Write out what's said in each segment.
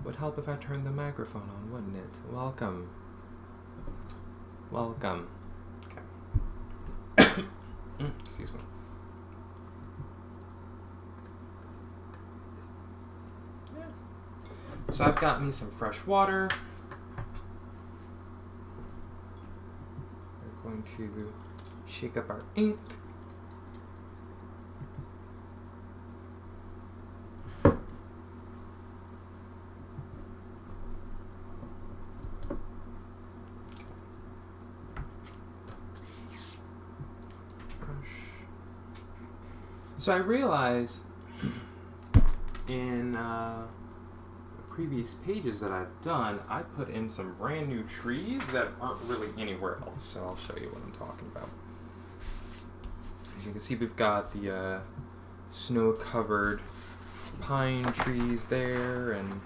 Would help if I turned the microphone on, wouldn't it? Welcome. Welcome. Okay. Excuse me. Yeah. So I've got me some fresh water. We're going to shake up our ink. So I realized in previous pages that I've done, I put in some brand new trees that aren't really anywhere else. So I'll show you what I'm talking about. As you can see, we've got the snow-covered pine trees there and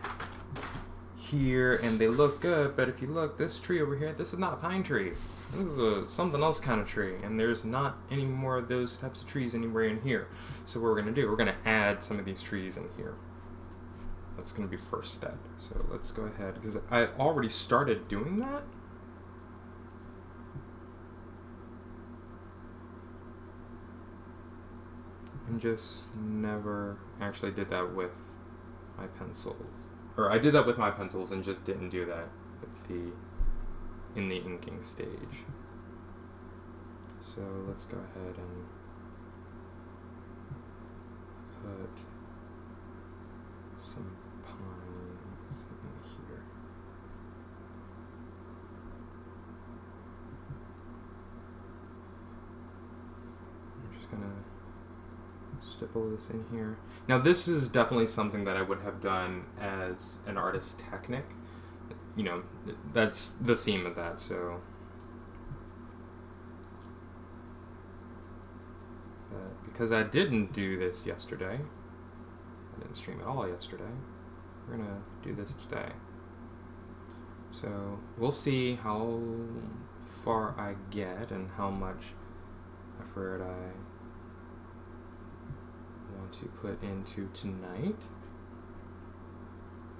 here, and they look good, but if you look, this tree over here, this is not a pine tree. This is a something else kind of tree, and there's not any more of those types of trees anywhere in here. So what we're going to do, we're going to add some of these trees in here. That's going to be first step. So let's go ahead, because I already started doing that. And just never actually did that with my pencils. Or I did that with my pencils and just didn't do that with in the inking stage. So let's go ahead and put some pines in here. I'm just gonna stipple this in here. Now this is definitely something that I would have done as an artist technique. You know, that's the theme of that, so. But because I didn't do this yesterday, I didn't stream at all yesterday, we're gonna do this today. So we'll see how far I get and how much effort I want to put into tonight.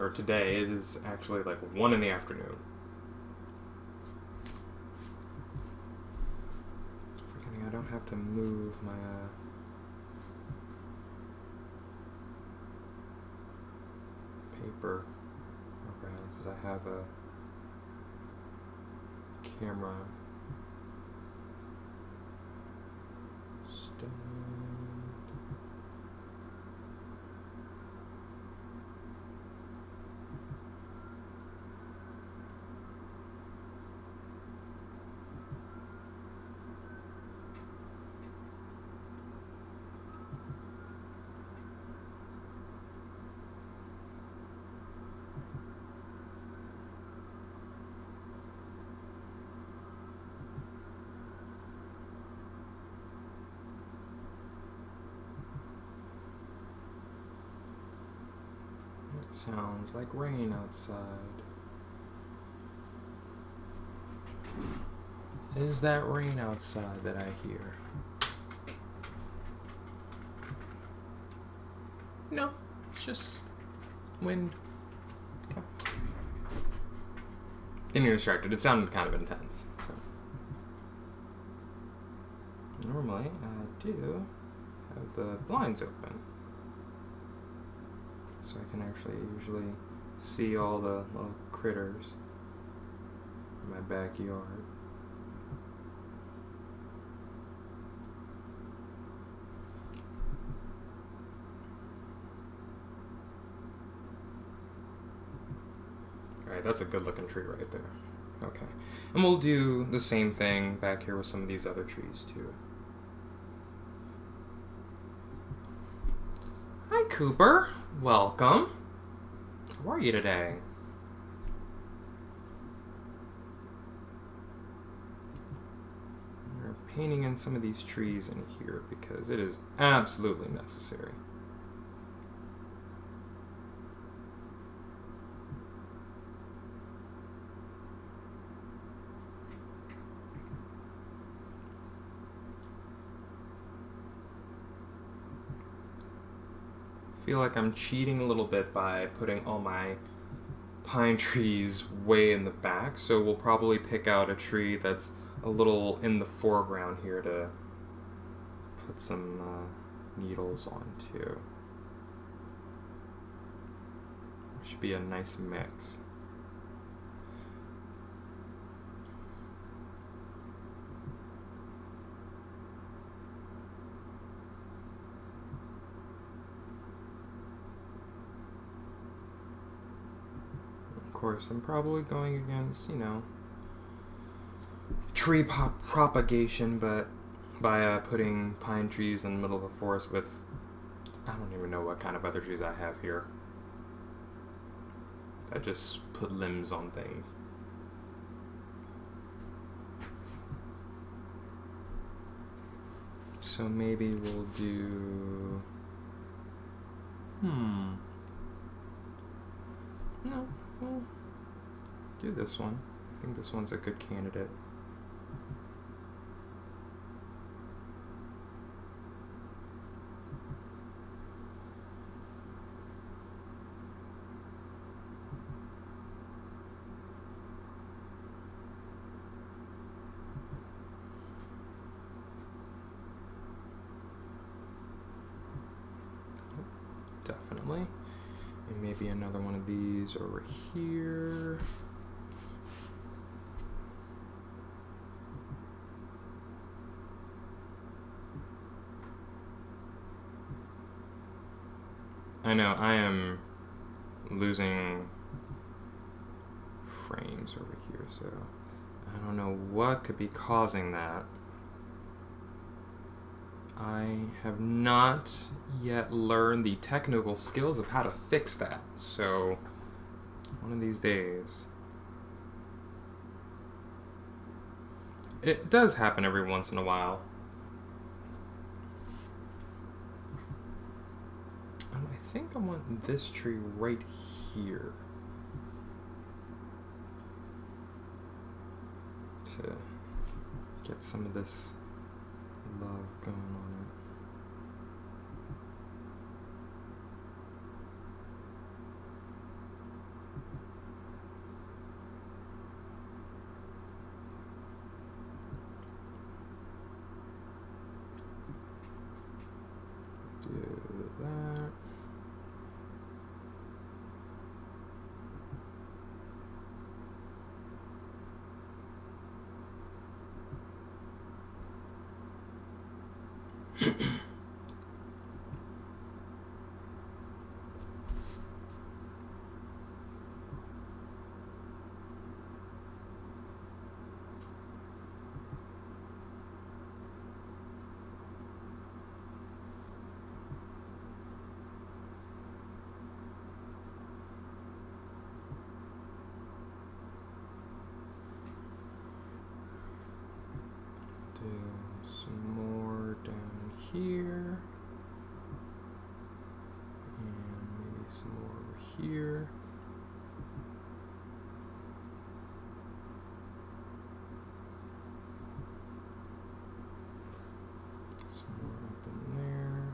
Or today. It is actually like 1 in the afternoon. Forgetting I don't have to move my paper around since I have a camera stand. Sounds like rain outside. Is that rain outside that I hear? No, it's just wind. Okay. Getting distracted. It sounded kind of intense. So. Normally, I do have the blinds open. So I can actually usually see all the little critters in my backyard. Alright, that's a good looking tree right there. Okay. And we'll do the same thing back here with some of these other trees too. Hi, Cooper. Welcome. How are you today? We're painting in some of these trees in here because it is absolutely necessary. I feel like I'm cheating a little bit by putting all my pine trees way in the back, so we'll probably pick out a tree that's a little in the foreground here to put some needles on too. Should be a nice mix. Of course, I'm probably going against, you know, tree propagation, but by putting pine trees in the middle of the forest with, I don't even know what kind of other trees I have here. I just put limbs on things. So maybe we'll do... No, we'll do this one. I think this one's a good candidate. Definitely. And maybe another one of these over here. I know, I am losing frames over here, so I don't know what could be causing that. I have not yet learned the technical skills of how to fix that, so one of these days. It does happen every once in a while. I think I want this tree right here to get some of this love going on it. Do that. Do some more down here, and maybe some more over here. Some more up in there.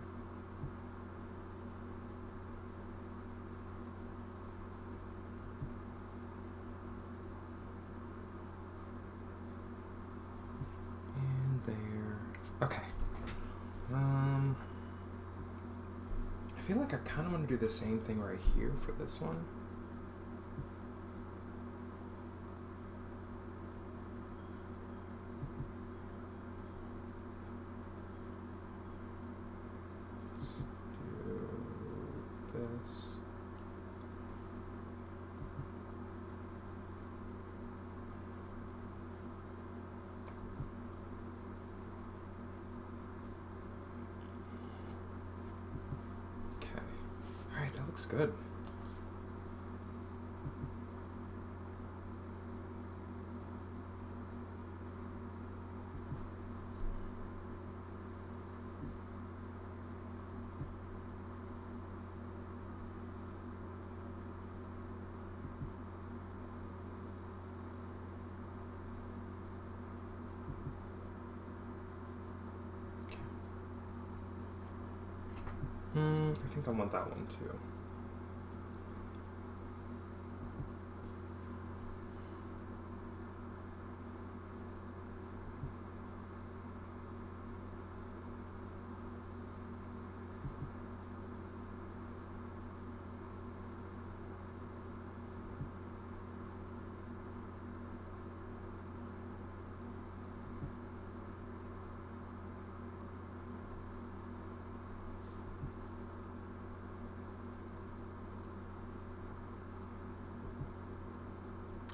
There. Okay. I feel like I kind of want to do the same thing right here for this one. Let's do this. Alright, that looks good. I think I want that one too.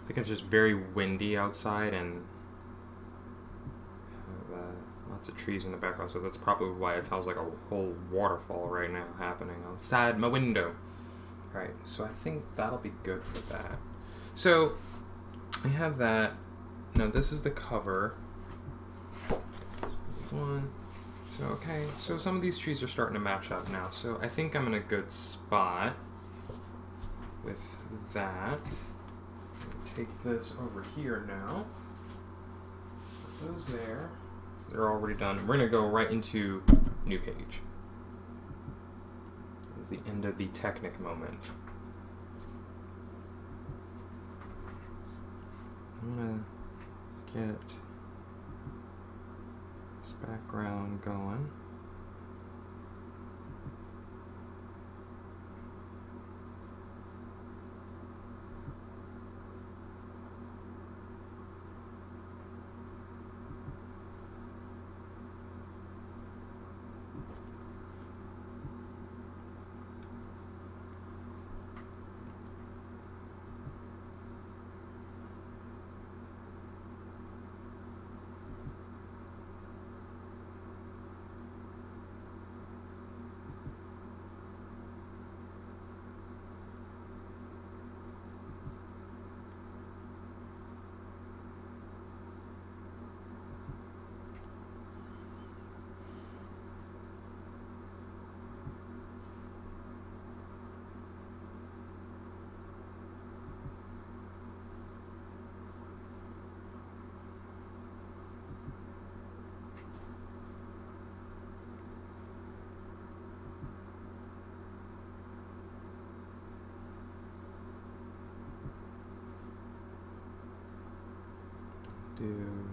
I think it's just very windy outside and lots of trees in the background, so that's probably why it sounds like a whole waterfall right now happening outside my window. Alright, so I think that'll be good for that. So, we have that. Now, this is the cover. One. So, okay, so some of these trees are starting to match up now, so I think I'm in a good spot with that. Take this over here now. Put those there. They're already done. We're going to go right into new page. This is the end of the Technic moment. I'm going to get this background going. Do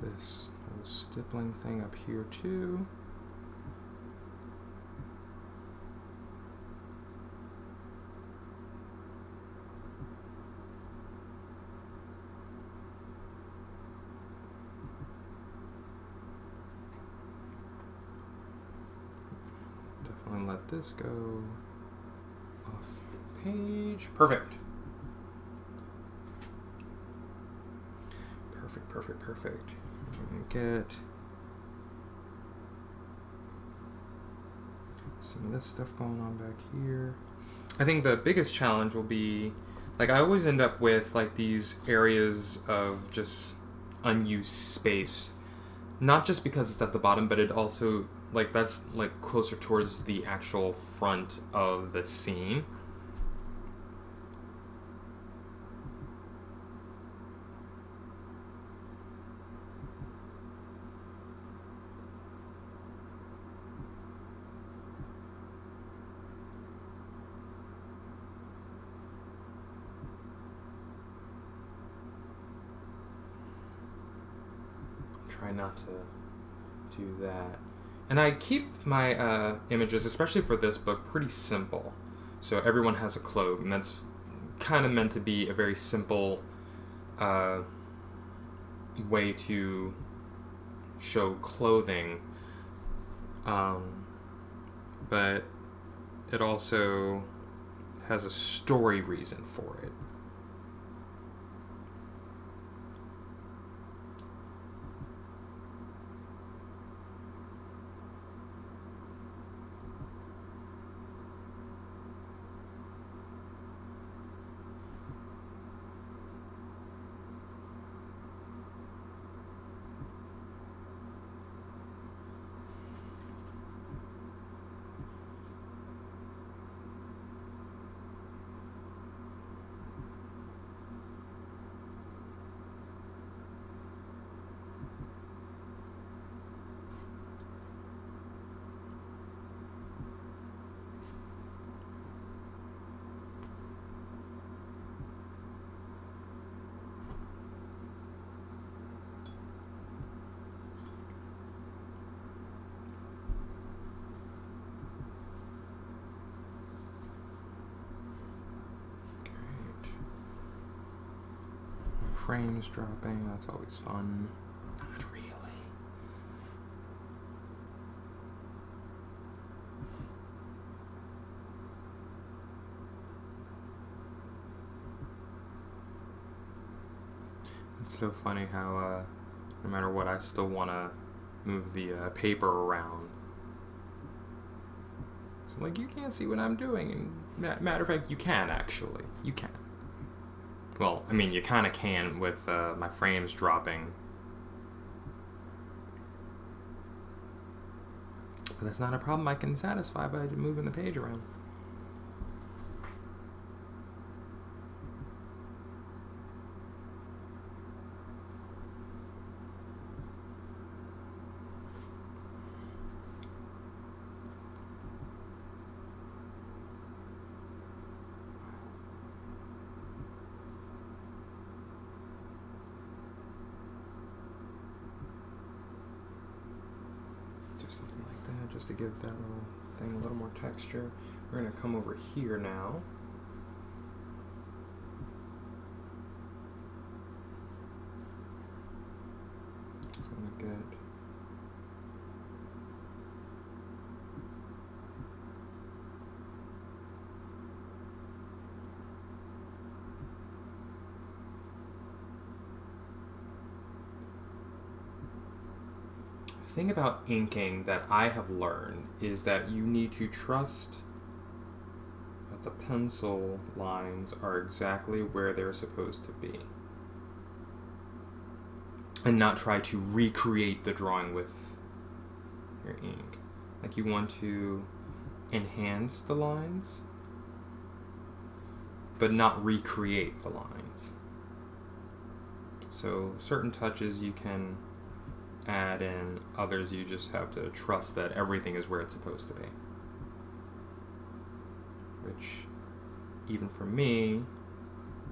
this little stippling thing up here too. Definitely let this go off page. Perfect. Perfect. I'm gonna get some of this stuff going on back here. I think the biggest challenge will be, like, I always end up with like these areas of just unused space, not just because it's at the bottom, but it also, like, that's like closer towards the actual front of the scene. Try not to do that. And I keep my images, especially for this book, pretty simple. So everyone has a cloak, and that's kind of meant to be a very simple way to show clothing. But it also has a story reason for it. Frames dropping, that's always fun. Not really. It's so funny how no matter what, I still want to move the paper around. So I'm like, you can't see what I'm doing. And matter of fact, you can actually. You can. Well, I mean, you kind of can with my frames dropping. But that's not a problem I can satisfy by moving the page around. Something like that, just to give that little thing a little more texture. We're going to come over here now. It's going to get the thing about inking that I have learned is that you need to trust that the pencil lines are exactly where they're supposed to be. And not try to recreate the drawing with your ink. Like, you want to enhance the lines, but not recreate the lines. So certain touches you can add in, others you just have to trust that everything is where it's supposed to be. Which, even for me,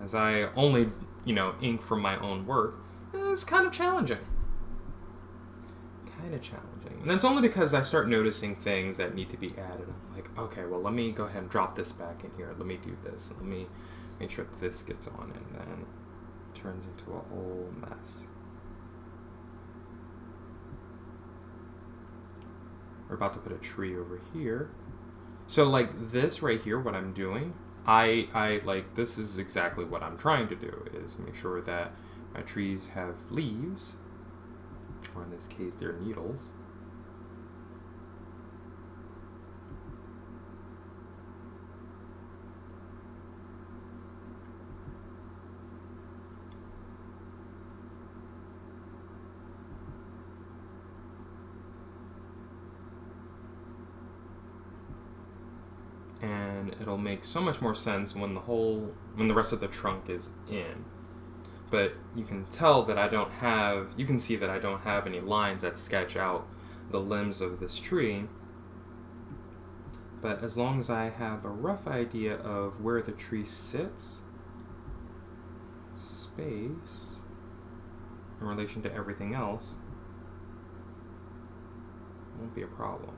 as I only, ink from my own work, it's kind of challenging. And that's only because I start noticing things that need to be added. I'm like, okay, well, let me go ahead and drop this back in here. Let me do this. Let me make sure that this gets on, and then it turns into a whole mess. We're about to put a tree over here. So like this right here, what I'm doing, I like, this is exactly what I'm trying to do, is make sure that my trees have leaves, or in this case, they're needles. And it'll make so much more sense when the rest of the trunk is in. But you can tell that you can see that I don't have any lines that sketch out the limbs of this tree. But as long as I have a rough idea of where the tree sits, space, in relation to everything else, it won't be a problem.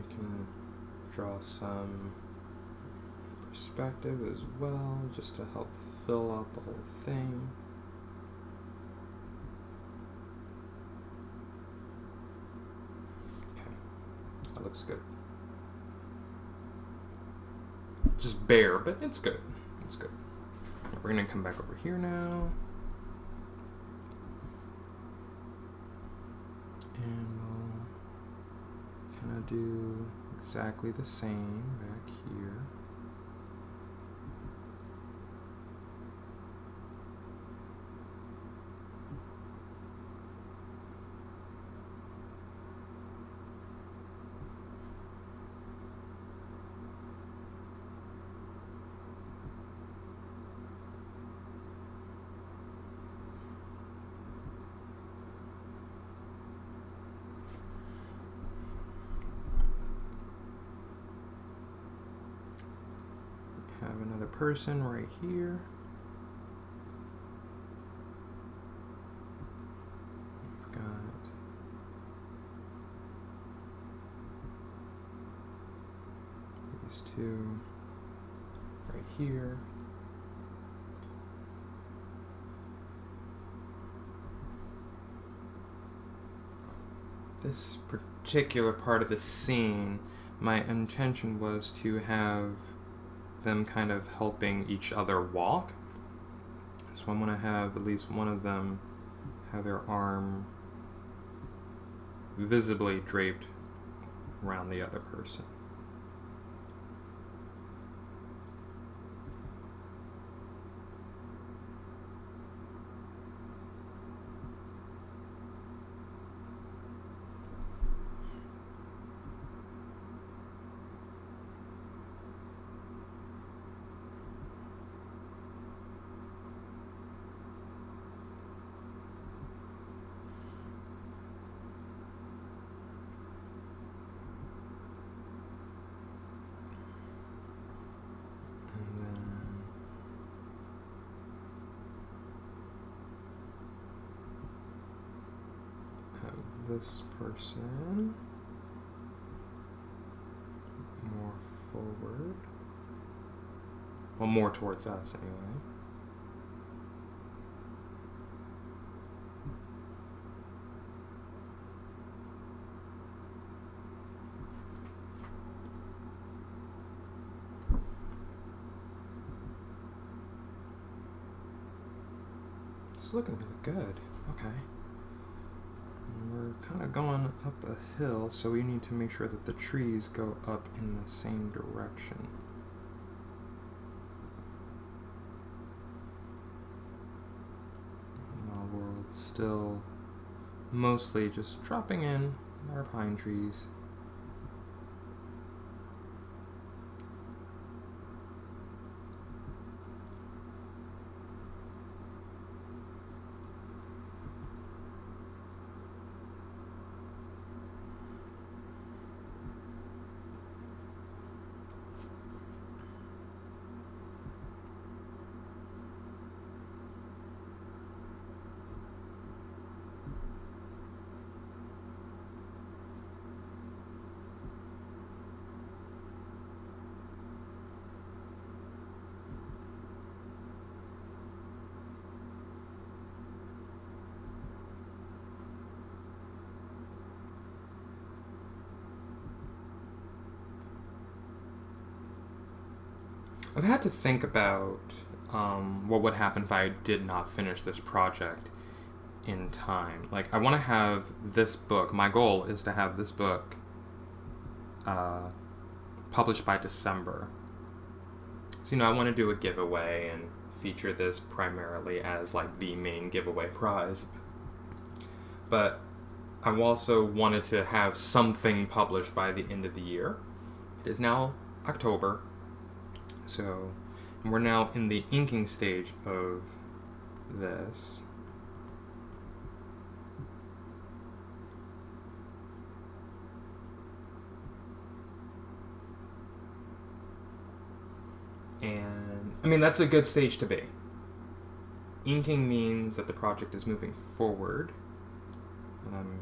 Can draw some perspective as well, just to help fill out the whole thing. Okay, that looks good. Just bare, but it's good. It's good. We're gonna come back over here now. And we'll kind of do exactly the same back here. Have another person right here. We've got these two right here. This particular part of the scene, my intention was to have them kind of helping each other walk. So I'm going to have at least one of them have their arm visibly draped around the other person. This person more forward, well, more towards us anyway. It's looking really good. Okay. We're kind of going up a hill, so we need to make sure that the trees go up in the same direction. While we're still mostly just dropping in our pine trees. I've had to think about what would happen if I did not finish this project in time. Like, I want to have this book. My goal is to have this book published by December. So, I want to do a giveaway and feature this primarily as, like, the main giveaway prize. But I also wanted to have something published by the end of the year. It is now October. So, we're now in the inking stage of this. And, I mean, that's a good stage to be. Inking means that the project is moving forward, and I'm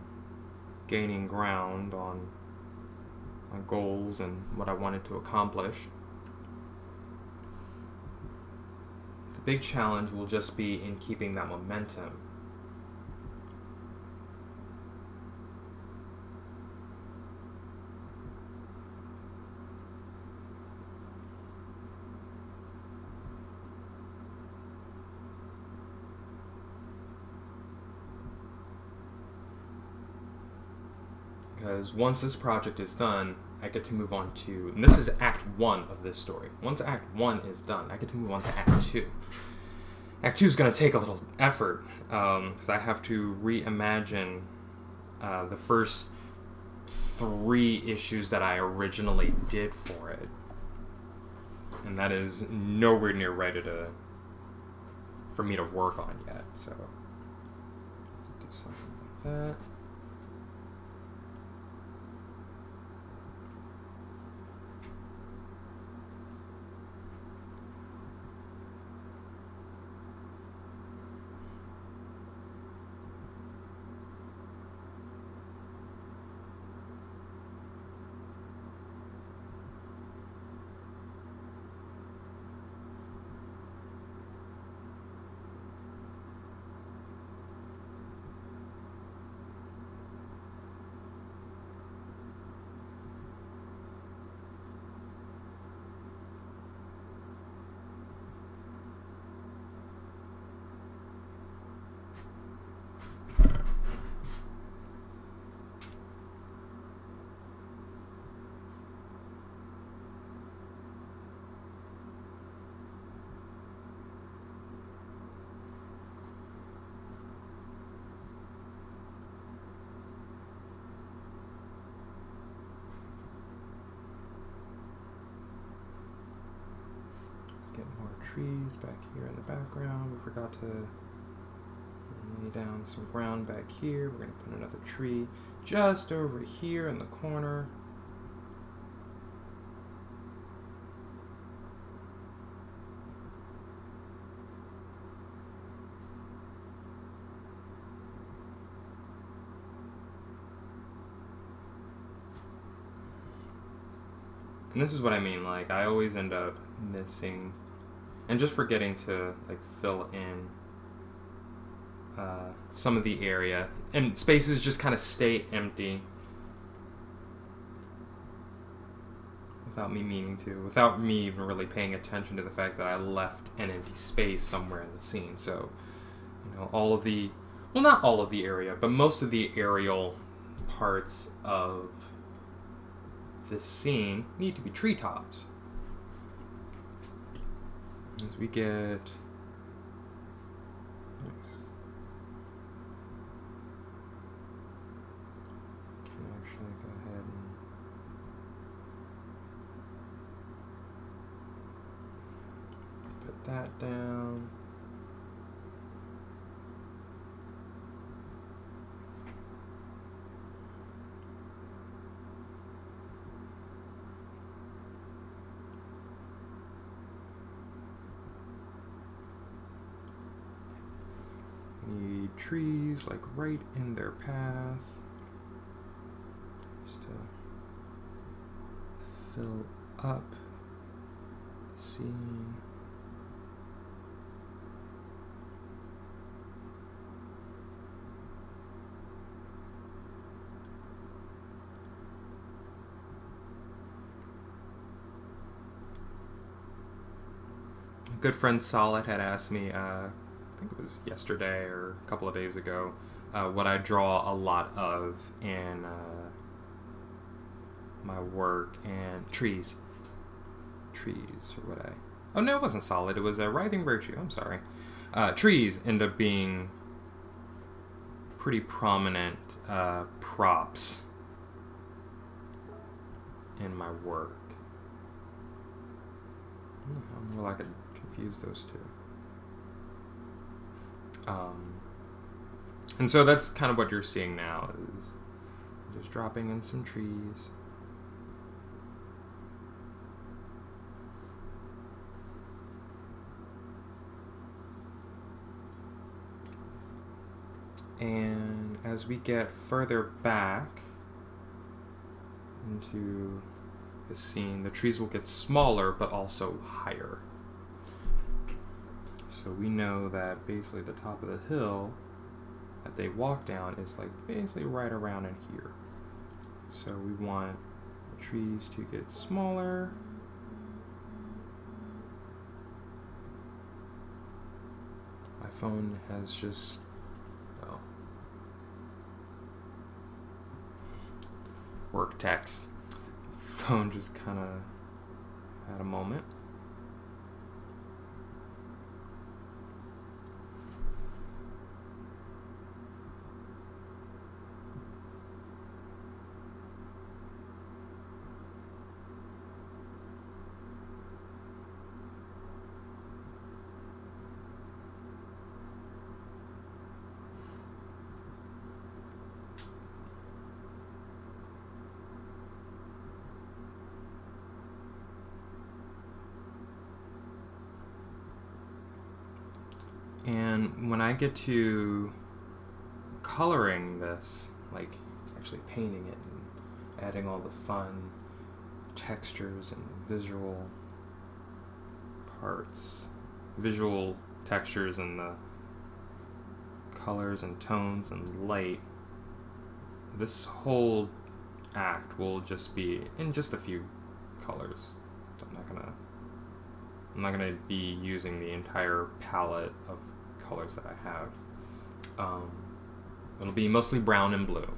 gaining ground on my goals and what I wanted to accomplish. The big challenge will just be in keeping that momentum. Because once this project is done, I get to move on to, and this is Act 1 of this story. Once Act 1 is done, I get to move on to Act 2. Act 2 is going to take a little effort, because I have to reimagine the first 3 issues that I originally did for it. And that is nowhere near ready for me to work on yet, so do something like that. Get more trees back here in the background. We forgot to lay down some ground back here. We're going to put another tree just over here in the corner. And this is what I mean, like, I always end up missing and just forgetting to, like, fill in some of the area. And spaces just kind of stay empty without me meaning to, without me even really paying attention to the fact that I left an empty space somewhere in the scene. So, you know, all of the, well, not all of the area, but most of the aerial parts of this scene need to be treetops. As we get, nice. Can actually go ahead and put that down. Need trees like right in their path, just to fill up the scene. My good friend Solid had asked me, I think it was yesterday or a couple of days ago, what I draw a lot of in my work, and trees, or what I, oh no, it wasn't Solid, it was a Writhing Virtue, I'm sorry. Trees end up being pretty prominent props in my work. Well, I could confuse those two. And so that's kind of what you're seeing now, is just dropping in some trees. And as we get further back into the scene, the trees will get smaller but also higher. So we know that basically the top of the hill that they walk down is like basically right around in here. So we want the trees to get smaller. My phone has just, well, work text phone just kind of had a moment. And when I get to coloring this, like actually painting it and adding all the fun textures and visual parts, visual textures and the colors and tones and light, this whole act will just be in just a few colors. I'm not gonna be using the entire palette of colors that I have. It'll be mostly brown and blue.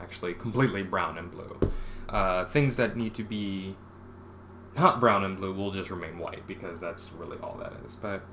Actually, completely brown and blue. Things that need to be not brown and blue will just remain white, because that's really all that is. But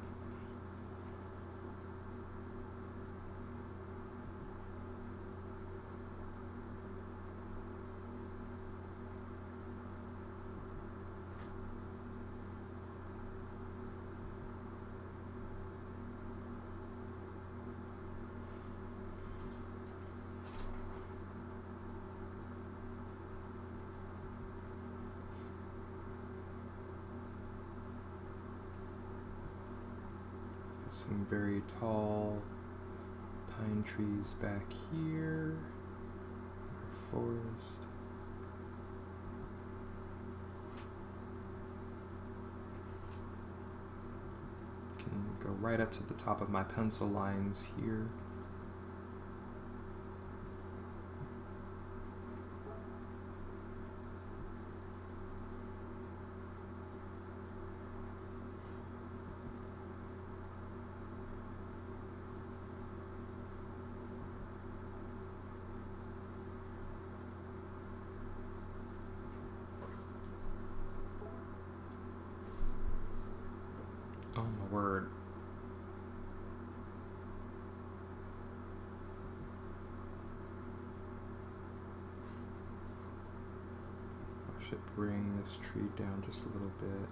some very tall pine trees back here, forest. Can go right up to the top of my pencil lines here. Oh my word. I should bring this tree down just a little bit.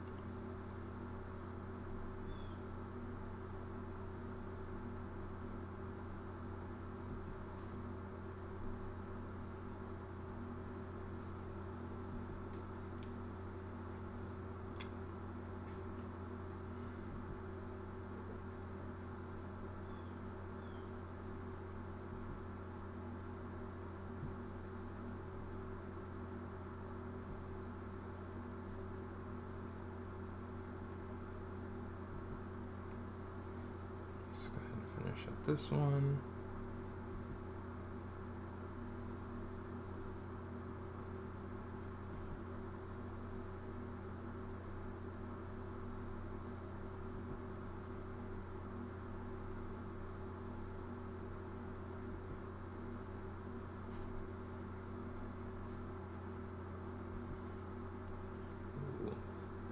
Let's go ahead and finish up this one. We'll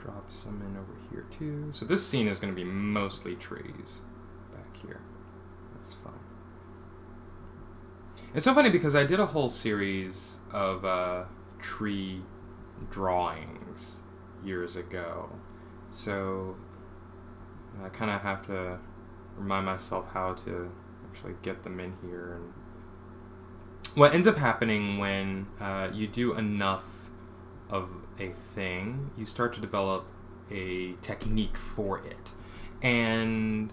drop some in over here too. So this scene is going to be mostly trees. Here. That's fun. It's so funny because I did a whole series of tree drawings years ago. So I kind of have to remind myself how to actually get them in here. And what ends up happening when you do enough of a thing, you start to develop a technique for it. And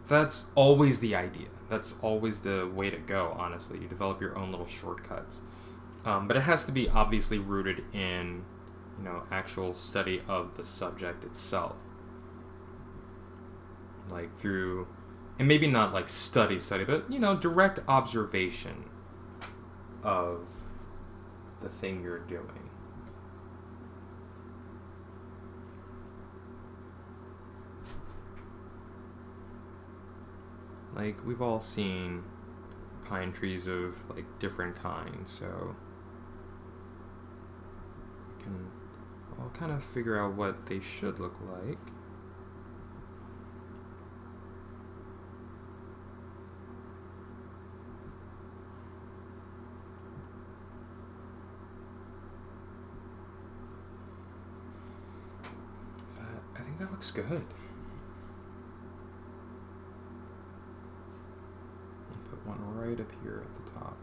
that's always the idea. That's always the way to go, honestly. You develop your own little shortcuts. But it has to be obviously rooted in, actual study of the subject itself. Like through, and maybe not like study, but, direct observation of the thing you're doing. Like, we've all seen pine trees of, like, different kinds, so I'll kind of figure out what they should look like. But I think that looks good. I'll put one right up here at the top.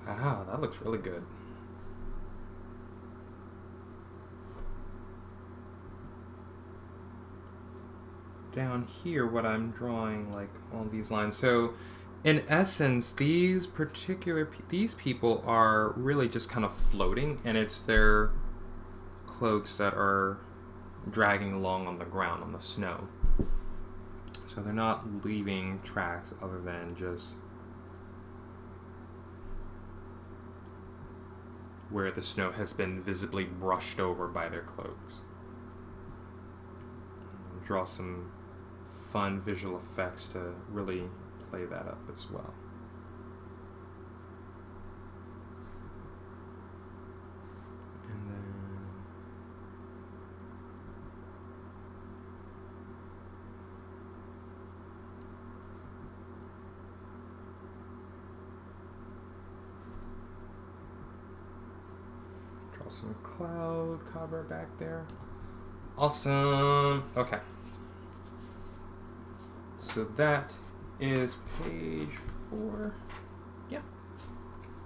Wow, that looks really good. Down here, what I'm drawing, like all these lines. So, in essence, these people are really just kind of floating, and it's their cloaks that are dragging along on the ground, on the snow. So they're not leaving tracks other than just where the snow has been visibly brushed over by their cloaks. Draw some fun visual effects to really play that up as well. And then draw some cloud cover back there. Awesome. Okay. So that is page 4. Yeah.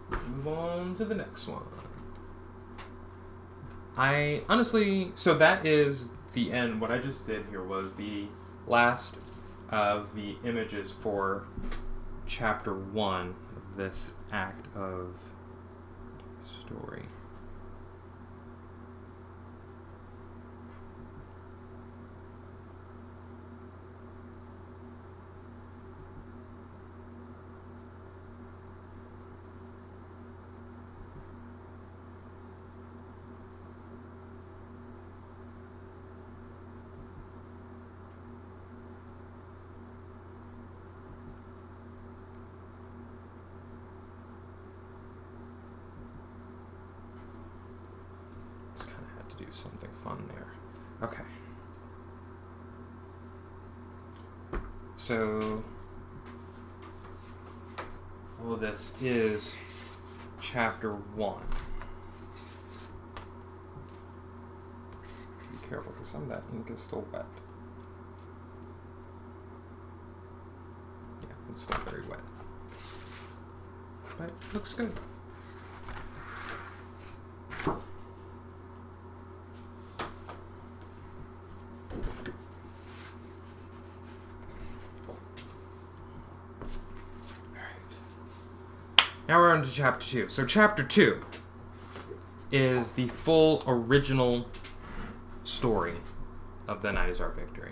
Move on to the next one. I honestly, so that is the end. What I just did here was the last of the images for chapter 1 of this act of story. Do something fun there. Okay. So all of this is chapter 1. Be careful because some of that ink is still wet. Yeah, it's still very wet. But it looks good. Now we're on to chapter 2. So chapter 2 is the full original story of the Night is Our Victory.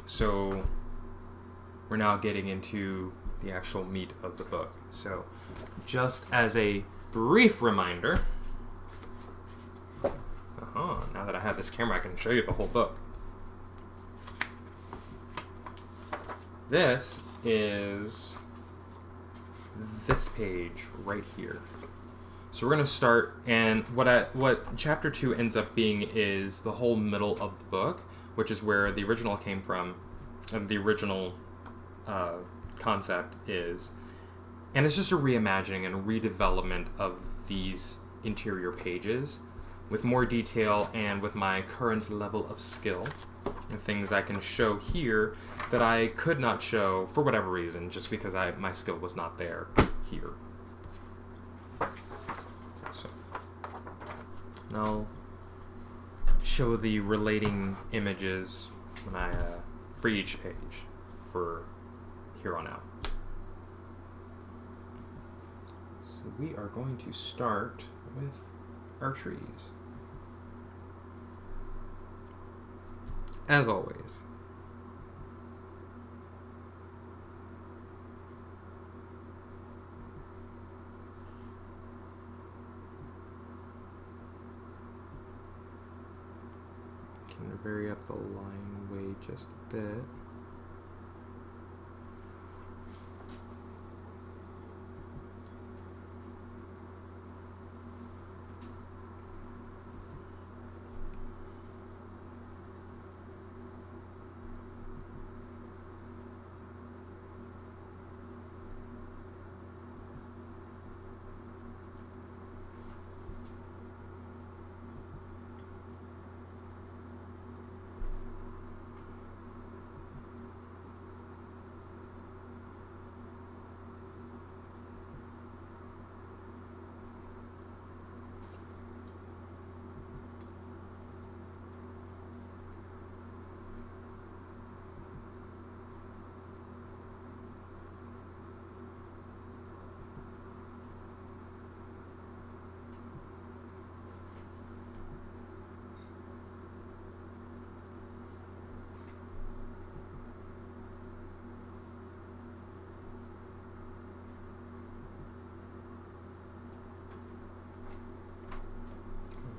So we're now getting into the actual meat of the book. So just as a brief reminder, now that I have this camera, I can show you the whole book. This is this page right here. So we're going to start, and what chapter 2 ends up being is the whole middle of the book, which is where the original came from, and the original concept is. And it's just a reimagining and a redevelopment of these interior pages with more detail and with my current level of skill. And things I can show here that I could not show for whatever reason, just because my skill was not there here. So, and I'll show the relating images when for each page for here on out. So we are going to start with our trees. as always. Can vary up the line weight just a bit.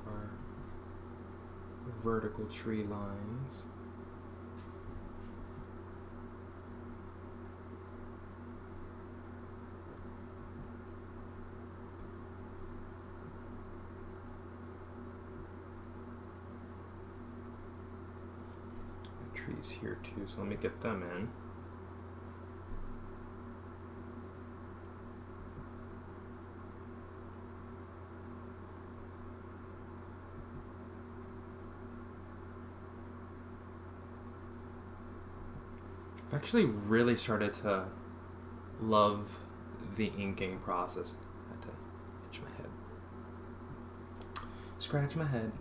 Our vertical tree lines. Trees here too, so let me get them in. I've actually really started to love the inking process. I had to itch my head. Scratch my head.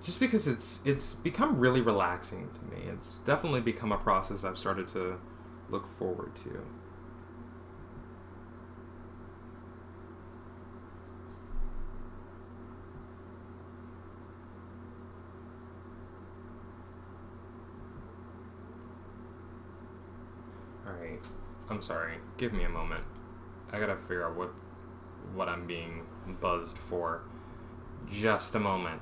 Just because it's become really relaxing to me. It's definitely become a process I've started to look forward to. Alright, I'm sorry. Give me a moment. I gotta figure out what I'm being buzzed for. Just a moment.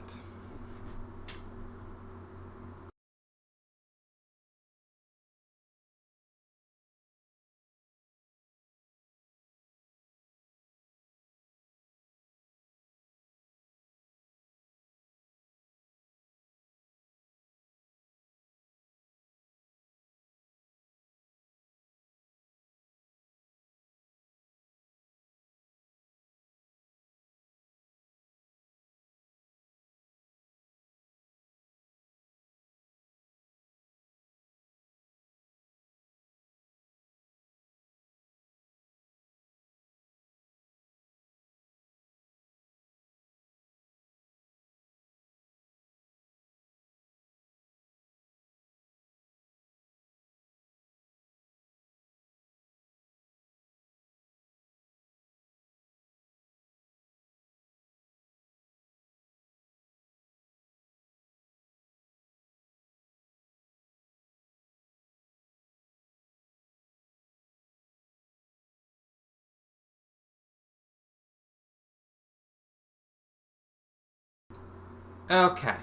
Okay,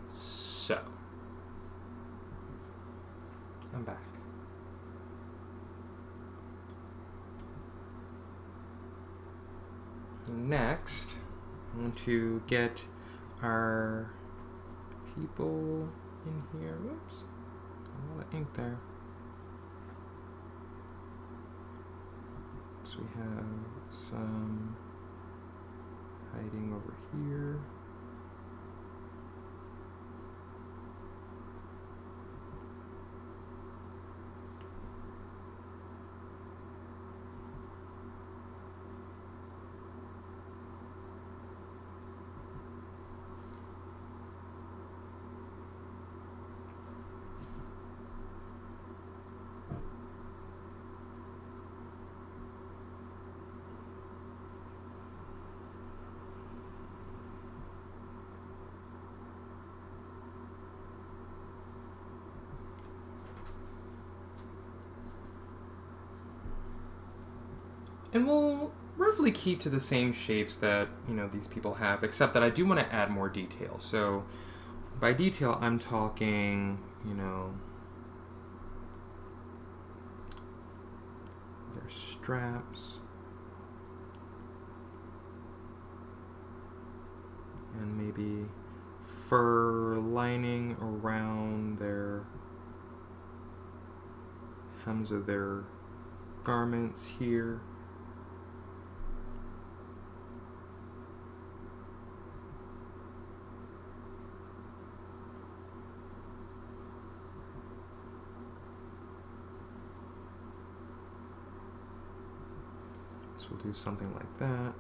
so I'm back. Next, I want to get our people in here. Whoops, a lot of ink there. So we have some hiding over here. And we'll roughly keep to the same shapes that, these people have, except that I do want to add more detail. So by detail, I'm talking, their straps. And maybe fur lining around their hems of their garments here. So we'll do something like that.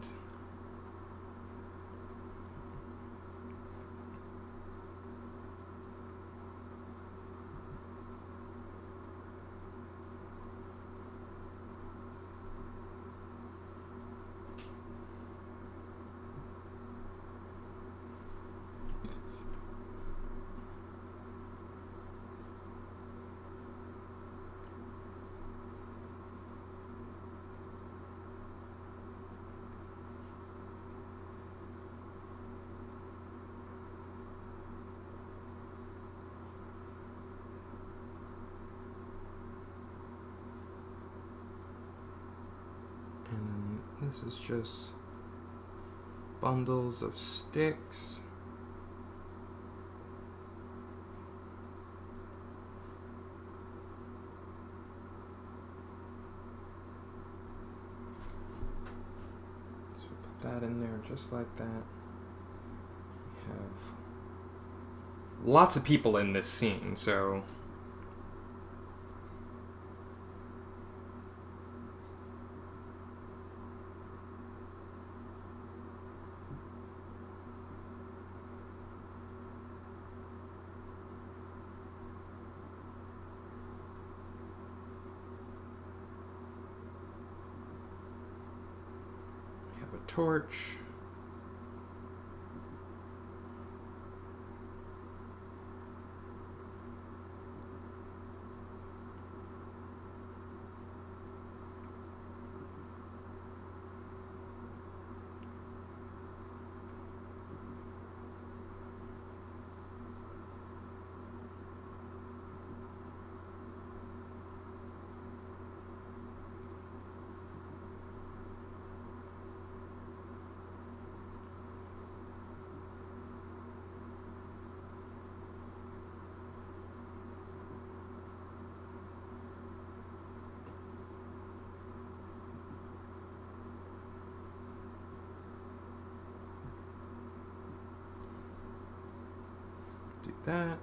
And then this is just bundles of sticks. So put that in there just like that. We have lots of people in this scene, so torch. Do that.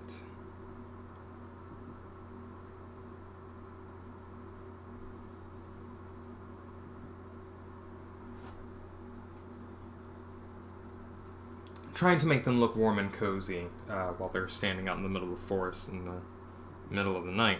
Trying to make them look warm and cozy while they're standing out in the middle of the forest in the middle of the night.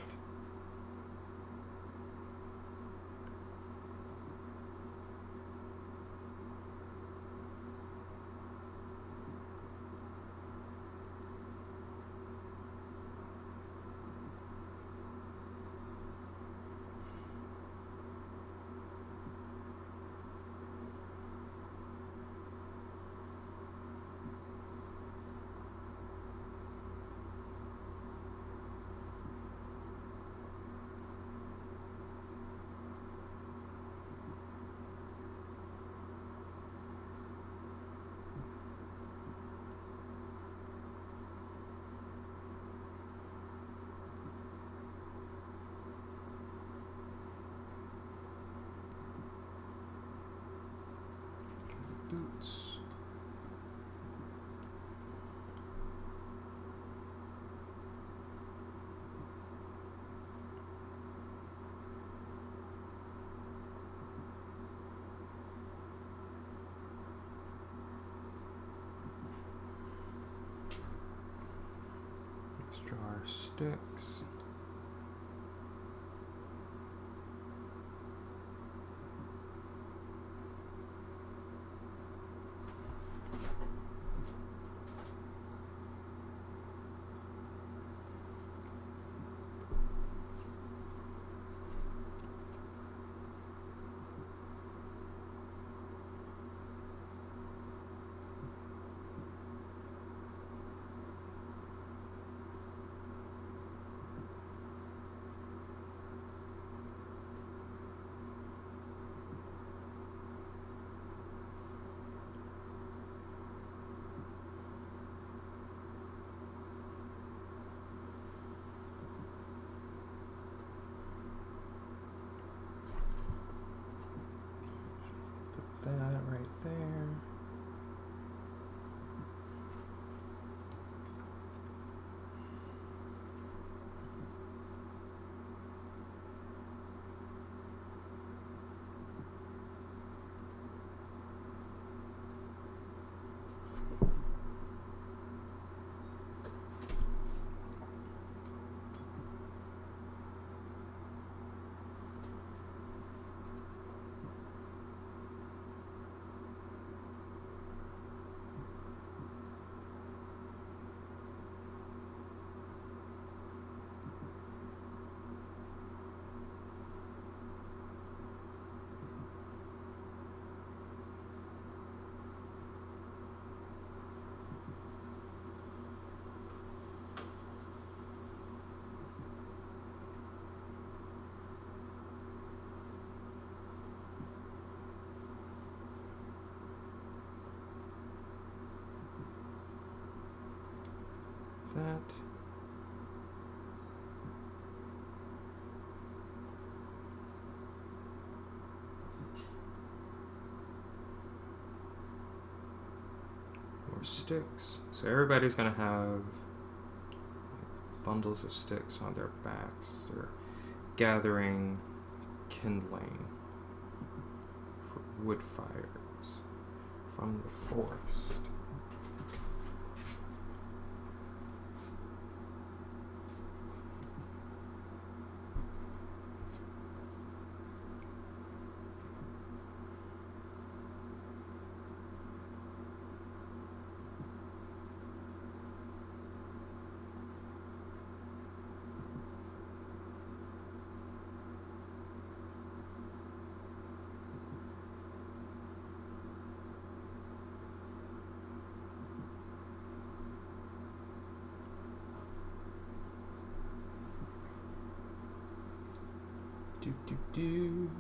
Boots. Let's draw our sticks. that. More sticks. So everybody's gonna have bundles of sticks on their backs. They're gathering kindling for wood fires from the forest. Do.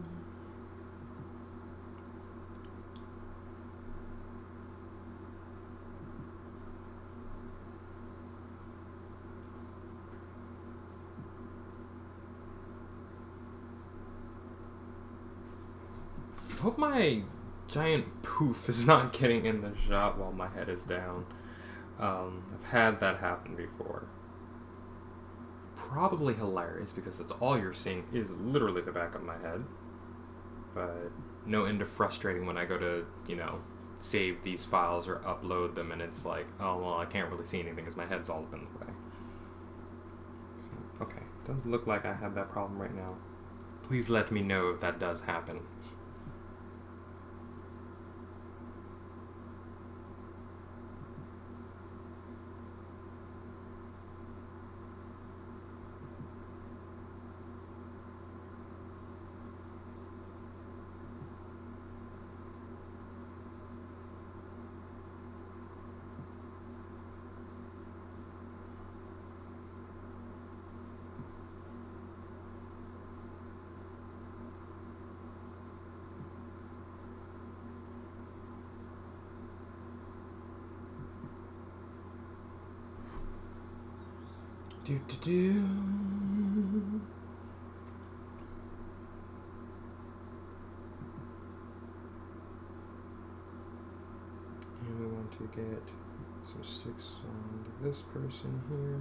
Hope my giant poof is not getting in the shot while my head is down. I've had that happen before. Probably hilarious because that's all you're seeing is literally the back of my head. But no end of frustrating when I go to, you know, save these files or upload them and it's like, oh, well, I can't really see anything because my head's all up in the way. So, okay, does look like I have that problem right now. Please let me know if that does happen. Do. And we want to get some sticks on this person here.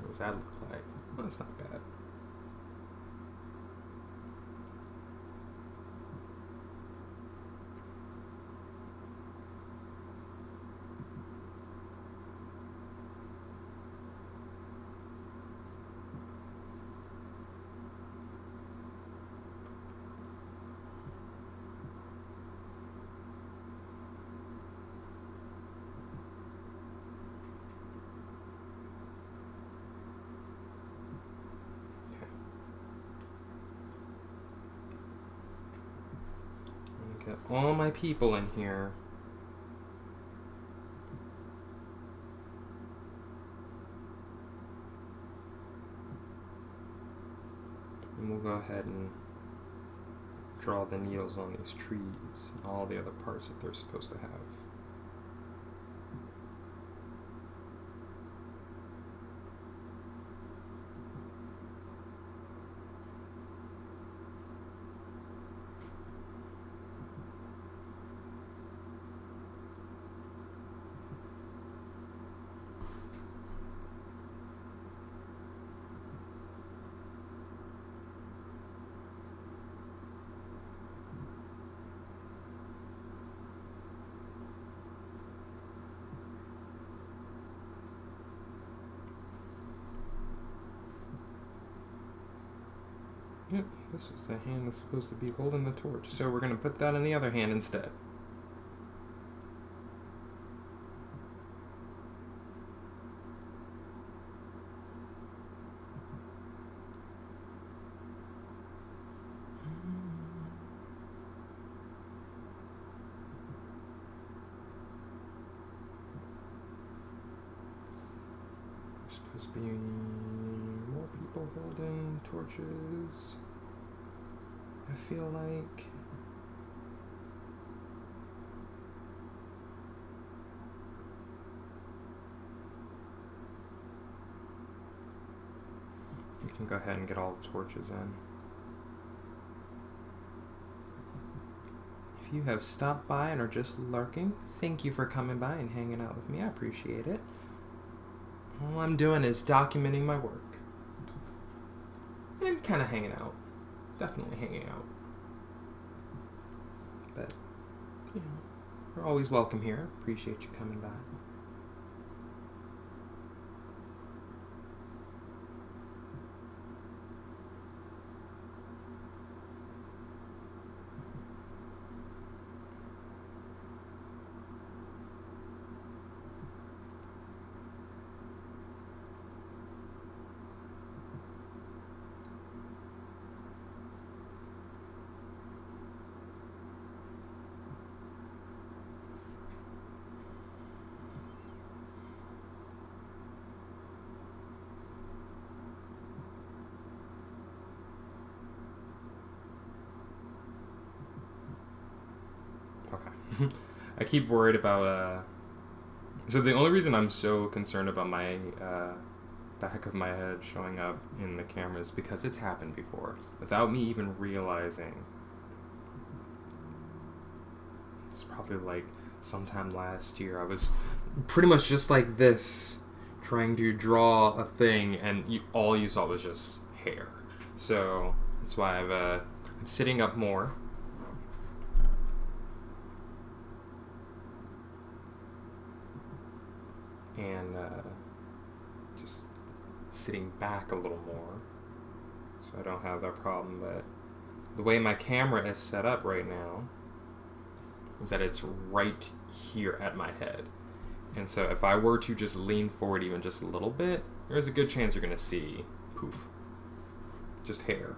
What does that look like? Well, that's not bad. Get all my people in here. And we'll go ahead and draw the needles on these trees and all the other parts that they're supposed to have. Yep, this is the hand that's supposed to be holding the torch, so we're going to put that in the other hand instead. supposed to be more people holding torches. I feel like. We can go ahead and get all the torches in. If you have stopped by and are just lurking, thank you for coming by and hanging out with me. I appreciate it. All I'm doing is documenting my work. And kind of hanging out. Definitely hanging out. But, you know, you're always welcome here. Appreciate you coming by. Okay. I keep worried about, so the only reason I'm so concerned about my, back of my head showing up in the camera is because it's happened before, without me even realizing. It's probably like sometime last year, I was pretty much just like this, trying to draw a thing, and all you saw was just hair. So that's why I'm sitting up more. And just sitting back a little more, so I don't have that problem. But the way my camera is set up right now is that it's right here at my head, and so if I were to just lean forward even just a little bit, there's a good chance you're gonna see poof, just hair.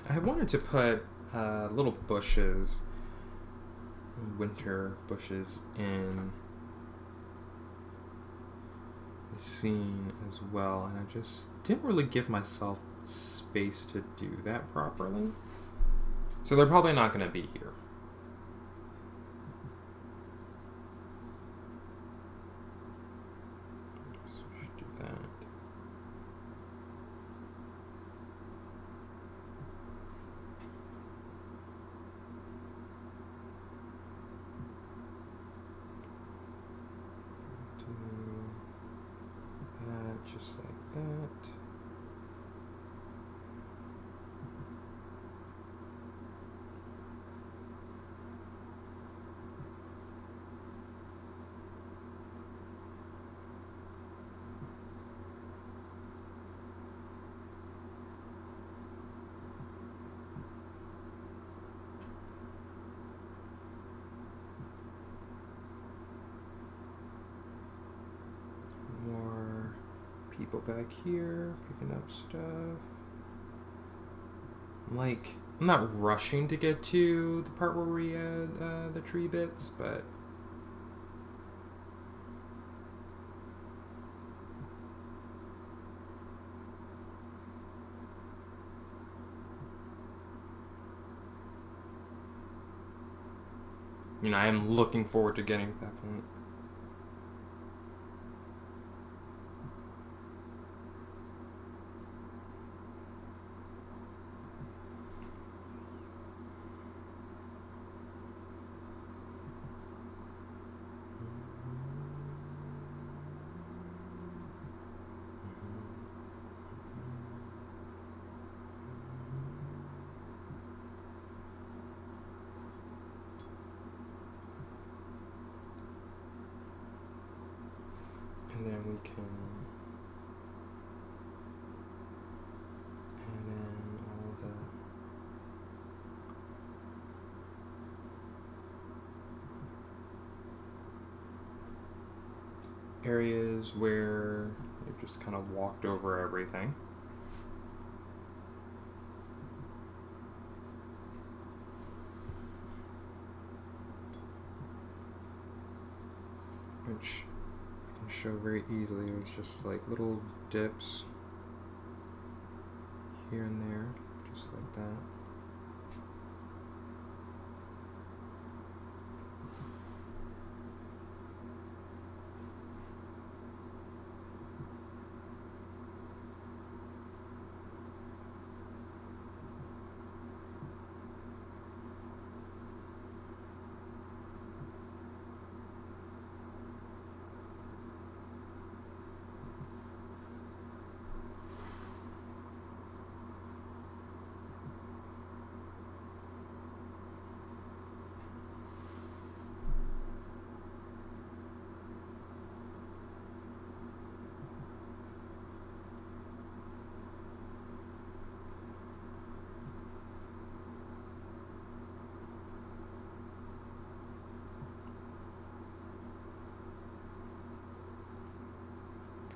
I wanted to put little bushes, winter bushes, in the scene as well, and I just didn't really give myself space to do that properly. So they're probably not going to be here. So we should do that. Just like that. People back here picking up stuff. I'm not rushing to get to the part where we add the tree bits, but I am looking forward to getting to that point. And then we can add in all the areas where you've just kind of walked over everything. Which I can show very easily. It's just like little dips here and there, just like that.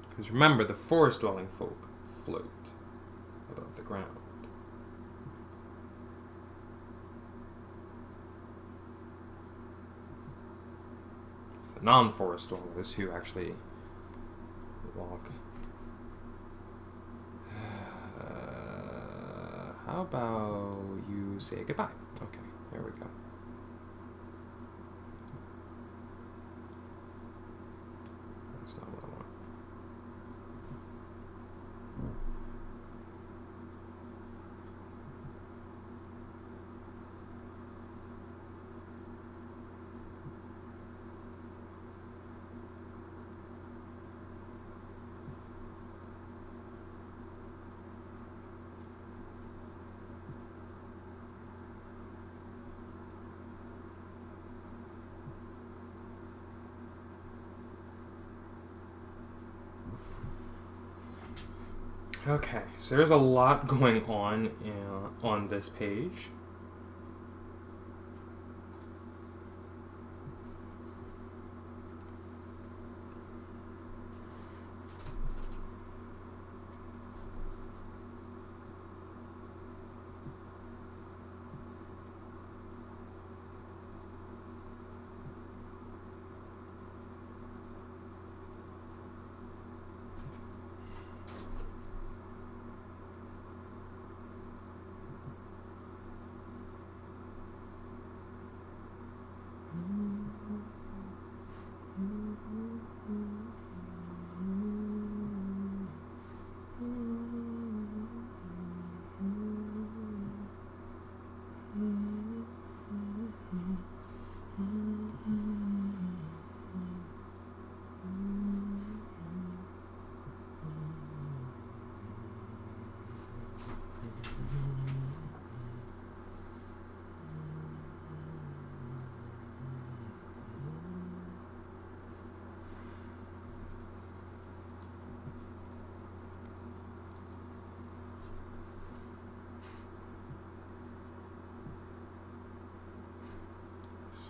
Because remember, the forest-dwelling folk float above the ground. It's the non-forest dwellers who actually walk. How about you say goodbye? Okay, there we go. That's not what I want. Okay, so there's a lot going on this page.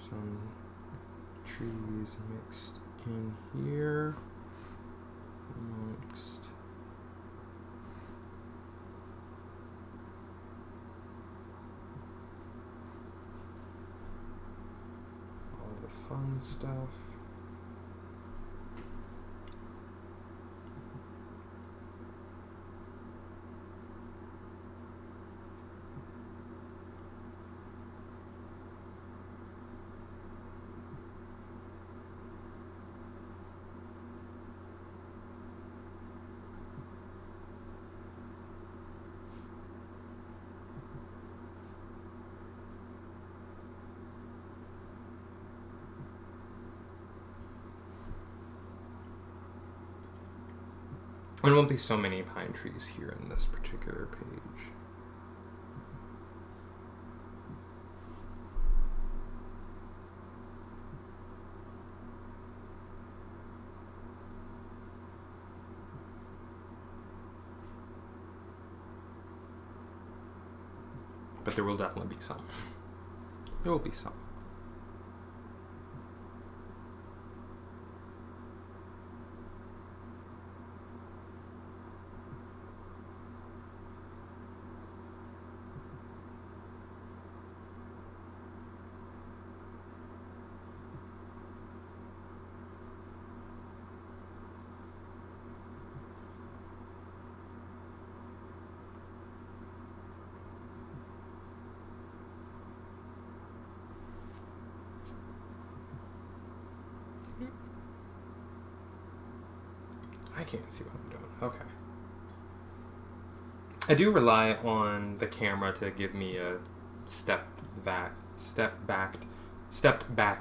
Some trees mixed in here amongst all the fun stuff. There won't be so many pine trees here in this particular page. but there will definitely be some. There will be some. I can't see what I'm doing. Okay. I do rely on the camera to give me a stepped back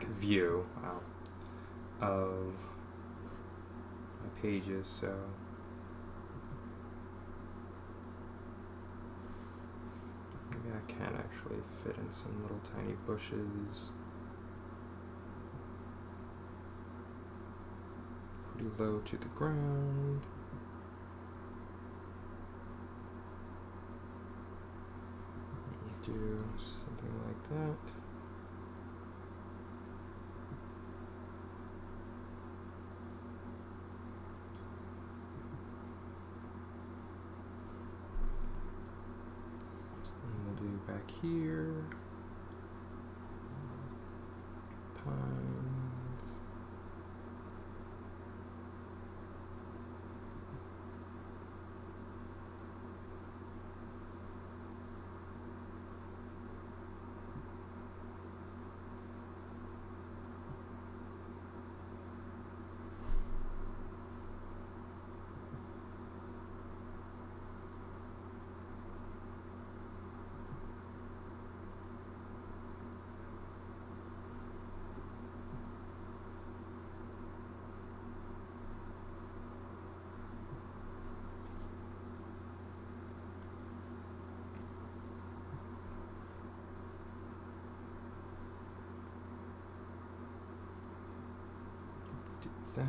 view of my pages. So maybe I can actually fit in some little tiny bushes. Pretty low to the ground. Do something like that. And we'll do back here. Pines. That.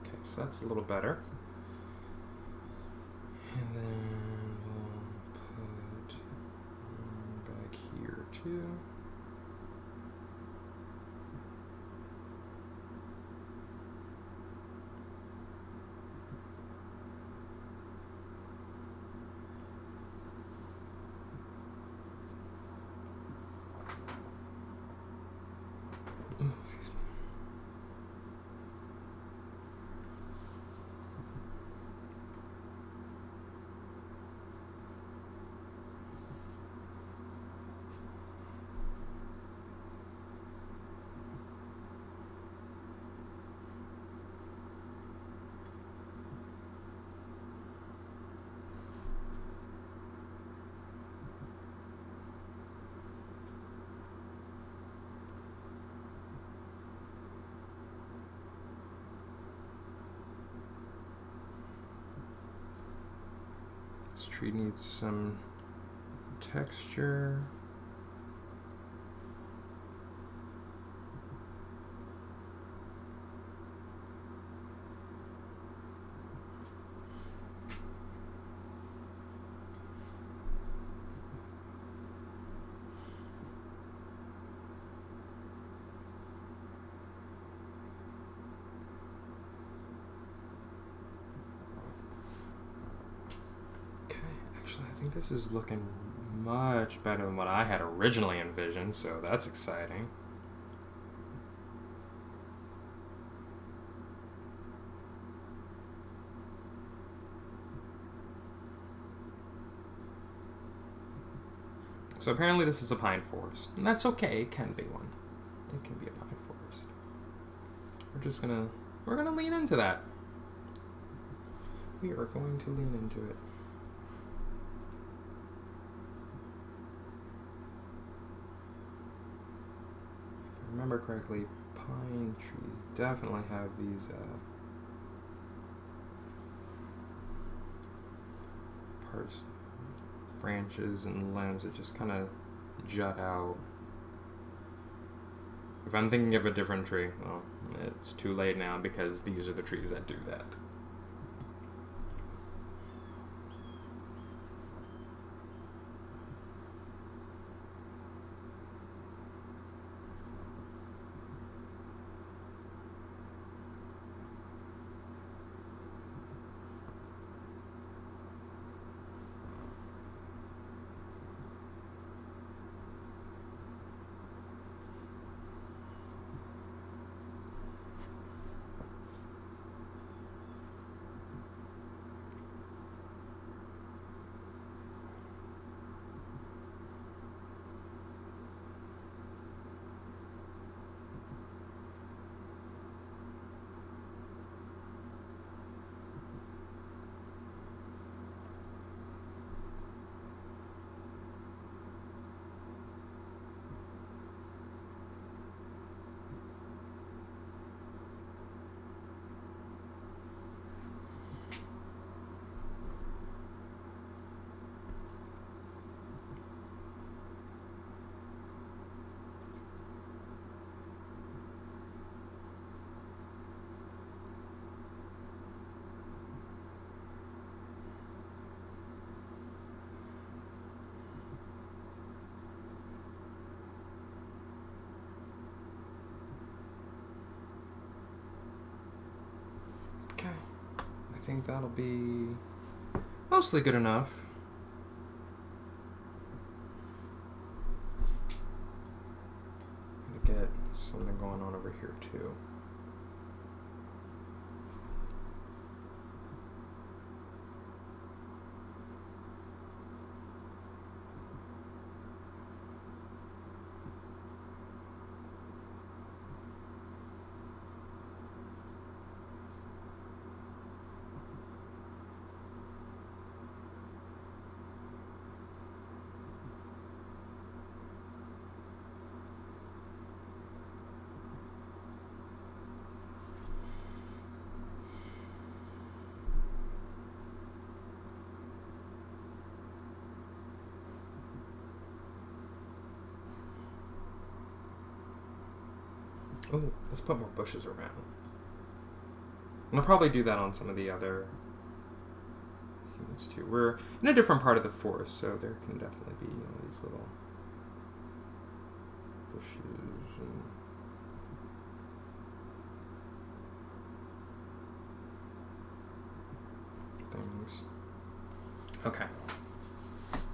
Okay, so that's a little better. And then we'll put back here too. Excuse me. This tree needs some texture. I think this is looking much better than what I had originally envisioned, so that's exciting. So apparently this is a pine forest, and that's okay, it can be one. It can be a pine forest. We're gonna lean into that. We are going to lean into it. Remember correctly, pine trees definitely have these parts, branches and limbs that just kind of jut out. If I'm thinking of a different tree, well, it's too late now because these are the trees that do that. think that'll be mostly good enough. I'm gonna get something going on over here too. Oh, let's put more bushes around. And I'll probably do that on some of the other humans too. We're in a different part of the forest, so there can definitely be these little bushes and things. Okay.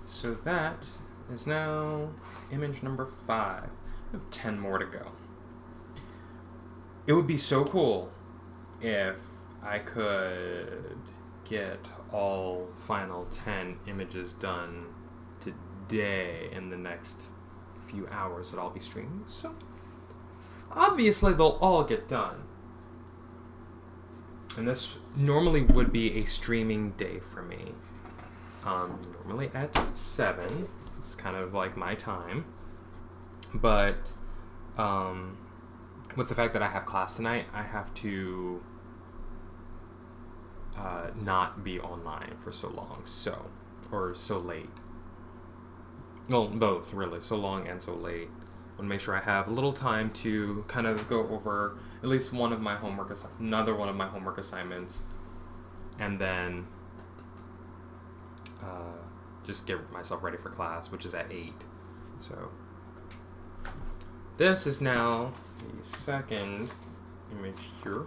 So that is now image number 5. We have 10 more to go. It would be so cool if I could get all final 10 images done today in the next few hours that I'll be streaming. So obviously they'll all get done. And this normally would be a streaming day for me. Normally at 7. It's kind of like my time. But with the fact that I have class tonight, I have to not be online for so long, or so late. Well, both, really, so long and so late. I want to make sure I have a little time to kind of go over at least another one of my homework assignments, and then just get myself ready for class, which is at 8. So this is now the second image here.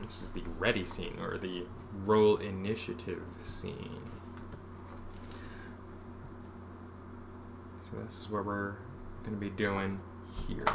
This is the ready scene, or the roll initiative scene. So this is what we're going to be doing here.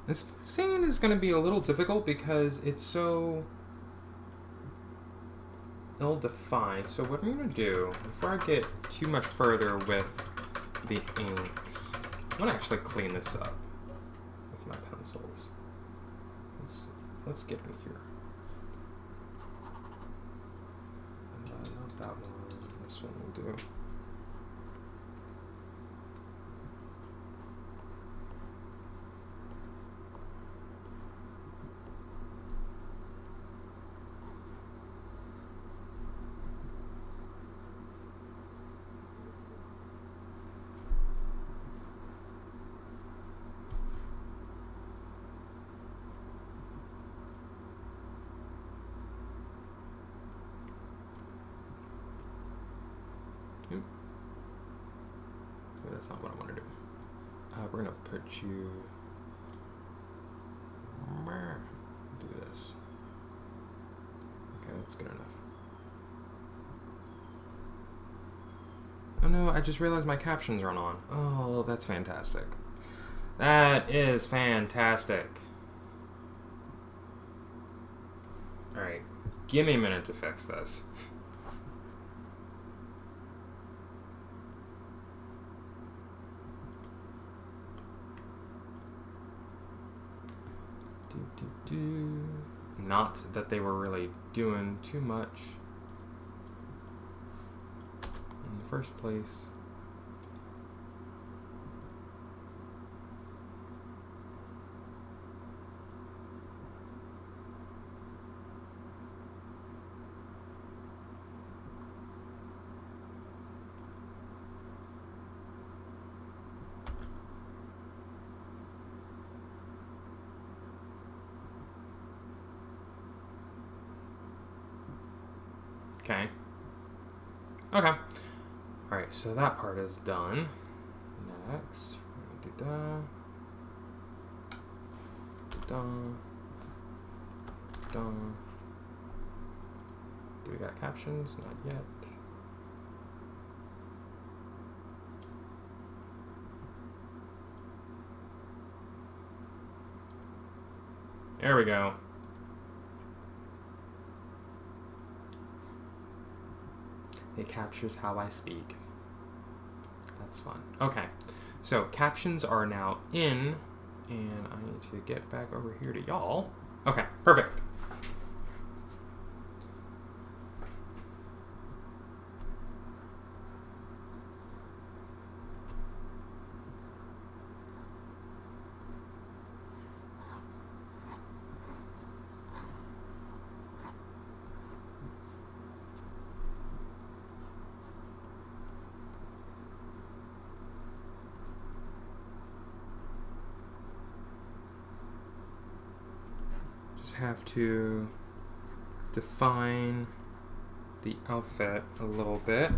This scene is going to be a little difficult because it's so ill-defined. So what I'm going to do, before I get too much further with the inks, I'm going to actually clean this up with my pencils. Let's get in here. Not that one. This one will do. Oop. Maybe that's not what I want to do. We're going to put you... do this. Okay, that's good enough. Oh no, I just realized my captions aren't on. Oh, that's fantastic. That is fantastic. Alright, give me a minute to fix this. Not that they were really doing too much in the first place. Okay. Okay. Alright, so that part is done. Next, da-da. Da-da. Da. Do we got captions? Not yet. There we go. It captures how I speak. That's fun. Okay, so captions are now in, and I need to get back over here to y'all. Okay, perfect. Have to define the outfit a little bit.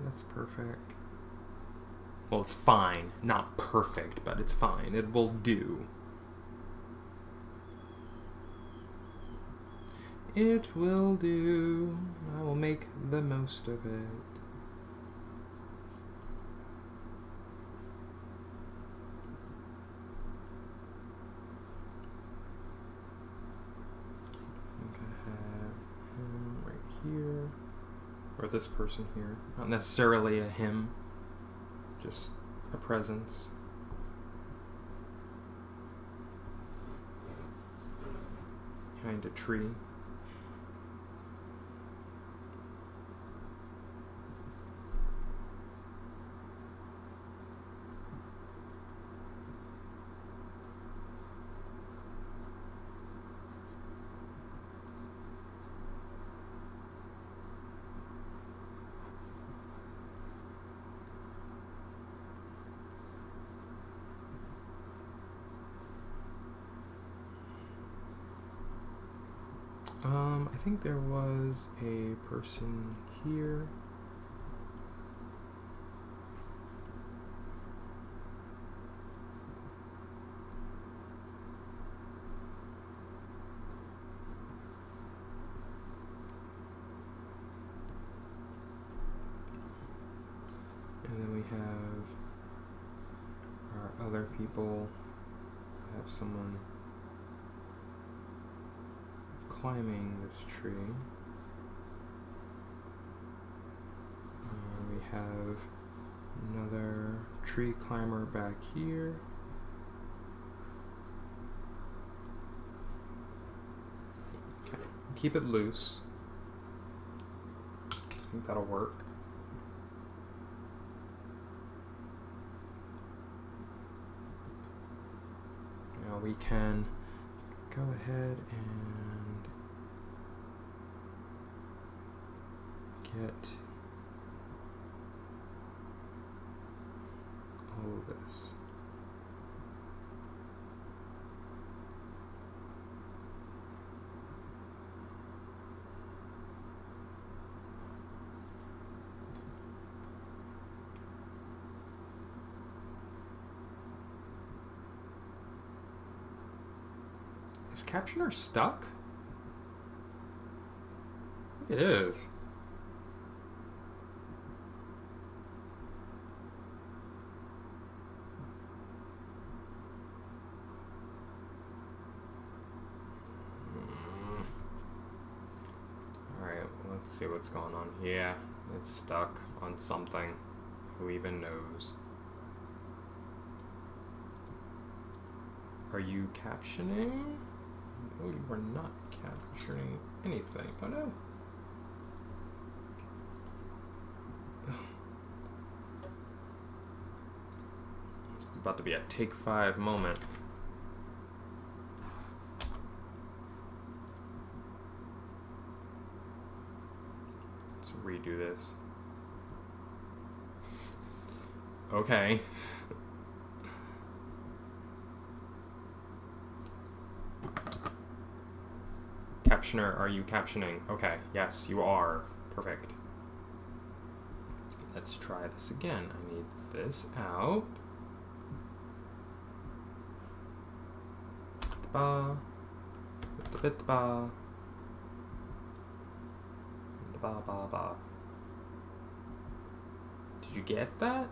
That's perfect. Well, it's fine. Not perfect, but it's fine. It will do. It will do. I will make the most of it. I think I have him right here. Or this person here. Not necessarily a him, just a presence. Behind a tree. I think there was a person here. And then we have our other people have someone climbing this tree. We have another tree climber back here. Okay, keep it loose. I think that'll work. Now we can go ahead and get all of this. Is captioner stuck? It is. Alright, let's see what's going on. Yeah, it's stuck on something. Who even knows? Are you captioning? Oh, you are not capturing anything. Oh no. This is about to be a take 5 moment. Let's redo this. Okay. Captioner, are you captioning? Okay, yes, you are. Perfect. Let's try this again. I need this out. Ba, bit ba, ba ba ba. Did you get that?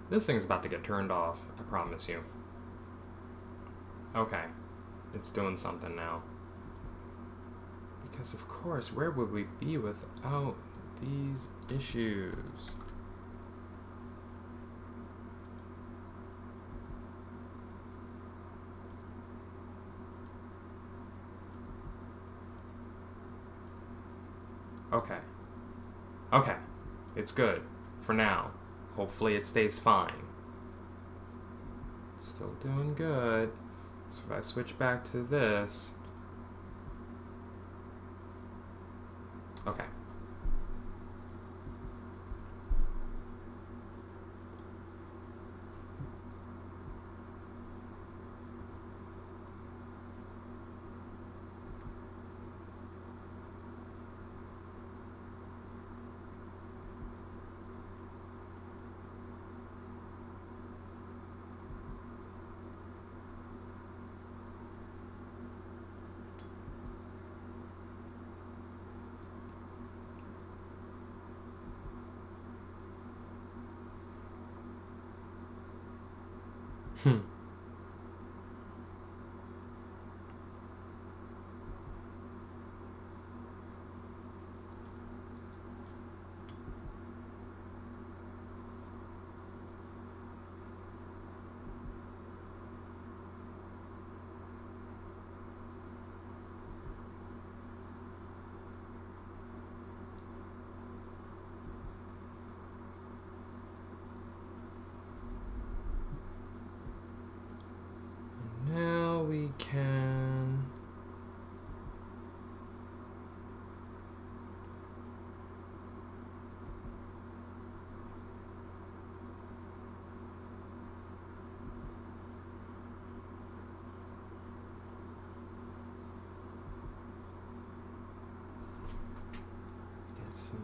This thing's about to get turned off, I promise you. Okay, it's doing something now. Because of course, where would we be without these issues? Okay. Okay. It's good. For now. Hopefully it stays fine. Still doing good. So if I switch back to this... Okay. Now we can... get some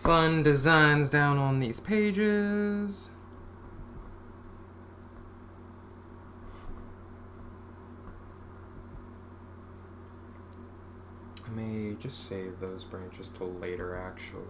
fun designs down on these pages. I may just save those branches till later, actually.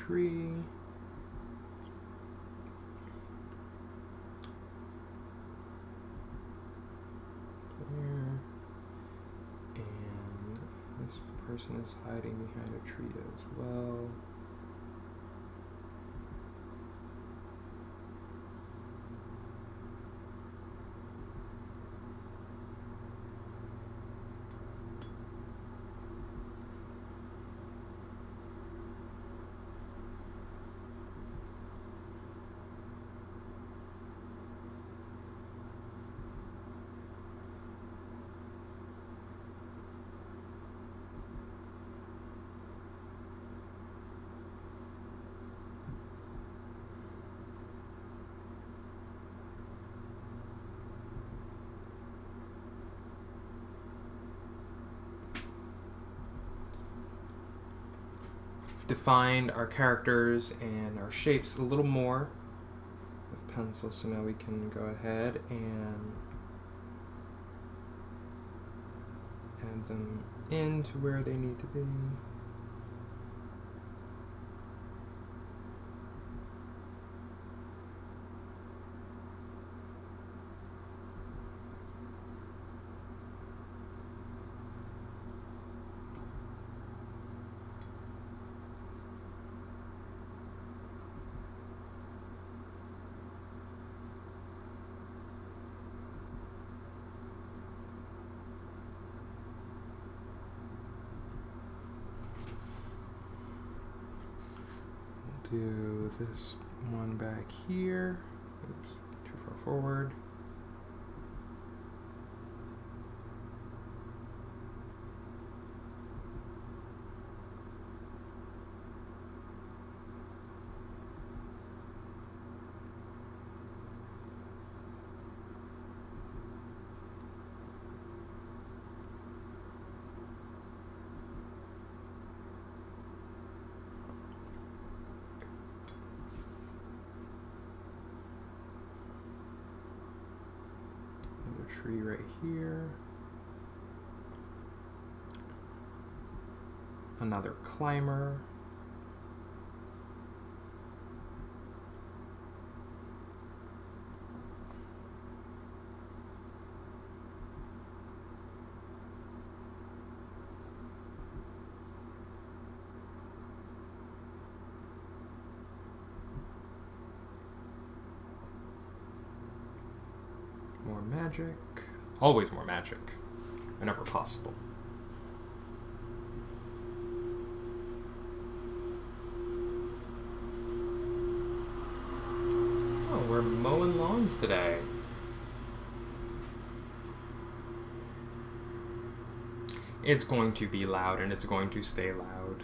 tree. There. And this person is hiding behind a tree as well. Defined our characters and our shapes a little more with pencil, so now we can go ahead and add them into where they need to be. Do this one back here. Oops, too far forward. Tree right here. Another climber. More magic. Always more magic, whenever possible. Oh, we're mowing lawns today. It's going to be loud and it's going to stay loud.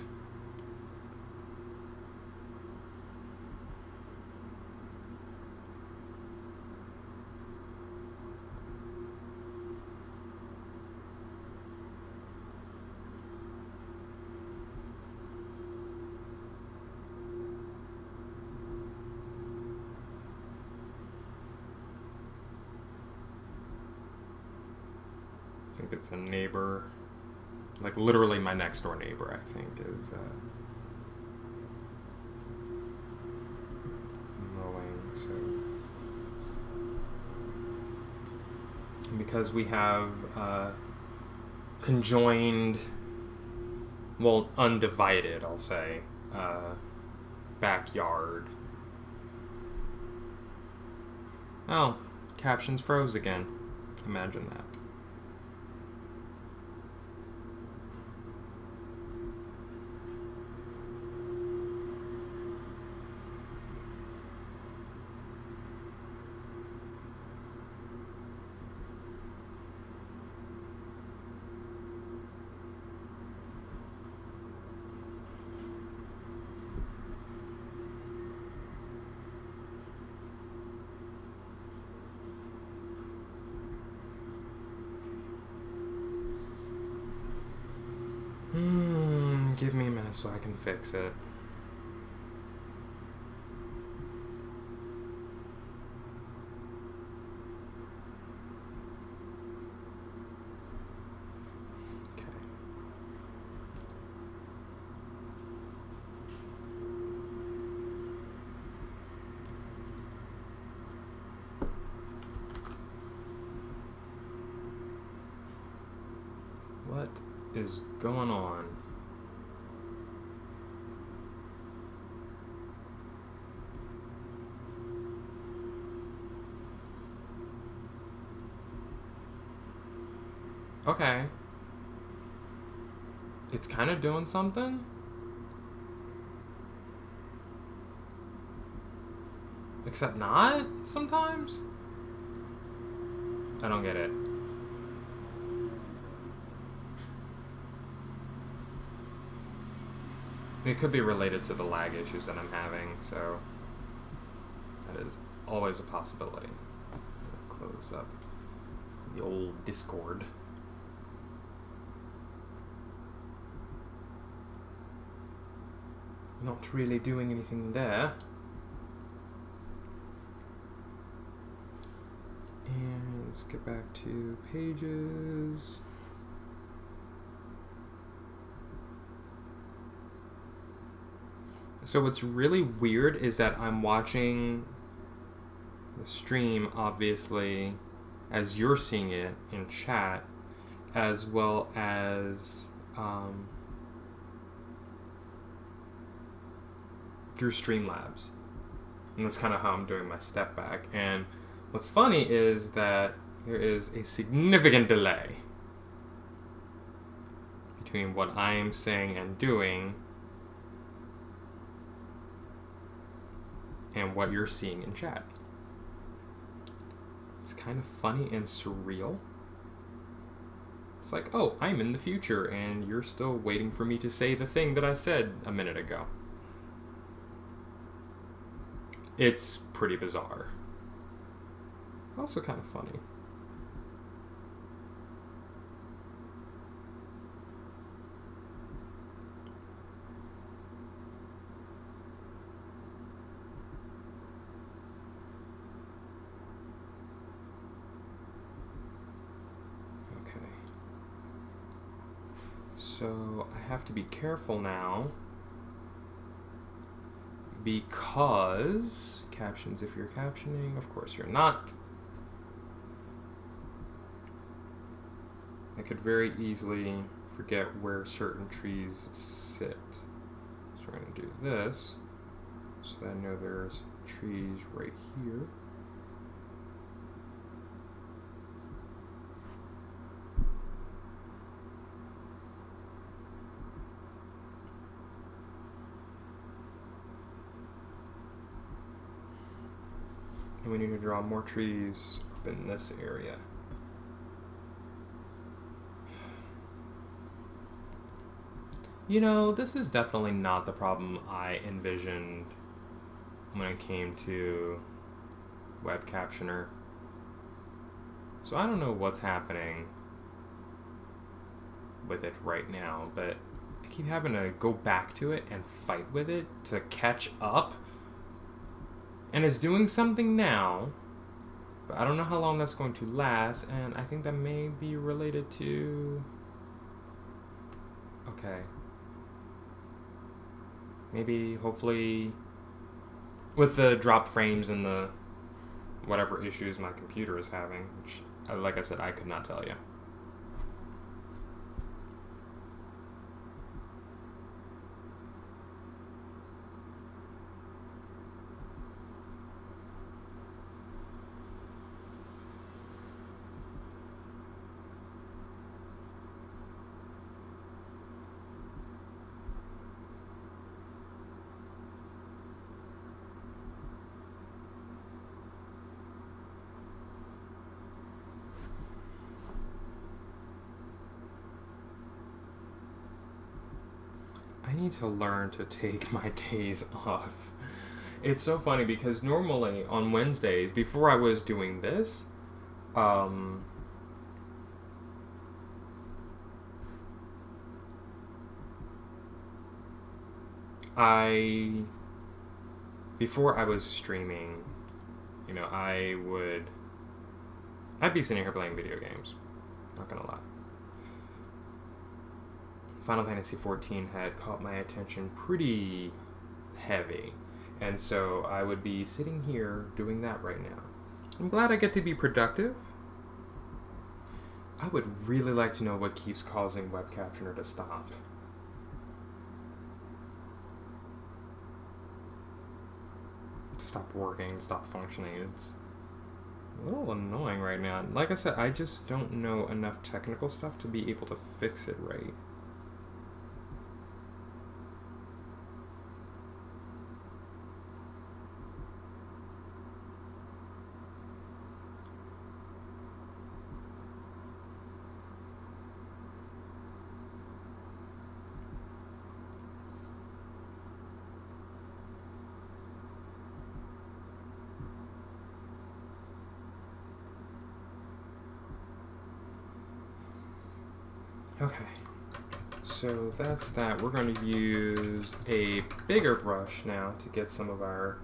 I think it's a neighbor, like literally my next door neighbor, I think, is mowing. So, and because we have conjoined, well, undivided, I'll say, backyard. Oh, captions froze again. Imagine that. Give me a minute so I can fix it. Okay. is going on? Okay. It's kind of doing something? Except not, sometimes? I don't get it. It could be related to the lag issues that I'm having, so that is always a possibility. Close up the old Discord. Not really doing anything there. And let's get back to pages. So what's really weird is that I'm watching the stream, obviously, as you're seeing it in chat, as well as through Streamlabs. And that's kind of how I'm doing my step back. And what's funny is that there is a significant delay between what I am saying and doing and what you're seeing in chat. It's kind of funny and surreal. It's like, oh, I'm in the future and you're still waiting for me to say the thing that I said a minute ago. It's pretty bizarre. Also kind of funny. Okay. So I have to be careful now, because captions, if you're captioning, of course you're not. I could very easily forget where certain trees sit. So we're going to do this, so that I know there's trees right here. And we need to draw more trees up in this area. You know, this is definitely not the problem I envisioned when it came to web captioner. So I don't know what's happening with it right now, but I keep having to go back to it and fight with it to catch up. And it's doing something now, but I don't know how long that's going to last, and I think that may be related to... Okay. Maybe, hopefully, with the drop frames and the whatever issues my computer is having, which, like I said, I could not tell you. I need to learn to take my days off. It's so funny because normally on Wednesdays, before I was doing this, before I was streaming, you know, I'd be sitting here playing video games. Not gonna lie. Final Fantasy XIV had caught my attention pretty heavy, and so I would be sitting here doing that right now. I'm glad I get to be productive. I would really like to know what keeps causing Web Captioner to stop. Stop working, stop functioning. It's a little annoying right now. Like I said, I just don't know enough technical stuff to be able to fix it right. Okay, so that's that. We're going to use a bigger brush now to get some of our...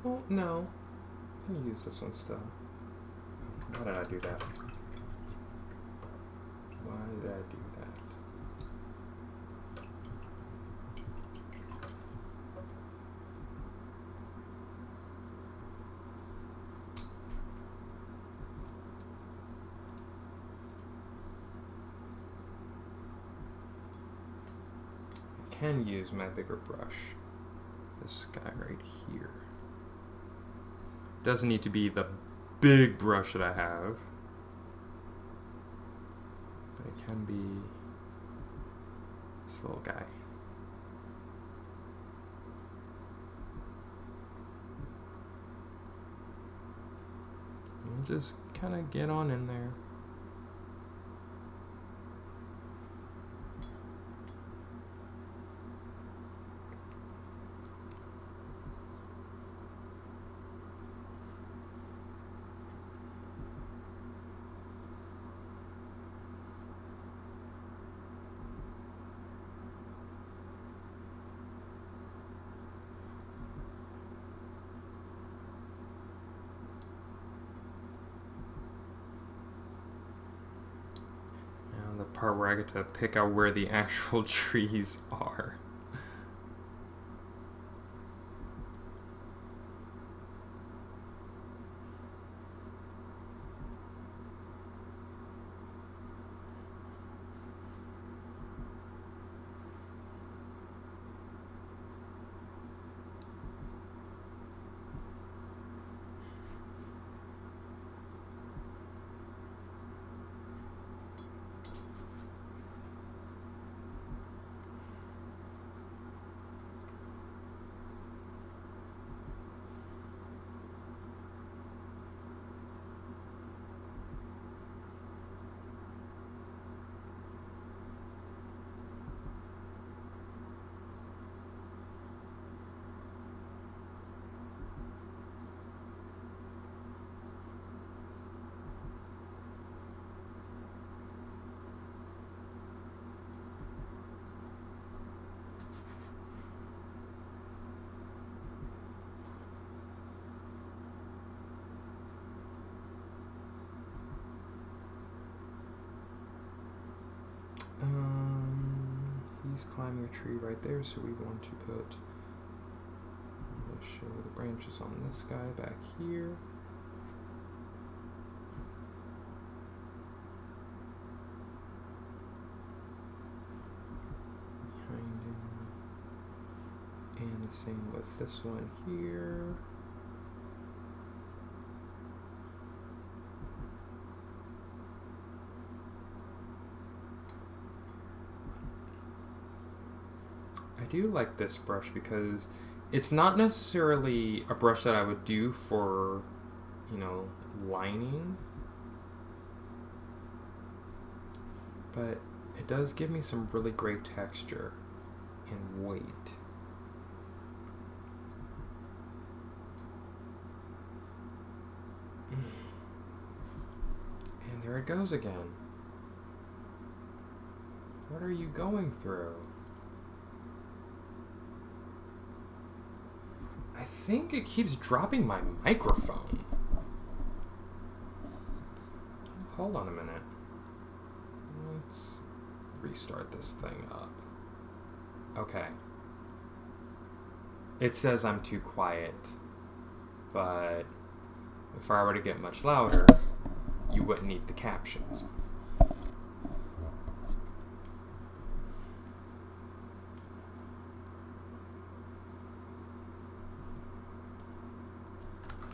Oh, no. I'm going to use this one still. Why did I do that? Why did I do that? Can use my bigger brush. This guy right here. Doesn't need to be the big brush that I have, but it can be this little guy. And just kind of get on in there. The part where I get to pick out where the actual trees are. He's climbing a tree right there, so we want to put, let's show the branches on this guy back here. Behind him. And the same with this one here. I do like this brush because it's not necessarily a brush that I would do for, you know, lining, but it does give me some really great texture and weight. And there it goes again. What are you going through? I think it keeps dropping my microphone. Hold on a minute. Let's restart this thing up. Okay. It says I'm too quiet, but if I were to get much louder, you wouldn't need the captions.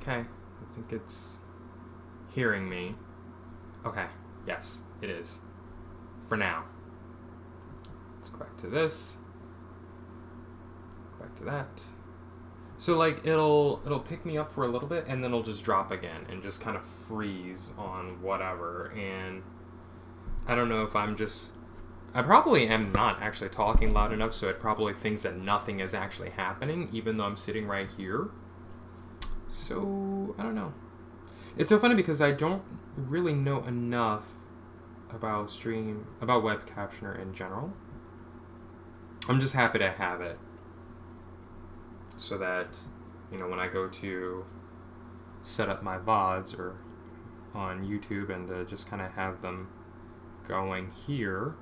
Okay, I think it's hearing me. Okay, yes, it is. For now. Let's go back to this. Back to that. So like it'll pick me up for a little bit and then it'll just drop again and just kind of freeze on whatever. And I don't know if I probably am not actually talking loud enough, so it probably thinks that nothing is actually happening even though I'm sitting right here. So I don't know. It's so funny because I don't really know enough about web captioner in general. I'm just happy to have it so that, you know, when I go to set up my VODs or on YouTube and just kind of have them going here,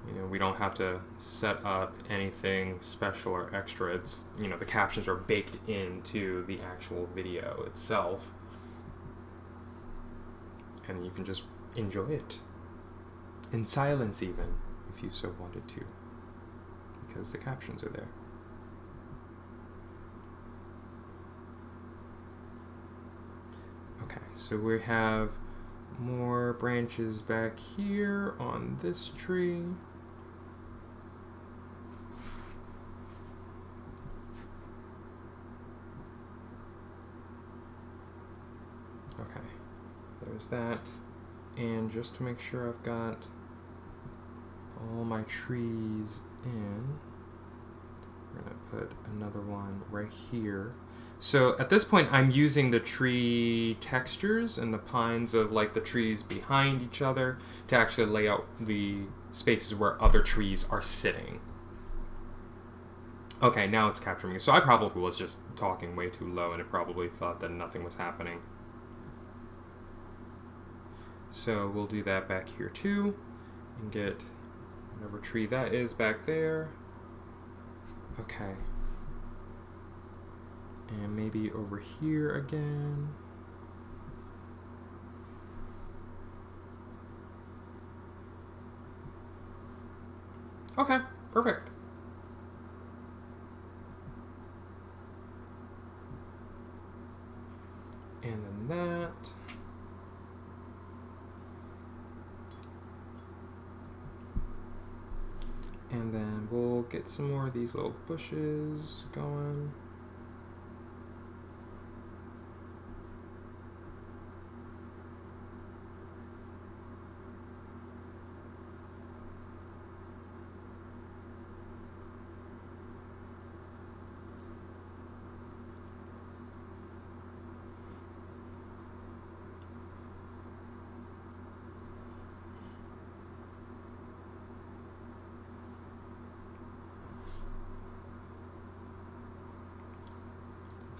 you know, we don't have to set up anything special or extra. It's, you know, the captions are baked into the actual video itself. And you can just enjoy it. In silence even, if you so wanted to. Because the captions are there. Okay, so we have more branches back here on this tree. Okay, there's that. And just to make sure I've got all my trees in, we're gonna put another one right here. So at this point, I'm using the tree textures and the pines of like the trees behind each other to actually lay out the spaces where other trees are sitting. Okay, now it's capturing me. So I probably was just talking way too low and it probably thought that nothing was happening. So we'll do that back here too and get whatever tree that is back there. Okay. And maybe over here again. Okay, perfect. And then that. And then we'll get some more of these little bushes going.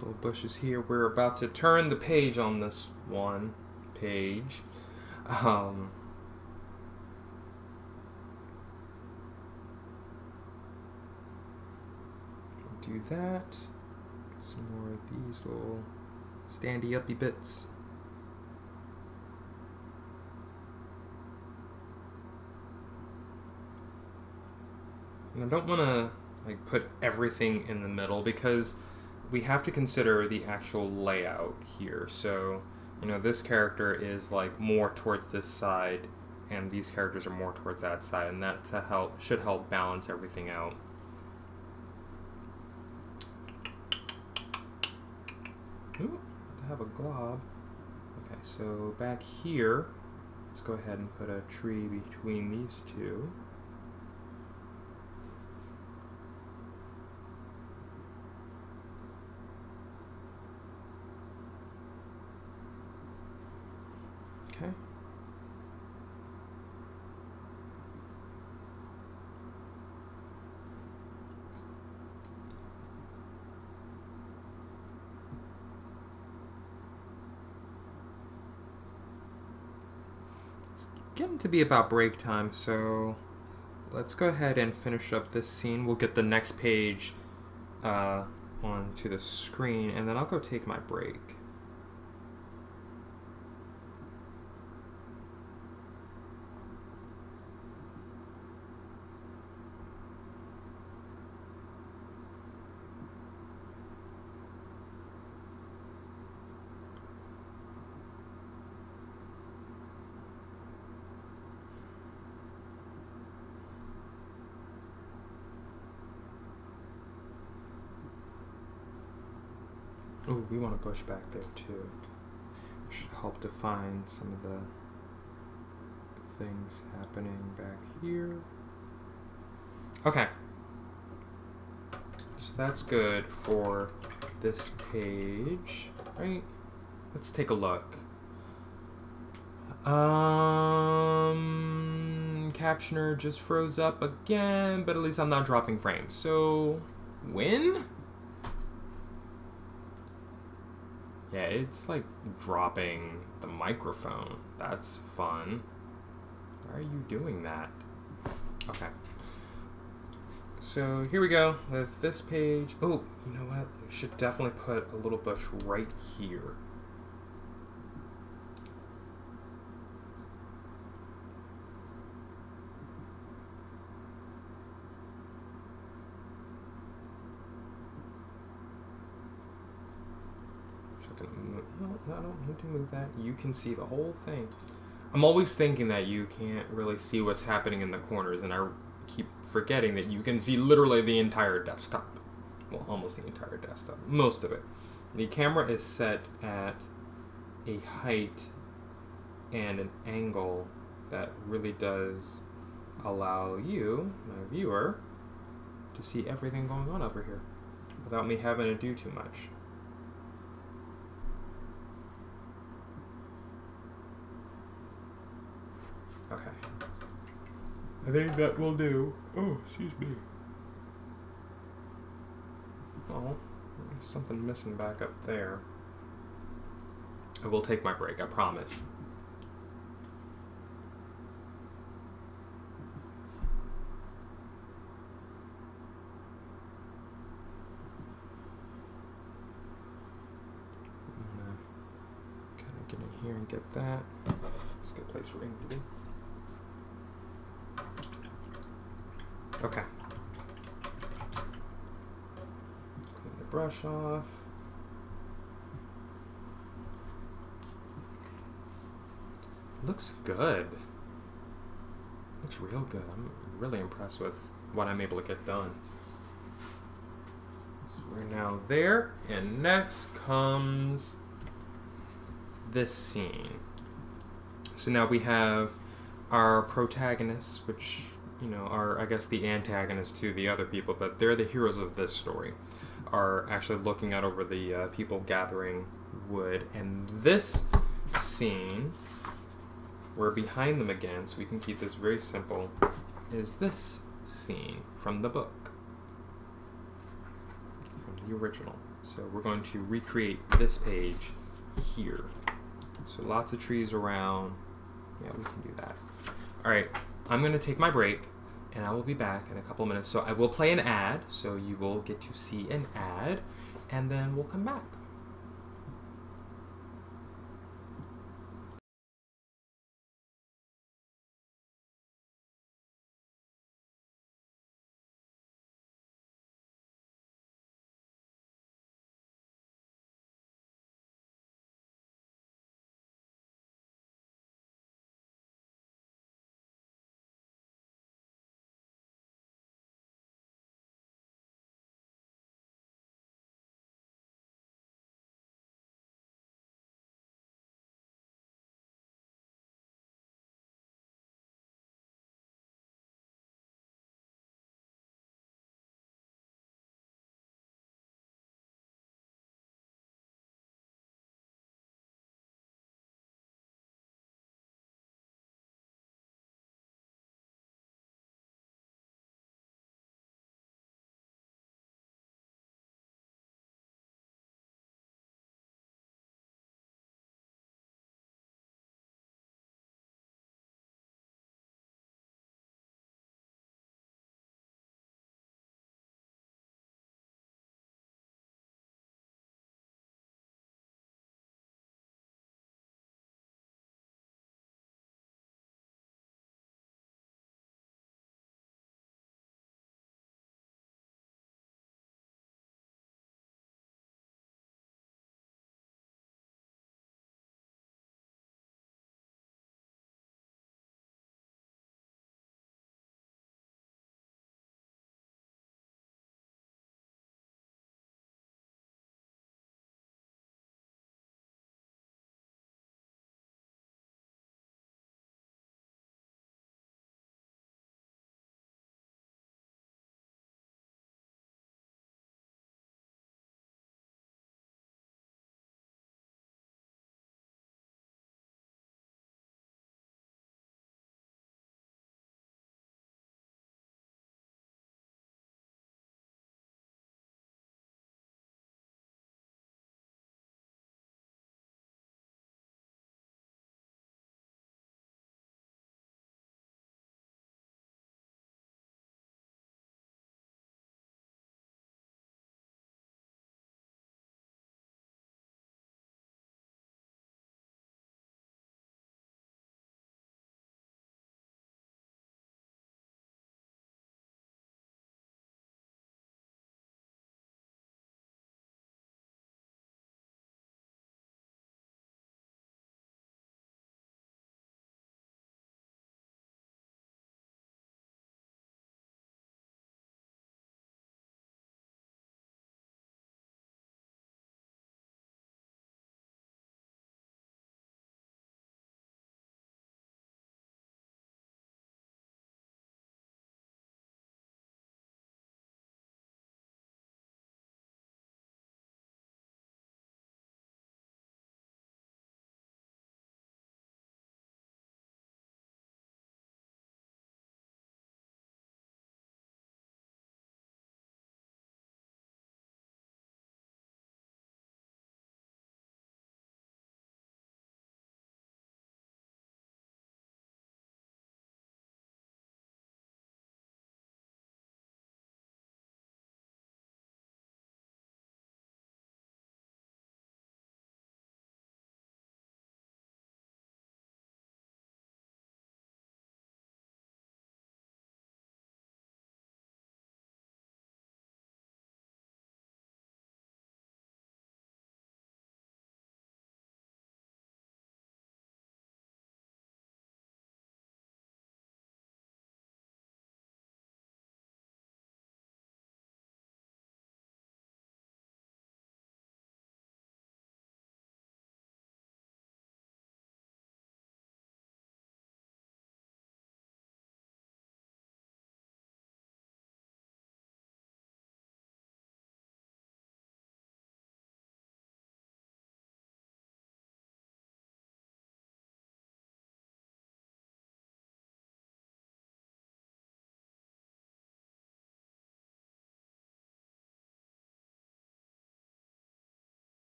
Little bushes here. We're about to turn the page on this one page. Do that. Some more of these little standy-uppy bits. And I don't want to like put everything in the middle because we have to consider the actual layout here. So, you know, this character is like more towards this side and these characters are more towards that side, and that should help balance everything out. Ooh, I have a glob. Okay, so back here, let's go ahead and put a tree between these two. Okay. It's getting to be about break time, so let's go ahead and finish up this scene. We'll get the next page onto the screen, and then I'll go take my break. Oh, we want to push back there too. Should help define some of the things happening back here. Okay. So that's good for this page, right? Let's take a look. Captioner just froze up again, but at least I'm not dropping frames. So, win? Yeah, it's like dropping the microphone. That's fun. Why are you doing that? Okay. So here we go with this page. Oh, you know what? We should definitely put a little bush right here. No, I don't need to move that. You can see the whole thing. I'm always thinking that you can't really see what's happening in the corners, and I keep forgetting that you can see literally the entire desktop. Well, almost the entire desktop. Most of it. The camera is set at a height and an angle that really does allow you, my viewer, to see everything going on over here without me having to do too much. Okay. I think that will do. Oh, excuse me. Oh, there's something missing back up there. I will take my break, I promise. I'm gonna kind of get in here and get that. It's a good place for ink to be. Okay. Clean the brush off. Looks good. Looks real good. I'm really impressed with what I'm able to get done. So we're now there, and next comes this scene. So now we have our protagonists, which, you know, are, I guess, the antagonists to the other people, but they're the heroes of this story, are actually looking out over the people gathering wood. And this scene, we're behind them again, so we can keep this very simple, is this scene from the book, from the original. So we're going to recreate this page here. So lots of trees around. Yeah, we can do that. All right, I'm going to take my break, and I will be back in a couple of minutes. So I will play an ad, so you will get to see an ad, and then we'll come back.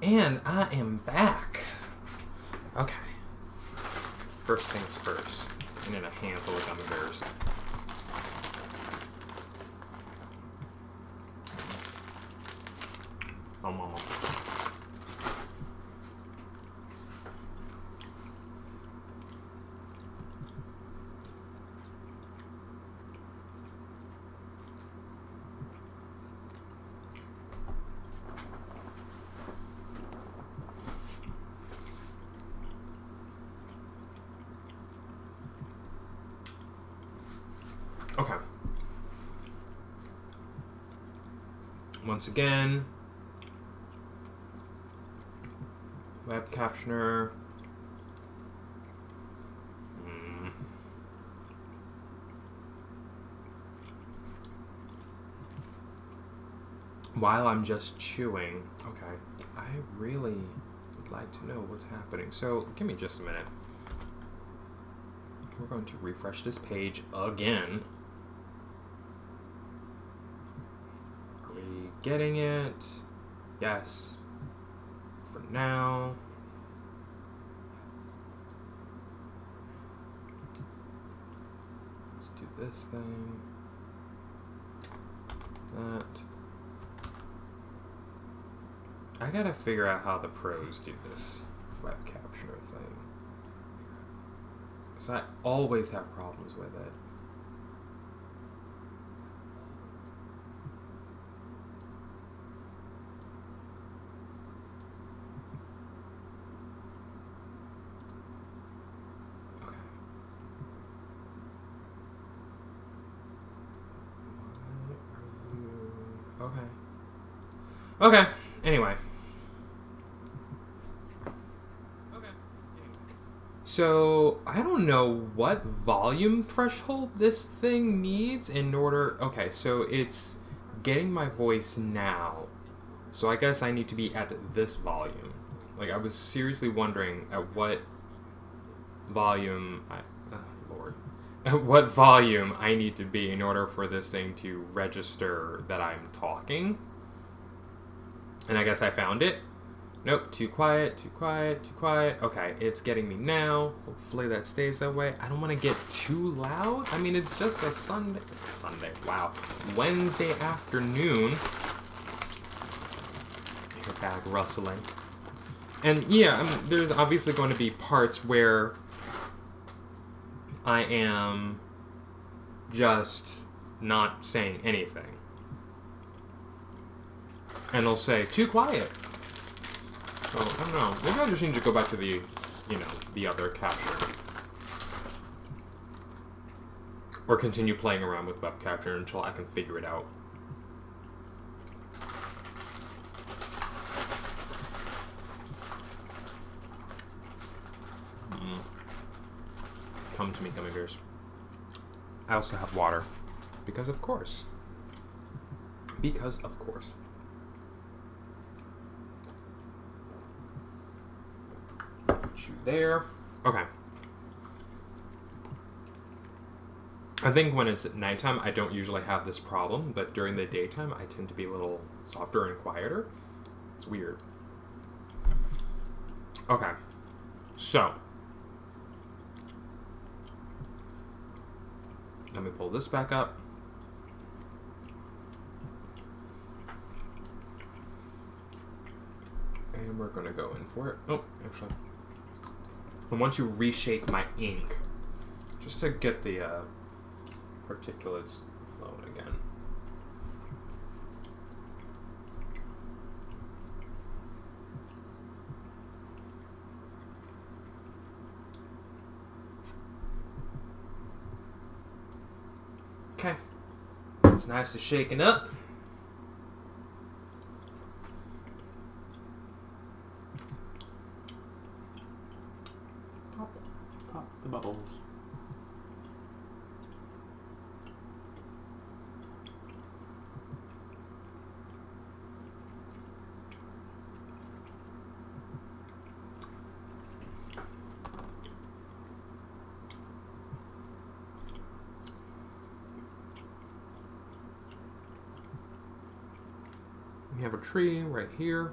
And I am back. Okay. First things first. I need a handful of gummy bears. Oh, mama. Okay. Once again, web captioner. While I'm just chewing, okay, I really would like to know what's happening. So give me just a minute. We're going to refresh this page again. Are we getting it? Yes. For now. Let's do this thing. That. I gotta figure out how the pros do this web captioner thing. Because I always have problems with it. Okay. Okay. Anyway. So, I don't know what volume threshold this thing needs in order... Okay, so it's getting my voice now. So I guess I need to be at this volume. Like, I was seriously wondering at what volume... Lord. At what volume I need to be in order for this thing to register that I'm talking. And I guess I found it. Nope, too quiet, too quiet, too quiet. Okay, it's getting me now. Hopefully that stays that way. I don't want to get too loud. I mean, it's just a Sunday, wow. Wednesday afternoon. Your bag rustling. And yeah, there's obviously going to be parts where I am just not saying anything. And it'll say, too quiet. So, I don't know. Maybe I just need to go back to the, the other captioner. Or continue playing around with web capture until I can figure it out. Come to me, gummy bears. I also have water. Because of course. Because of course. There. Okay. I think when it's at nighttime, I don't usually have this problem, but during the daytime, I tend to be a little softer and quieter. It's weird. Okay. So. Let me pull this back up. And we're going to go in for it. Oh, actually. And once you reshake my ink, just to get the particulates flowing again. Okay. It's nice to shaken up. Pop the bubbles. We have a tree right here.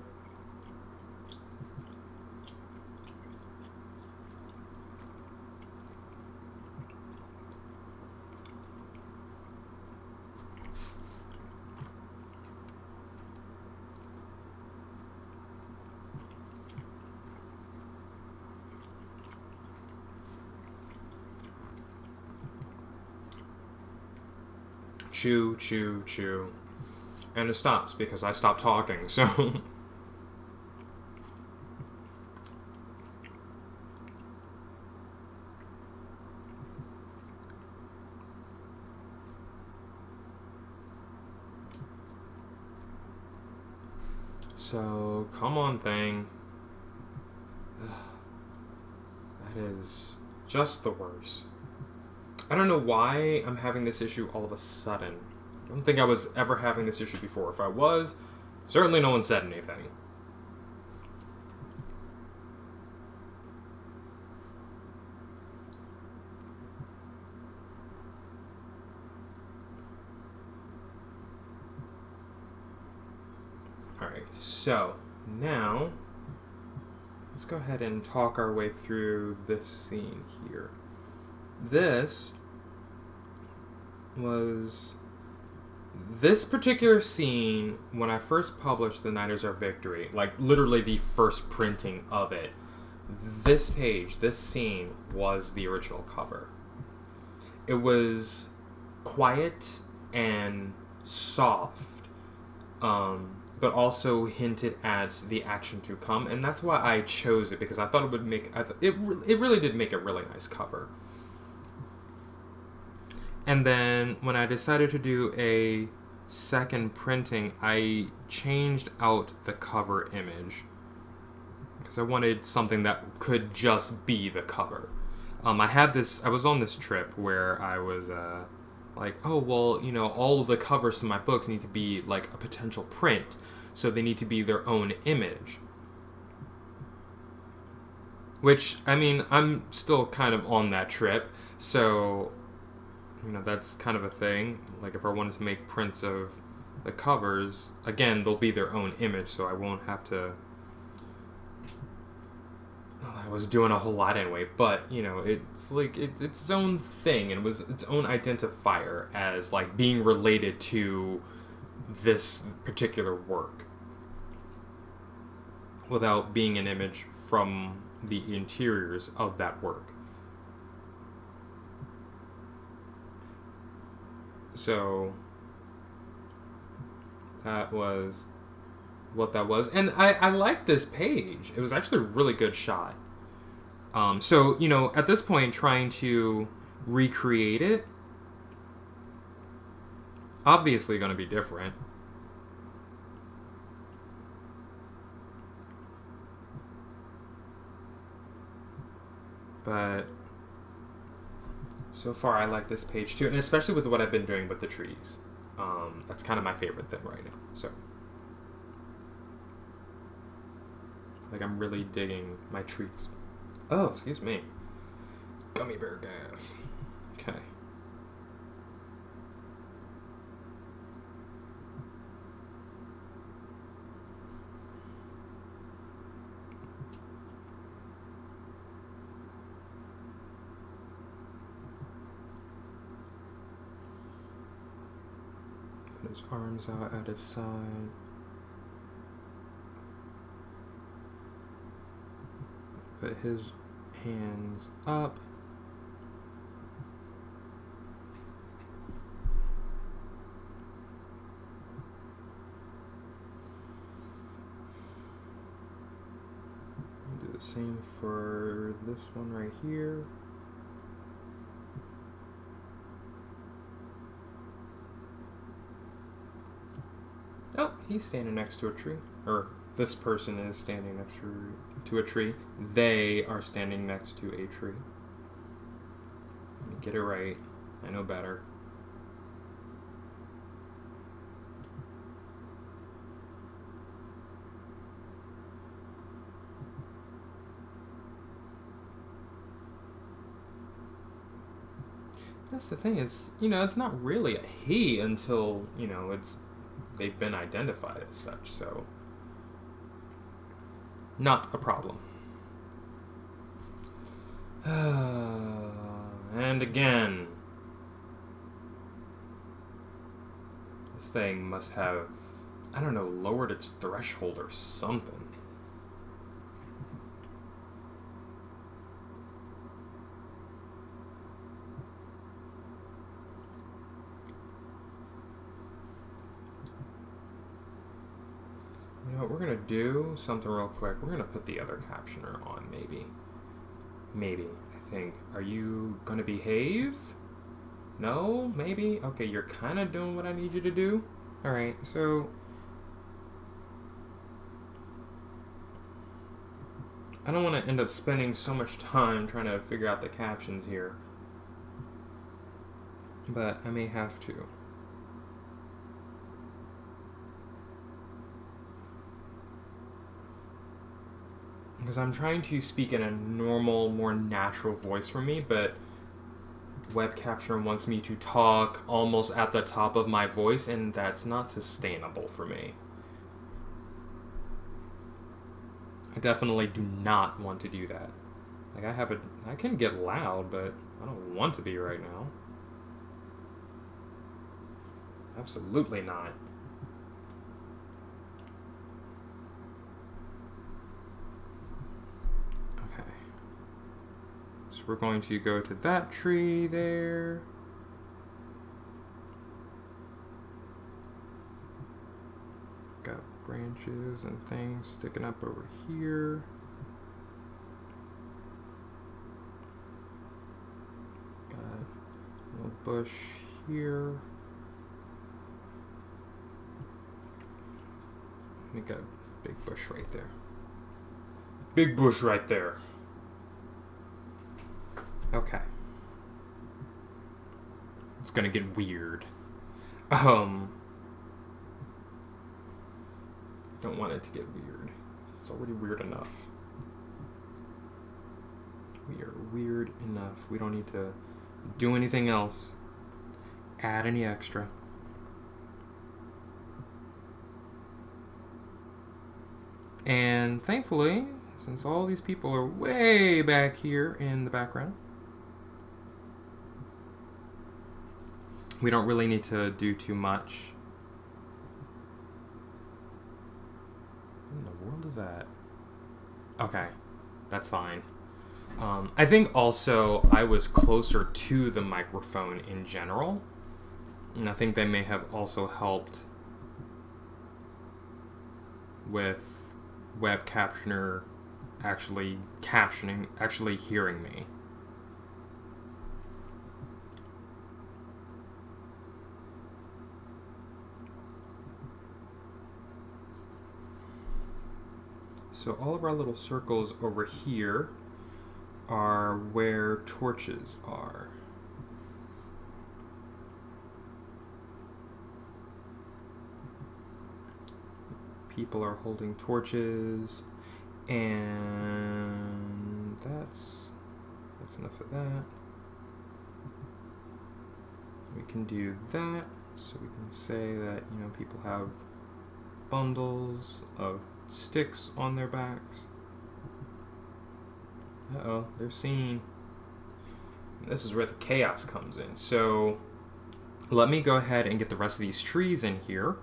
chew, chew, chew. And it stops because I stopped talking, so... So, come on, thing. That is just the worst. I don't know why I'm having this issue all of a sudden. I don't think I was ever having this issue before. If I was, certainly no one said anything. Alright, so now let's go ahead and talk our way through this scene here. This particular scene, when I first published The Night Is Our Victory, like literally the first printing of it, this page, this scene was the original cover. It was quiet and soft, but also hinted at the action to come, and that's why I chose it, because I thought it would make it really did make a really nice cover. And then when I decided to do a second printing, I changed out the cover image because I wanted something that could just be the cover. I was on this trip where I was like, oh, well, you know, all of the covers to my books need to be like a potential print, so they need to be their own image. Which, I mean, I'm still kind of on that trip, so, you know, that's kind of a thing. Like, if I wanted to make prints of the covers, again, they'll be their own image, so I won't have to... I was doing a whole lot anyway, but, you know, it's like, it's its own thing, and it was its own identifier as, like, being related to this particular work without being an image from the interiors of that work. So that was what that was, and I liked this page. It was actually a really good shot. So, you know, at this point, trying to recreate it, obviously going to be different. But so far, I like this page too, and especially with what I've been doing with the trees. That's kind of my favorite thing right now. So, like, I'm really digging my trees. Oh, excuse me. Gummy bear gas. Okay. Put his arms out at his side. Put his hands up. Do the same for this one right here. Oh, he's standing next to a tree. Or this person is standing next to a tree. They are standing next to a tree. Let me get it right. I know better. That's the thing, is, you know, it's not really a he until, you know, they've been identified as such, so not a problem. And again, this thing must have, I don't know, lowered its threshold or something. what we're gonna do, something real quick. We're gonna put the other captioner on, maybe. Maybe, I think. Are you gonna behave? No? Maybe? Okay, you're kind of doing what I need you to do. Alright, so... I don't want to end up spending so much time trying to figure out the captions here. But I may have to. Because I'm trying to speak in a normal, more natural voice for me, but web captioner wants me to talk almost at the top of my voice, and that's not sustainable for me. I definitely do not want to do that. Like, I can get loud, but I don't want to be right now. Absolutely not. Okay. So we're going to go to that tree there. Got branches and things sticking up over here. Got a little bush here. We got a big bush right there. Big bush right there. Okay. It's gonna get weird. Don't want it to get weird. It's already weird enough. We are weird enough. We don't need to do anything else. Add any extra. And thankfully, since all these people are way back here in the background, we don't really need to do too much. What in the world is that? Okay, that's fine. I think also I was closer to the microphone in general, and I think that may have also helped with web captioner actually hearing me. So all of our little circles over here are where torches are. People are holding torches, and that's enough of that. We can do that, so we can say that, you know, people have bundles of sticks on their backs. Uh-oh, they're seen. And this is where the chaos comes in. So let me go ahead and get the rest of these trees in here,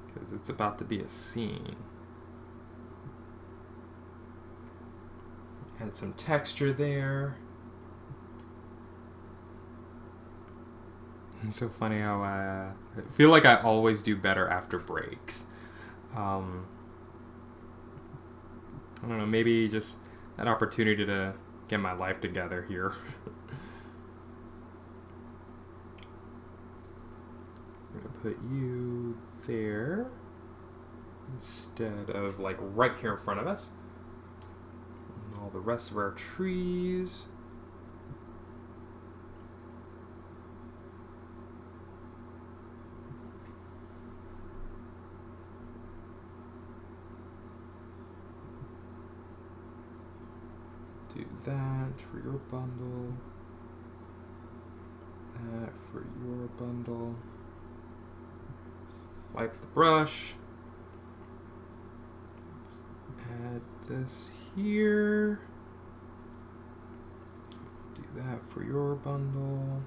because it's about to be a scene. Add some texture there. It's so funny how I feel like I always do better after breaks. I don't know, maybe just an opportunity to get my life together here. I'm gonna put you there instead of like right here in front of us. And all the rest of our trees. Do that for your bundle. That for your bundle. Wipe the brush. Let's add this here. Do that for your bundle.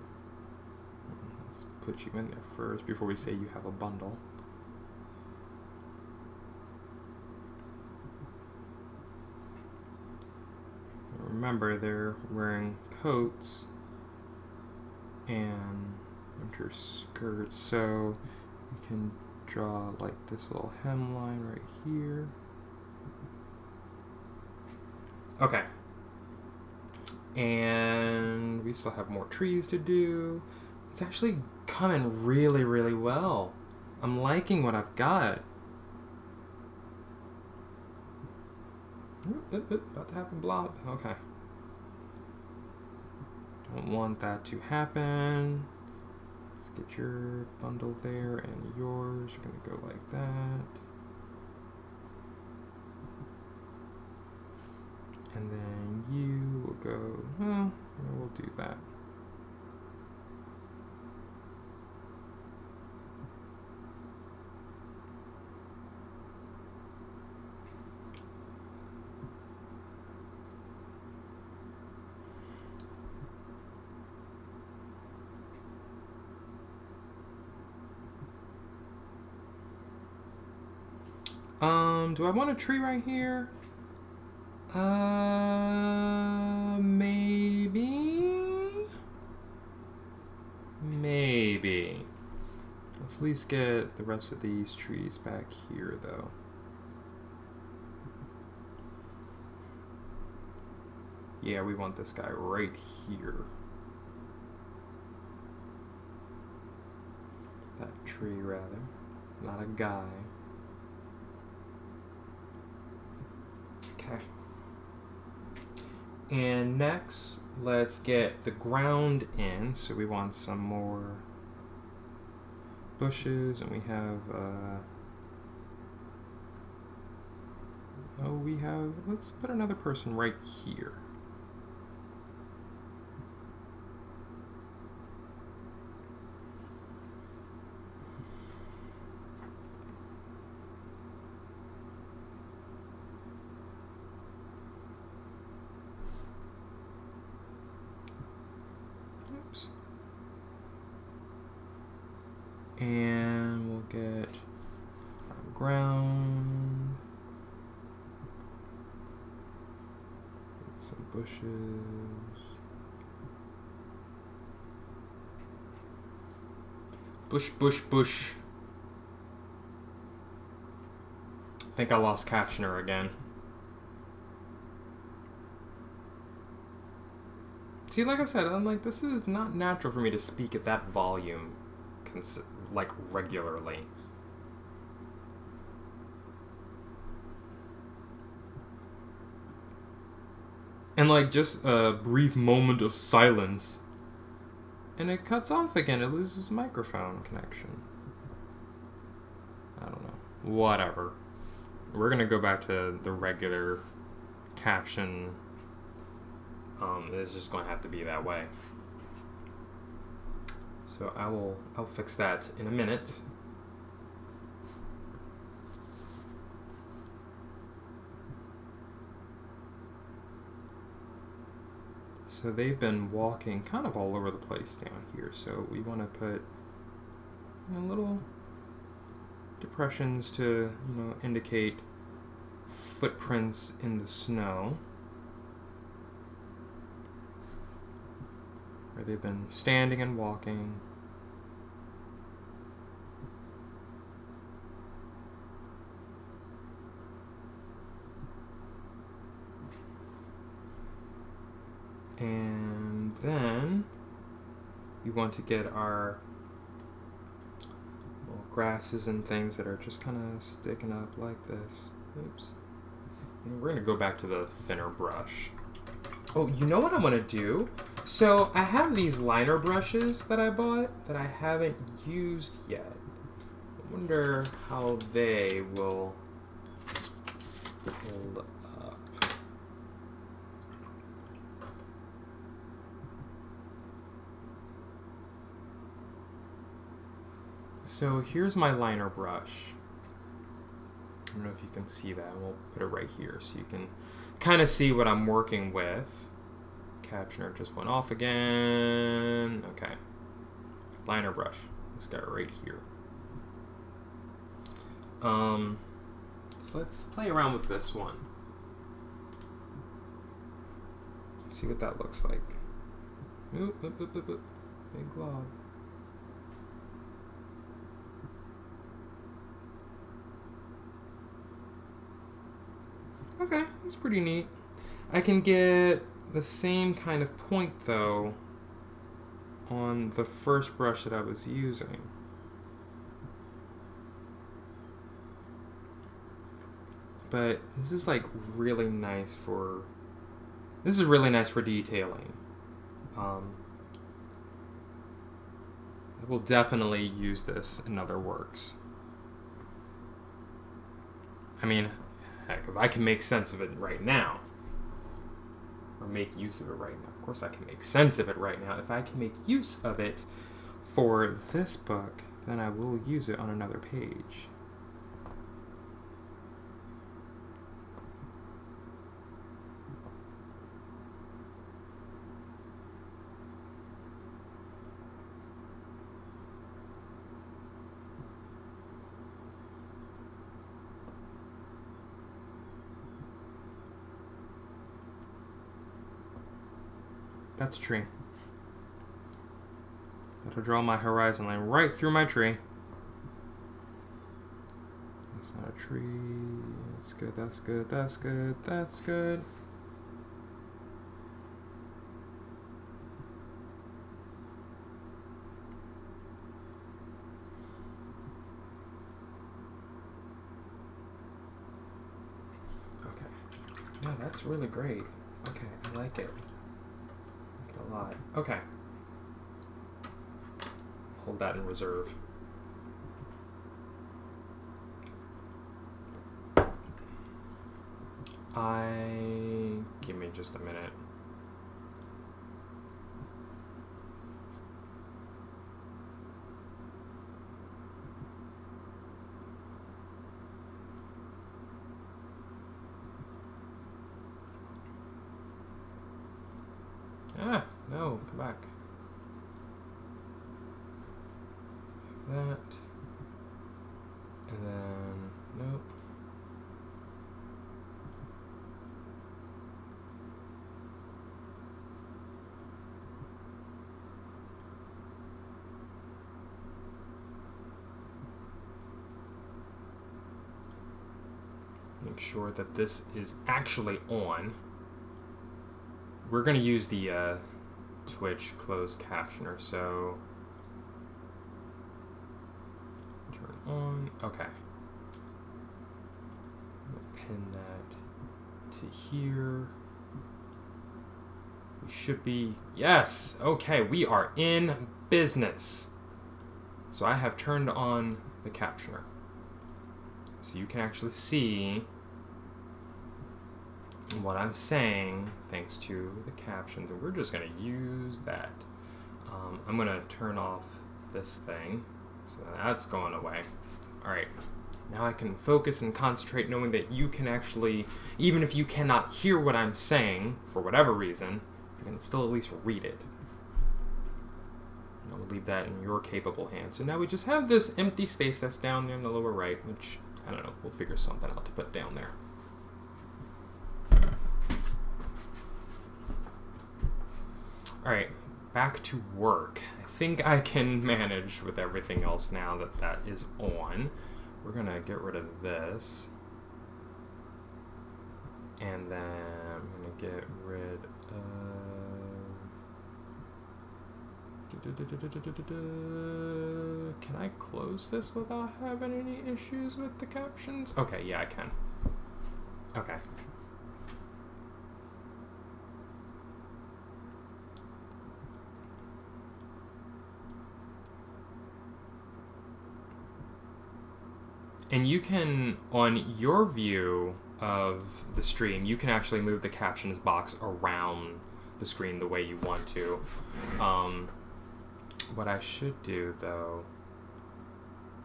Let's put you in there first before we say you have a bundle. Remember, they're wearing coats and winter skirts, so we can draw like this little hemline right here. Okay. And we still have more trees to do. It's actually coming really, really well. I'm liking what I've got. About to have a blob. Okay. Don't want that to happen. Let's get your bundle there and yours. You're going to go like that. And then you will go, well, we'll do that. Do I want a tree right here? Maybe. Let's at least get the rest of these trees back here, though. Yeah, we want this guy right here. That tree, rather. Not a guy. Okay. And next, let's get the ground in. So we want some more bushes, and we have, let's put another person right here. And we'll get our ground, get some bushes, bush. I think I lost captioner again. See, like I said, I'm like, this is not natural for me to speak at that volume. Like regularly. And like just a brief moment of silence and it cuts off again. It loses microphone connection. I don't know. Whatever. We're gonna go back to the regular caption. It's just gonna have to be that way. So I'll fix that in a minute. So they've been walking kind of all over the place down here. So we want to put little depressions to, indicate footprints in the snow. Where they've been standing and walking. And then we want to get our little grasses and things that are just kind of sticking up like this. Oops. And we're going to go back to the thinner brush. Oh, you know what I want to do? So I have these liner brushes that I bought that I haven't used yet. I wonder how they will hold up. So here's my liner brush. I don't know if you can see that. We'll put it right here so you can kind of see what I'm working with. Captioner just went off again. Okay. Liner brush. This guy right here. So let's play around with this one. See what that looks like. Oop, oop, oop, oop, oop. Big glob. Okay, that's pretty neat. I can get the same kind of point, though, on the first brush that I was using. But this is like really nice for... This is really nice for detailing. I will definitely use this in other works. I mean, heck, if I can make sense of it right now, or make use of it right now, of course I can make sense of it right now. If I can make use of it for this book, then I will use it on another page. That's a tree. Gotta draw my horizon line right through my tree. That's not a tree. That's good, that's good, that's good, that's good. Okay. Yeah, that's really great. Okay, I like it. A lot. Okay. Hold that in reserve. Give me just a minute. Ah, no, come back. That. And then, nope. Make sure that this is actually on. We're going to use the Twitch closed captioner, so turn on. Okay. I'm going to pin that to here. We should be, yes, okay, we are in business. So I have turned on the captioner. So you can actually see what I'm saying thanks to the captions, and we're just going to use that. I'm going to turn off this thing, so that's going away. Alright, now I can focus and concentrate knowing that you can actually, even if you cannot hear what I'm saying, for whatever reason, you can still at least read it. And I'll leave that in your capable hands. So now we just have this empty space that's down there in the lower right, which, I don't know, we'll figure something out to put down there. Alright, back to work. I think I can manage with everything else now that that is on. We're going to get rid of this. And then I'm going to get rid of... Can I close this without having any issues with the captions? Okay, yeah, I can. Okay. And you can, on your view of the stream, you can actually move the captions box around the screen the way you want to. What I should do, though,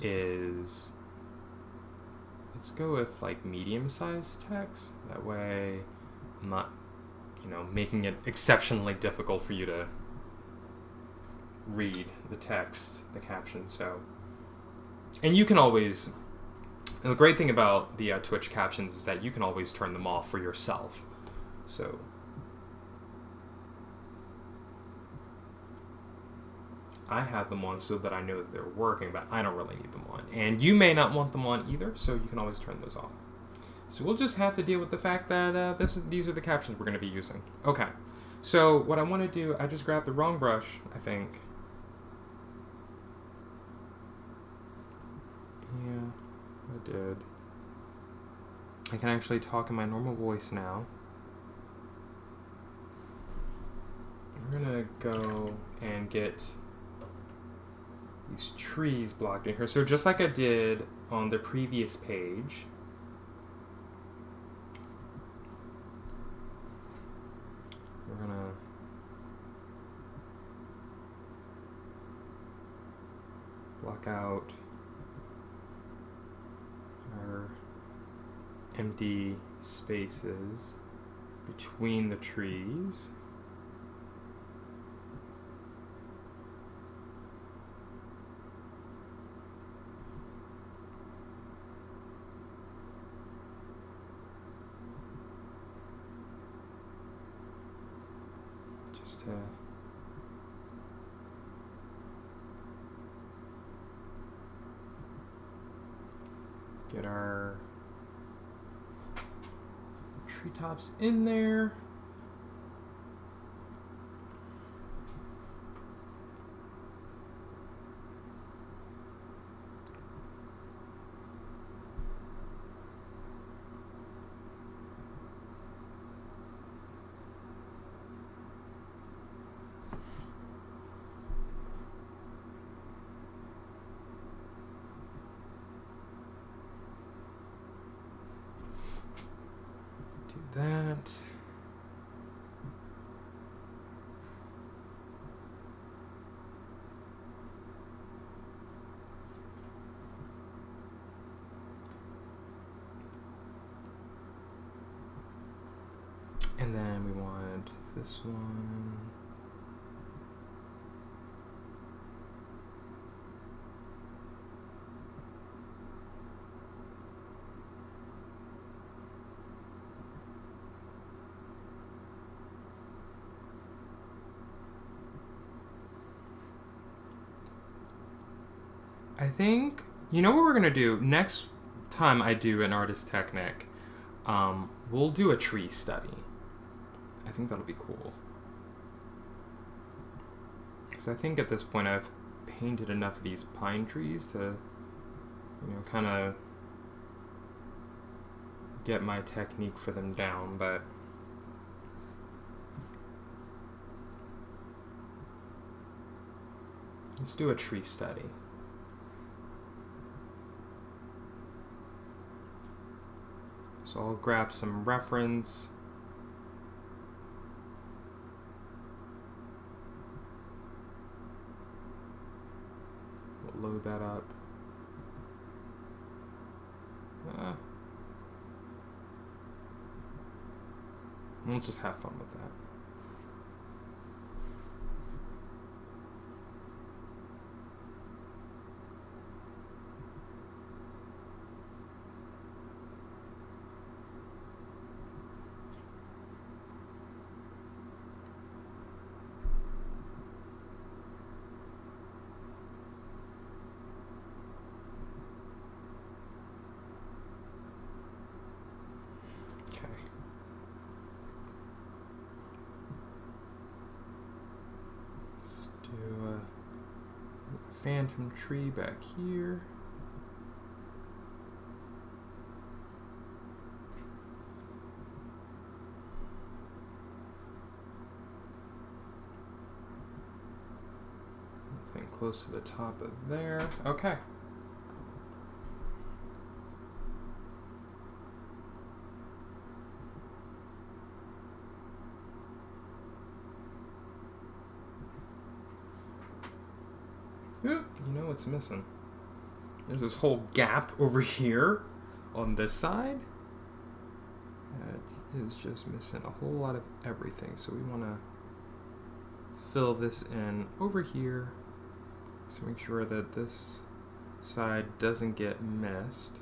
is let's go with like medium-sized text. That way I'm not, making it exceptionally difficult for you to read the text, the caption. So, and you can always... And the great thing about the Twitch captions is that you can always turn them off for yourself. So I have them on so that I know that they're working, but I don't really need them on. And you may not want them on either, so you can always turn those off. So we'll just have to deal with the fact that these are the captions we're going to be using. Okay. So what I want to do, I just grabbed the wrong brush, I think. Yeah, I did. I can actually talk in my normal voice now. We're gonna go and get these trees blocked in here. So just like I did on the previous page, we're gonna block out our empty spaces between the trees. Just to get our treetops in there. That. And then we want this one. I think, you know what we're gonna do? Next time I do an artist technique, we'll do a tree study. I think that'll be cool. Because I think at this point I've painted enough of these pine trees to, you know, kind of get my technique for them down, but let's do a tree study. So I'll grab some reference. We'll load that up. We'll just have fun with that. Phantom tree back here. Nothing close to the top of there. Okay. Oop, you know what's missing? There's this whole gap over here on this side. That is just missing a whole lot of everything. So we want to fill this in over here. So make sure that this side doesn't get missed.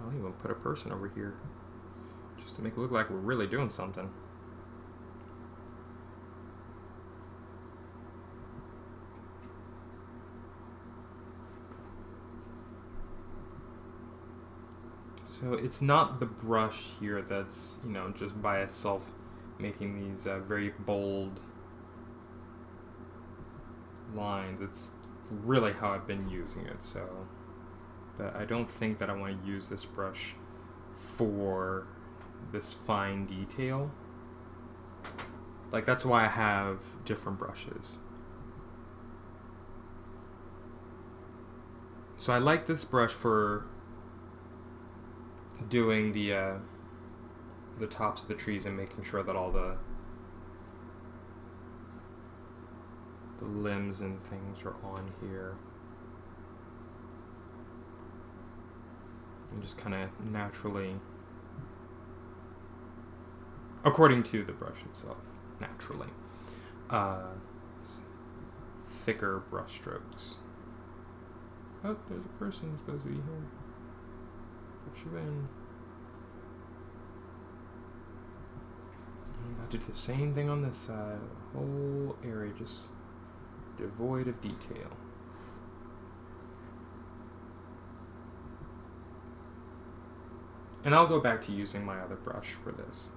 I'll even put a person over here just to make it look like we're really doing something. So it's not the brush here that's, you know, just by itself making these very bold lines. It's really how I've been using it, so. But I don't think that I want to use this brush for this fine detail. Like, that's why I have different brushes. So I like this brush for doing the tops of the trees and making sure that all the limbs and things are on here. And just kind of naturally, according to the brush itself, naturally. Thicker brush strokes. Oh, there's a person supposed to be here. Put you in. I'm about to do the same thing on this side. The whole area just devoid of detail. And I'll go back to using my other brush for this.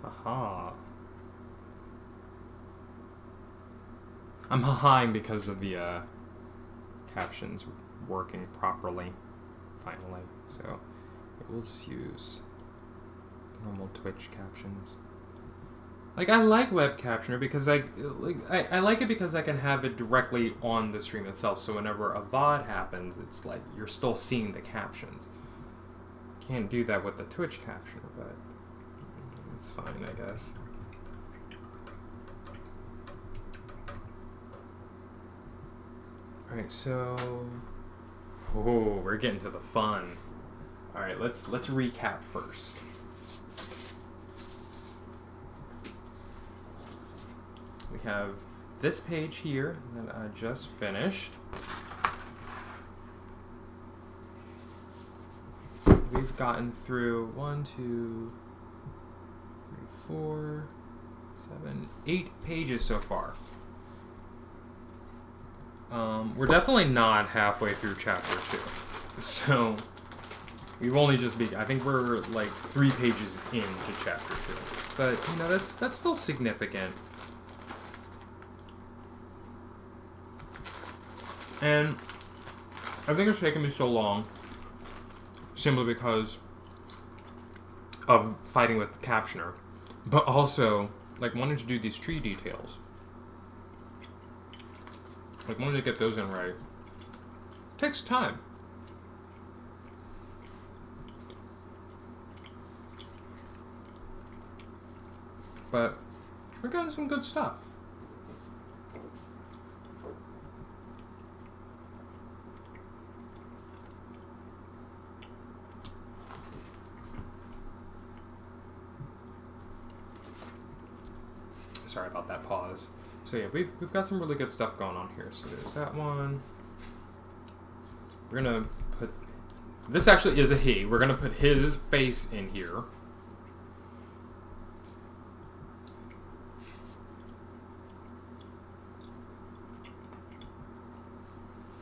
Aha. I'm ha-haing because of the captions working properly, finally. So we'll just use normal Twitch captions. Like, I like web captioner because I like it because I can have it directly on the stream itself. So whenever a VOD happens, it's like you're still seeing the captions. Can't do that with the Twitch captioner, but it's fine, I guess. Alright, so we're getting to the fun. Alright, let's recap first. We have this page here that I just finished. We've gotten through 1, 2, 3, 4, 7, 8 pages so far. We're definitely not halfway through chapter 2. So we've only just begun. I think we're like 3 pages into chapter 2. But you know, that's still significant. And I think it's taken me so long simply because of fighting with the captioner, but also like wanting to do these tree details, like wanting to get those in right. It takes time. But we're getting some good stuff. Sorry about that pause. So yeah, we've got some really good stuff going on here. So there's that one. We're gonna put, this actually is a he. We're gonna put his face in here.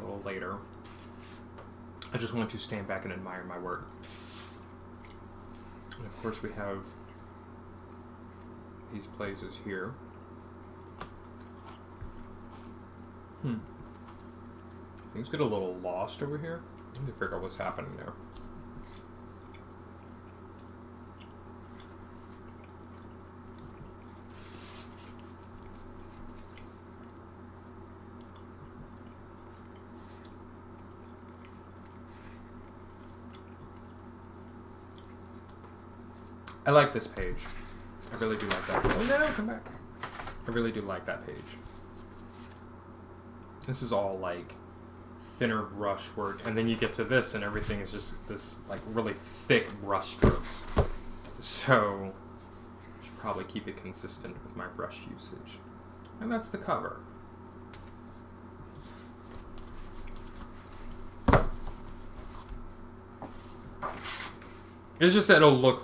A little later. I just want to stand back and admire my work. And of course we have these places here. Things get a little lost over here. I need to figure out what's happening there. I like this page. I really do like that. Oh no, come back. I really do like that page. This is all like thinner brush work, and then you get to this and everything is just this like really thick brush strokes. So I should probably keep it consistent with my brush usage. And that's the cover. It's just that it'll look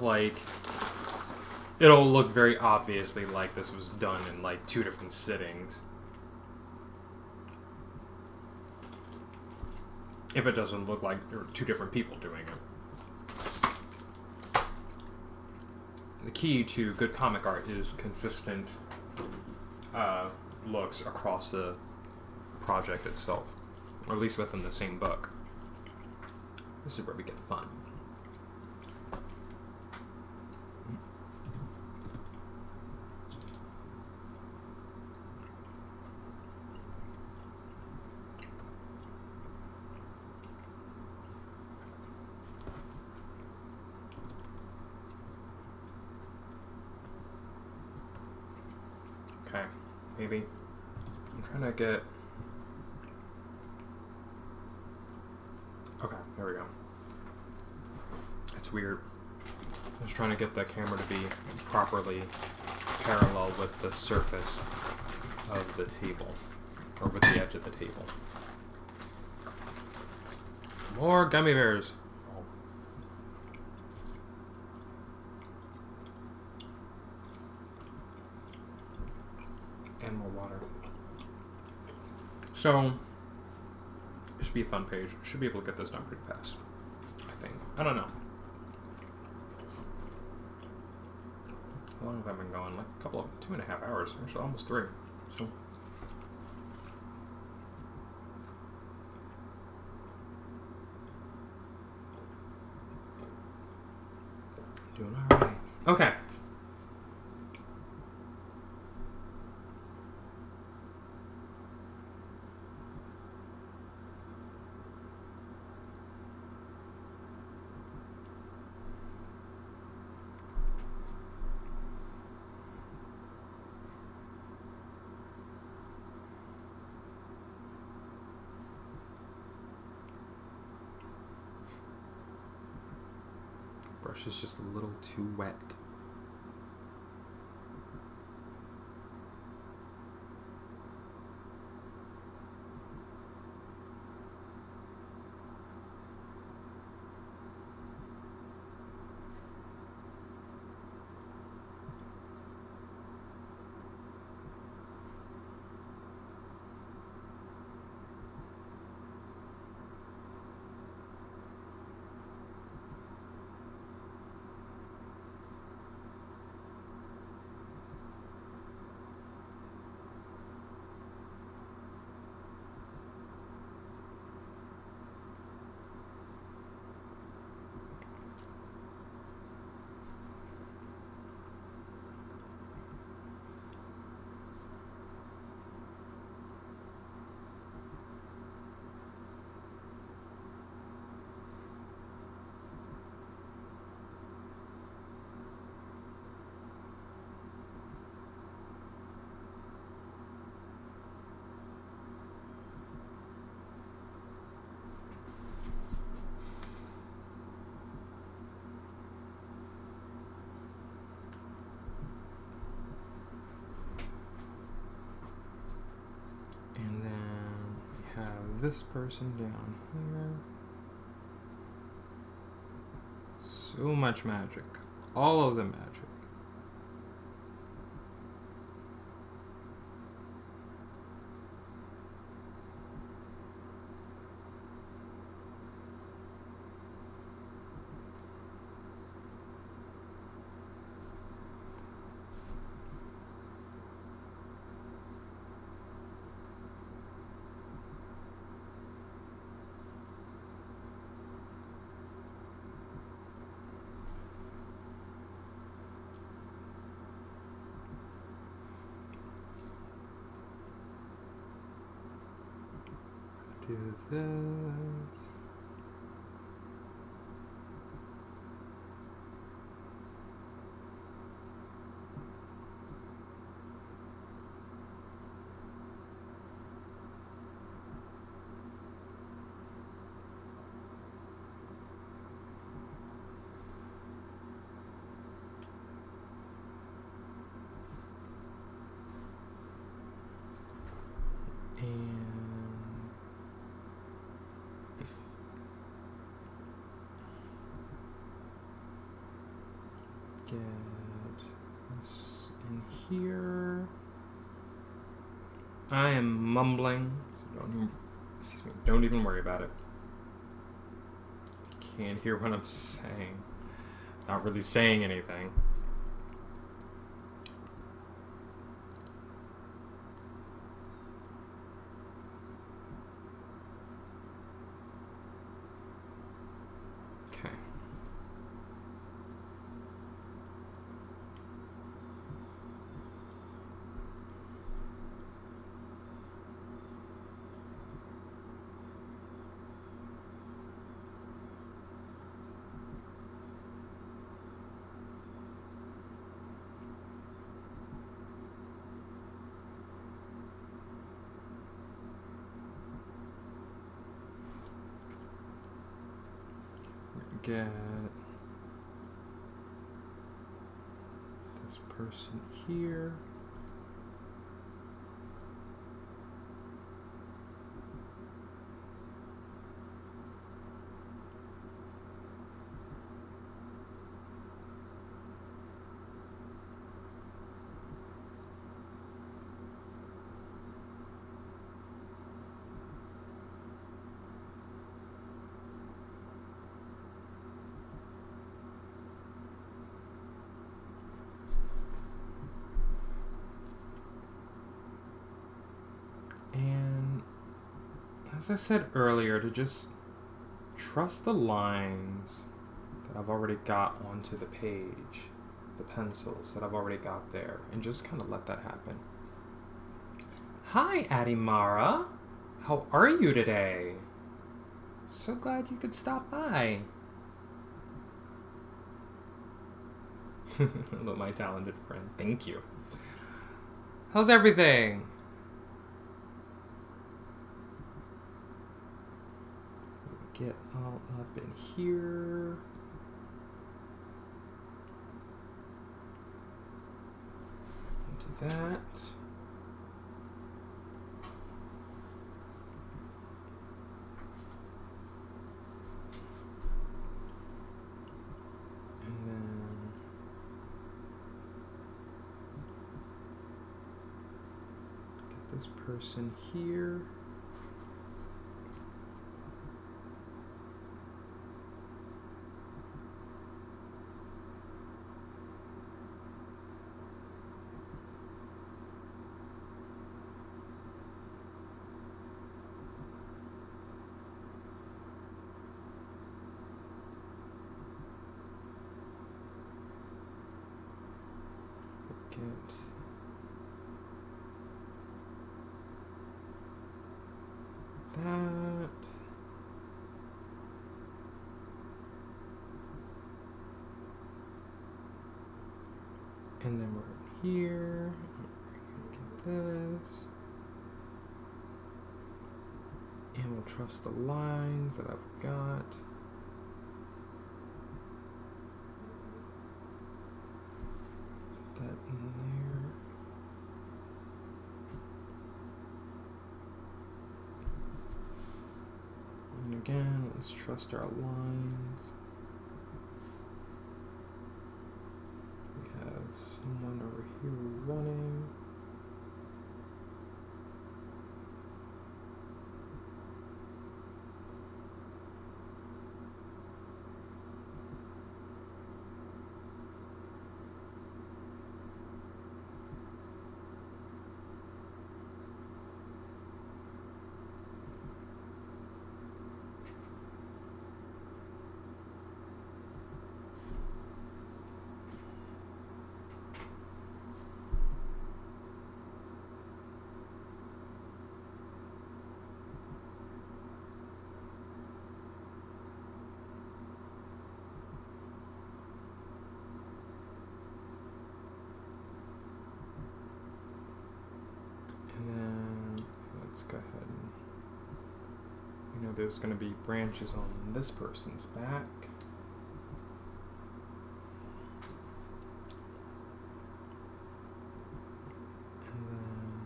very obviously like this was done in like 2 different sittings. If it doesn't look like there are 2 different people doing it. The key to good comic art is consistent looks across the project itself, or at least within the same book. This is where we get fun. Okay, maybe I'm trying to get... Okay, there we go. It's weird. I was trying to get the camera to be properly parallel with the surface of the table, or with the edge of the table. More gummy bears! And more water. So, it should be a fun page. Should be able to get this done pretty fast, I think. I don't know. How long have I been going? Like a couple of 2.5 hours. Actually, almost 3. So, doing alright. Okay. Brush is just a little too wet. And then we have this person down here. So much magic. All of the magic. Do this. And get this in here. I am mumbling, so don't even worry about it. You can't hear what I'm saying. Not really saying anything. Okay. Get this person here. And as I said earlier, to just trust the lines that I've already got onto the page, the pencils that I've already got there, and just kind of let that happen. Hi, Adimara. How are you today? So glad you could stop by. Hello, my talented friend. Thank you. How's everything? Get all up in here. Into that. And then get this person here. That. And then we're here. Get this. And we'll trust the lines that I've got. Put that in there. And again, let's trust our lines. We have someone over here running. Let's go ahead and, there's going to be branches on this person's back. And then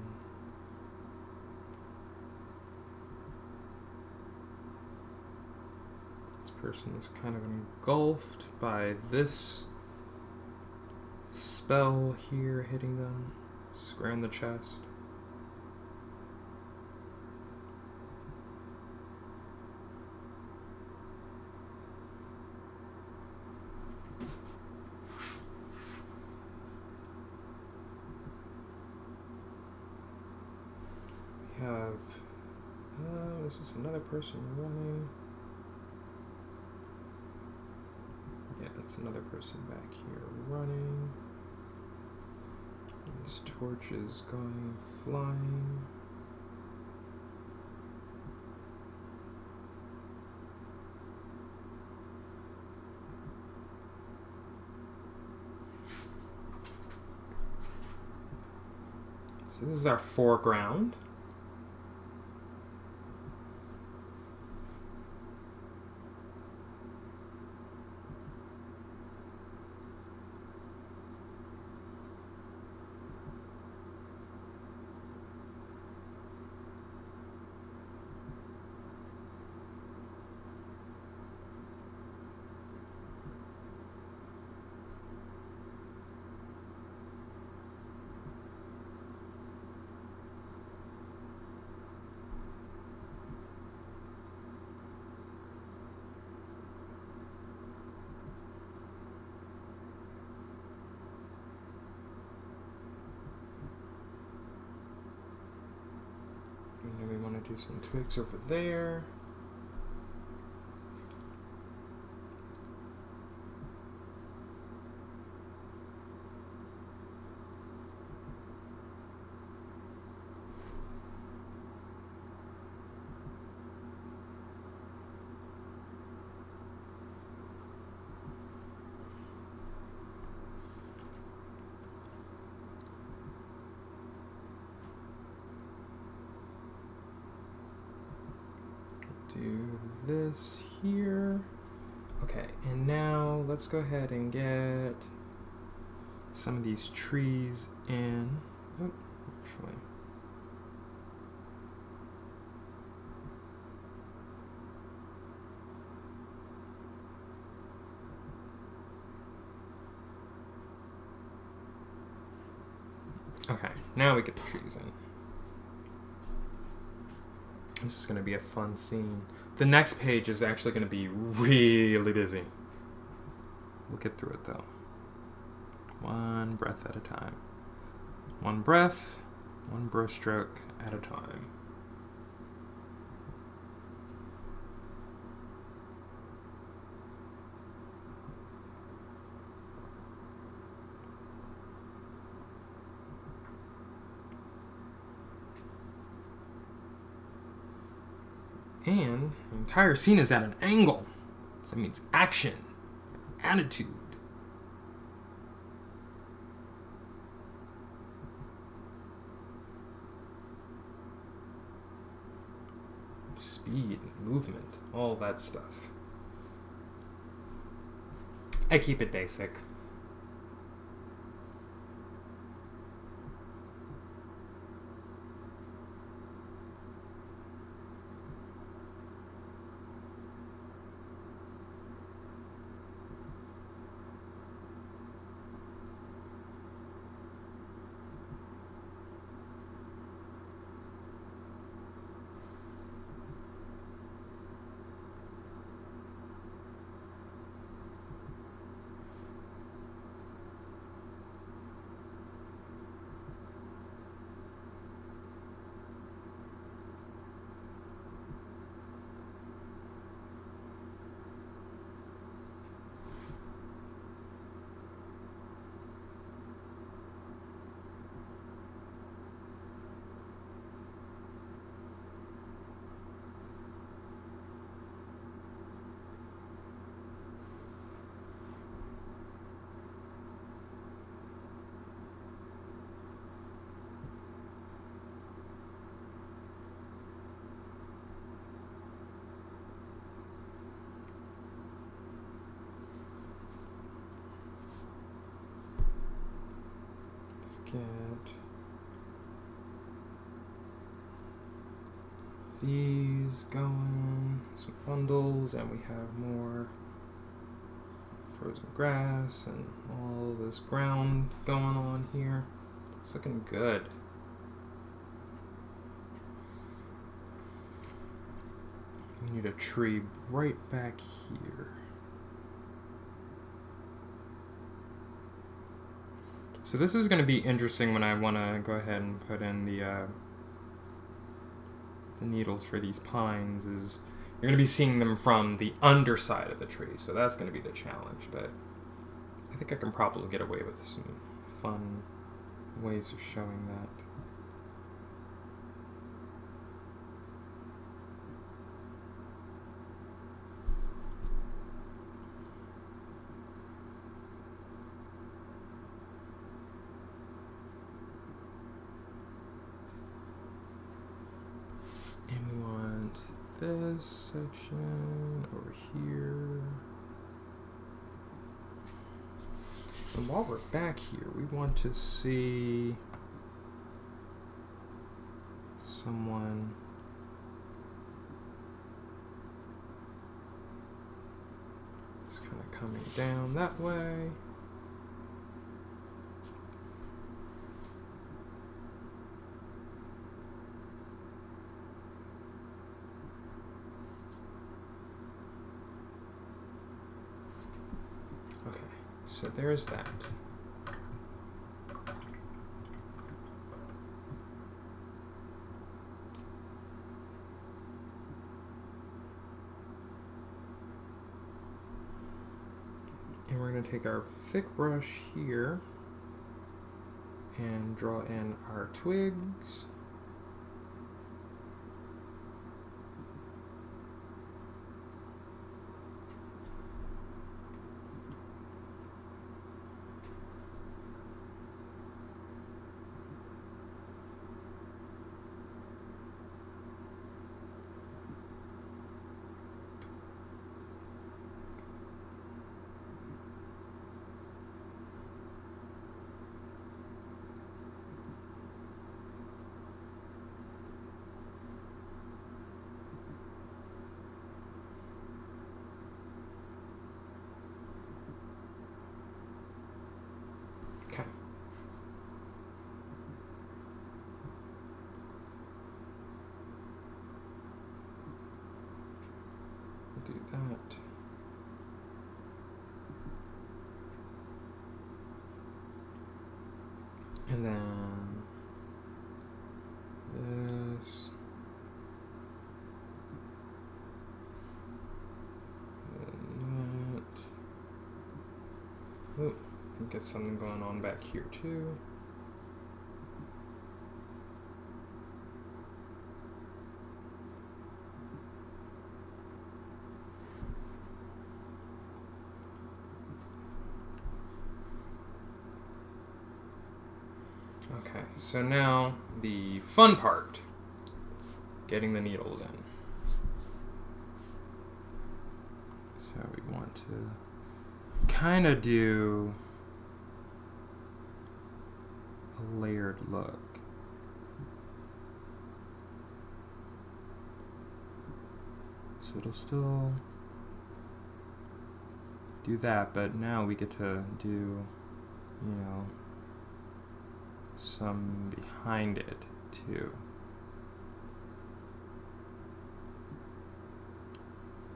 person is kind of engulfed by this spell here hitting them square in the chest. We have this is another person running. Yeah, it's another person back here running. This torch is going flying. So this is our foreground. And then we want to do some twigs over there. Do this here. Okay, and now let's go ahead and get some of these trees in. Oh, actually. Okay, now we get the trees in. This is going to be a fun scene. The next page is actually going to be really busy. We'll get through it though. One breath at a time. One breath, one brush stroke at a time. And the entire scene is at an angle. So that means action, attitude. Speed, movement, all that stuff. I keep it basic. Get these going, some bundles, and we have more frozen grass and all this ground going on here. It's looking good. We need a tree right back here. So this is going to be interesting when I want to go ahead and put in the needles for these pines. Is you're going to be seeing them from the underside of the tree, so that's going to be the challenge. But I think I can probably get away with some fun ways of showing that. And we want this section over here. And while we're back here, we want to see someone just kind of coming down that way. Okay, so there's that. And we're going to take our thick brush here and draw in our twigs. Okay. Do that. And then this. And that. Oh, get something going on back here too. Okay, so now the fun part, getting the needles in. So we want to kind of do a layered look. So it'll still do that, but now we get to do, you know, some behind it too.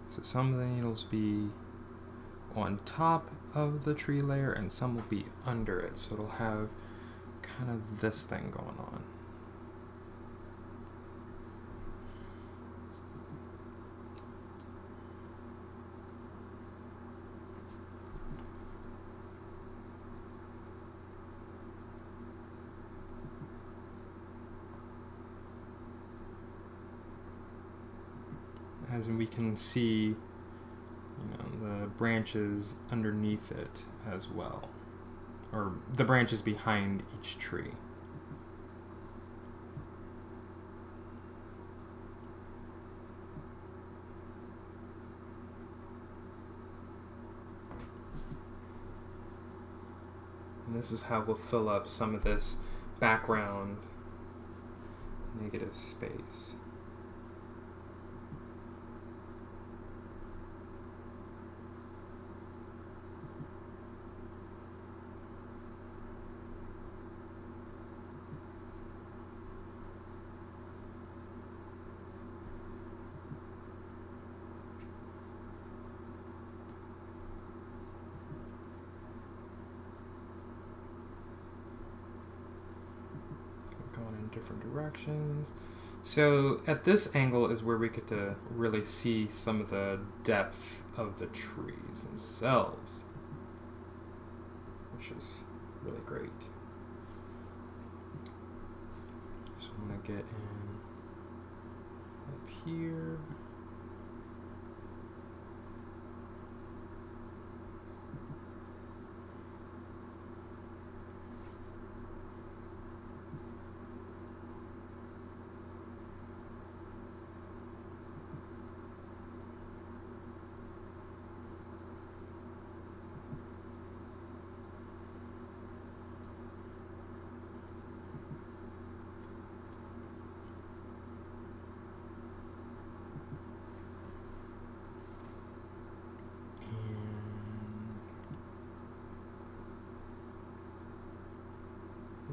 So some of the needles be on top of the tree layer and some will be under it, so it'll have kind of this thing going on. As we can see, you know, the branches underneath it as well, or the branches behind each tree. And this is how we'll fill up some of this background negative space. different directions. So at this angle is where we get to really see some of the depth of the trees themselves, which is really great. So I'm going to get in up here.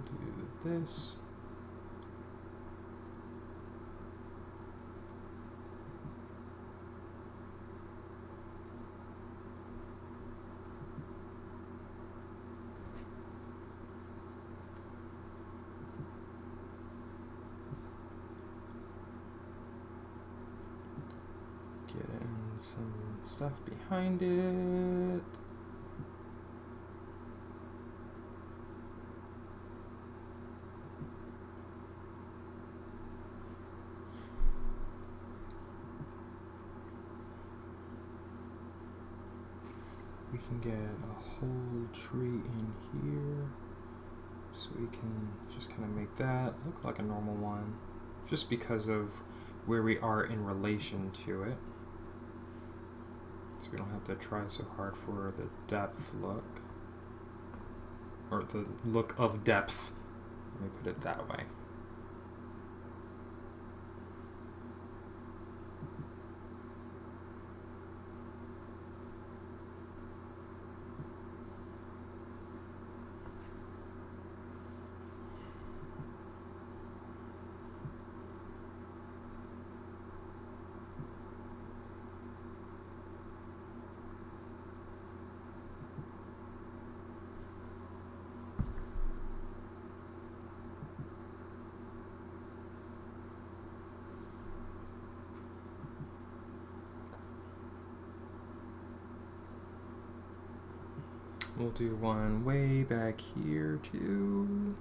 Do this. Get in some stuff behind it. We can get a whole tree in here, so we can just kind of make that look like a normal one, just because of where we are in relation to it. So we don't have to try so hard for the depth look, or the look of depth, let me put it that way. We'll do one way back here too.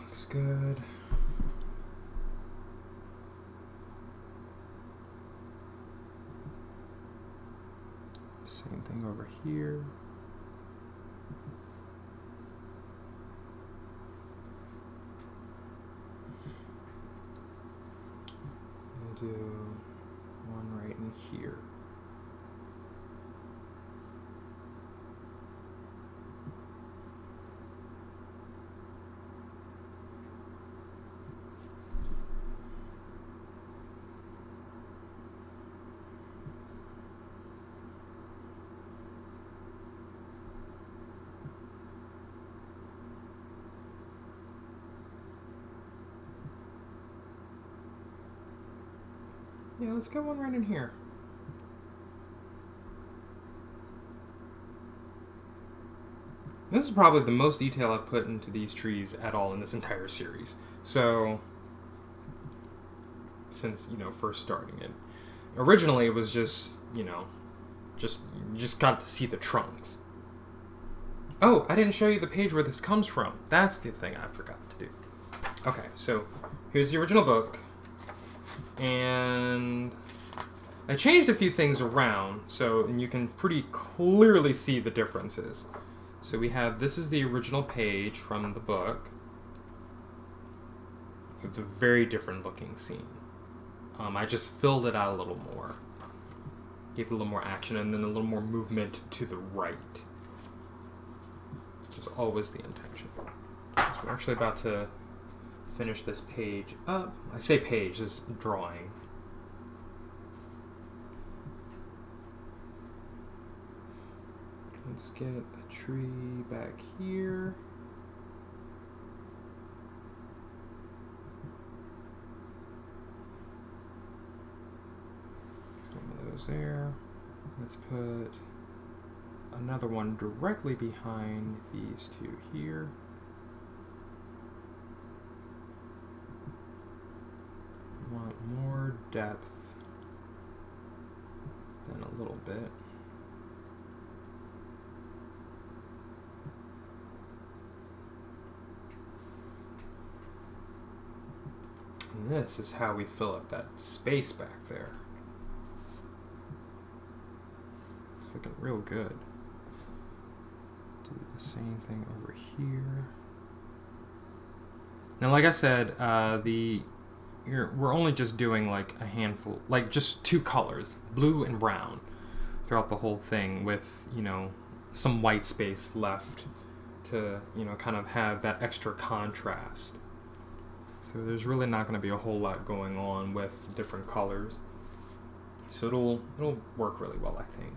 Looks good. Same thing over here. Do one right in here. Yeah, let's get one right in here. This is probably the most detail I've put into these trees at all in this entire series. So, since, first starting it. Originally it was just, you just got to see the trunks. Oh, I didn't show you the page where this comes from. That's the thing I forgot to do. Okay, so here's the original book. And I changed a few things around, and you can pretty clearly see the differences. So we have, this is the original page from the book. So it's a very different looking scene. I just filled it out a little more. Gave it a little more action and then a little more movement to the right. Which is always the intention. So we're actually about to finish this page up. I say page, this drawing. Let's get a tree back here. goes there. Let's put another one directly behind these two here. Want more depth than a little bit. And this is how we fill up that space back there. It's looking real good. Do the same thing over here. Now, like I said, we're only just doing like a handful, like just 2 colors, blue and brown, throughout the whole thing with, you know, some white space left to, you know, kind of have that extra contrast. So there's really not going to be a whole lot going on with different colors. So it'll work really well, I think.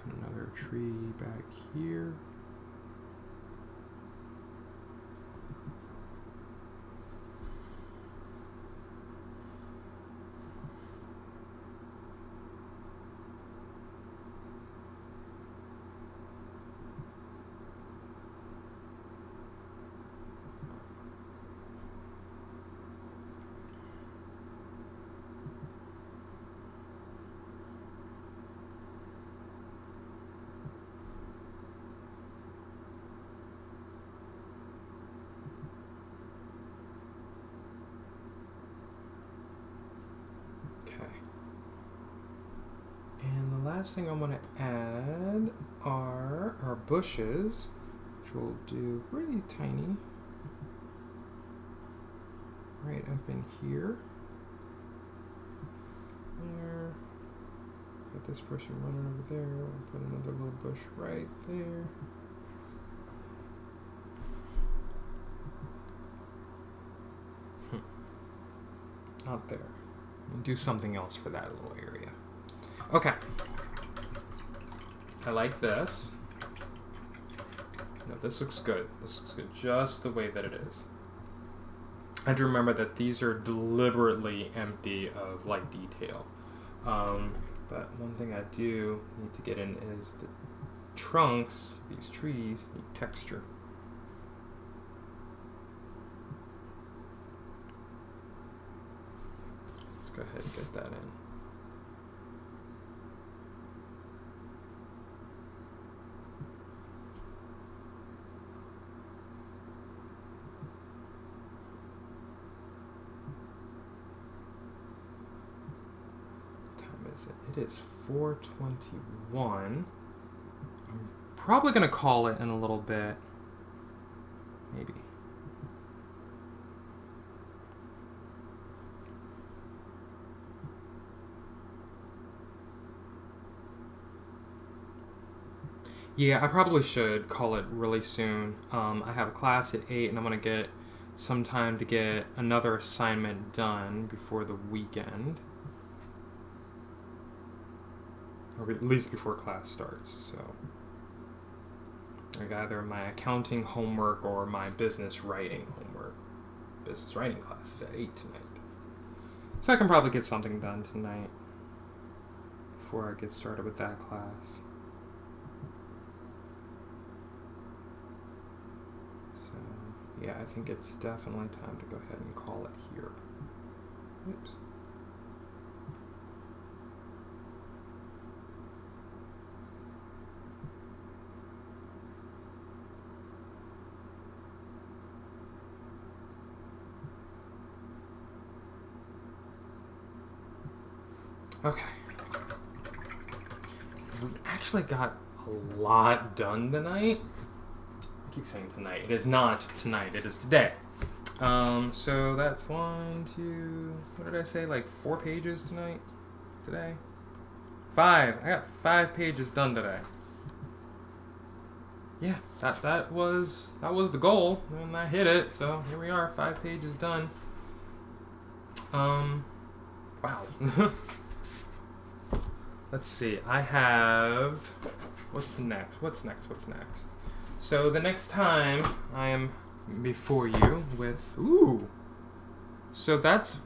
Put another tree back here. Last thing I'm going to add are our bushes, which we'll do really tiny, right up in here. There. Got this person running over there. We'll put another little bush right there. Not there. We'll do something else for that little area. Okay. I like this. No, this looks good. This looks good just the way that it is. I have to remember that these are deliberately empty of light detail. But one thing I do need to get in is the trunks. These trees need texture. Let's go ahead and get that in. It is 4:21. I'm probably going to call it in a little bit. Maybe. Yeah, I probably should call it really soon. I have a class at 8 and I'm going to get some time to get another assignment done before the weekend. Or at least before class starts, so like either my accounting homework or my business writing homework. Business writing class is at 8 tonight. So I can probably get something done tonight before I get started with that class. So yeah, I think it's definitely time to go ahead and call it here. Oops. Okay. We actually got a lot done tonight. I keep saying tonight. It is not tonight. It is today. So that's 1, 2, what did I say? Like 4 pages tonight? Today? 5. I got 5 pages done today. Yeah, that was the goal, and I hit it. So here we are, 5 pages done. Wow. Let's see. I have... What's next? So the next time I am before you with... Ooh! So that's...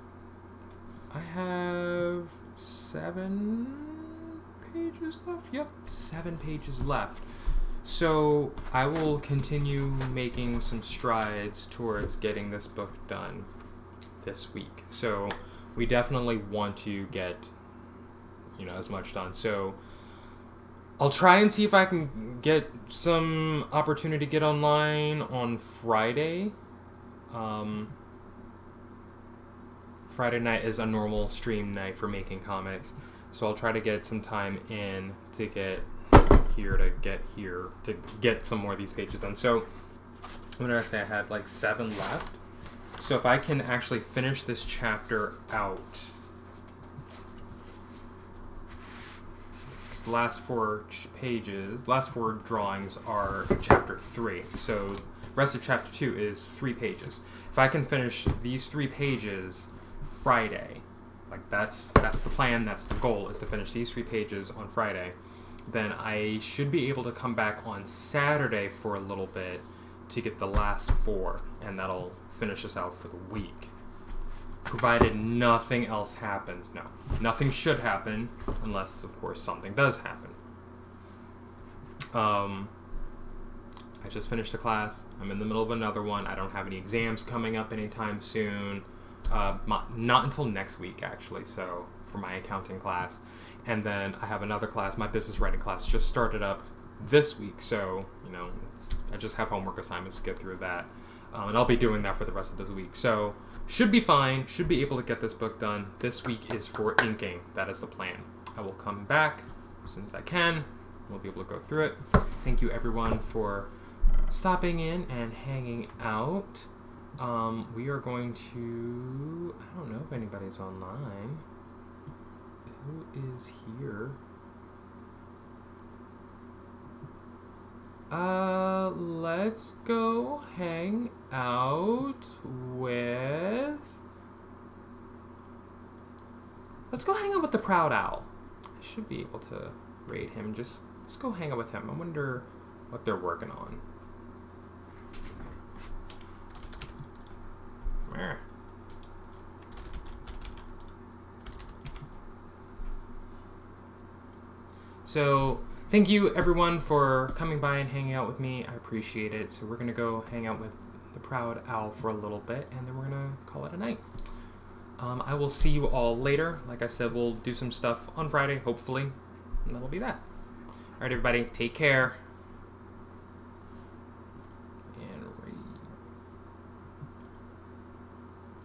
I have 7 pages left? Yep, 7 pages left. So I will continue making some strides towards getting this book done this week. So we definitely want to get, as much done. So I'll try and see if I can get some opportunity to get online on Friday. Friday night is a normal stream night for making comics. So I'll try to get some time in to get some more of these pages done. So I'm going to say I had like 7 left. So if I can actually finish this chapter out, the last 4 drawings are chapter 3. So the rest of chapter 2 is 3 pages. If I can finish these 3 pages Friday, like that's the plan, that's the goal, is to finish these 3 pages on Friday, then I should be able to come back on Saturday for a little bit to get the last 4, and that'll finish us out for the week. Provided nothing else happens. No, nothing should happen, unless, of course, something does happen. I just finished a class. I'm in the middle of another one. I don't have any exams coming up anytime soon. Not until next week, actually, so for my accounting class. And then I have another class, my business writing class, just started up this week, so, I just have homework assignments to get through that. And I'll be doing that for the rest of the week. So, should be fine, should be able to get this book done. This week is for inking. That is the plan. I will come back as soon as I can. We'll be able to go through it. Thank you, everyone, for stopping in and hanging out. We are going to... I don't know if anybody's online. Who is here? Let's go hang out with... Let's go hang out with the Proud Owl. I should be able to raid him. Let's go hang out with him. I wonder what they're working on. Where? So, thank you everyone for coming by and hanging out with me. I appreciate it. So we're going to go hang out with the Proud Owl for a little bit, and then we're going to call it a night. I will see you all later. Like I said, we'll do some stuff on Friday, hopefully, and that'll be that. All right, everybody, take care.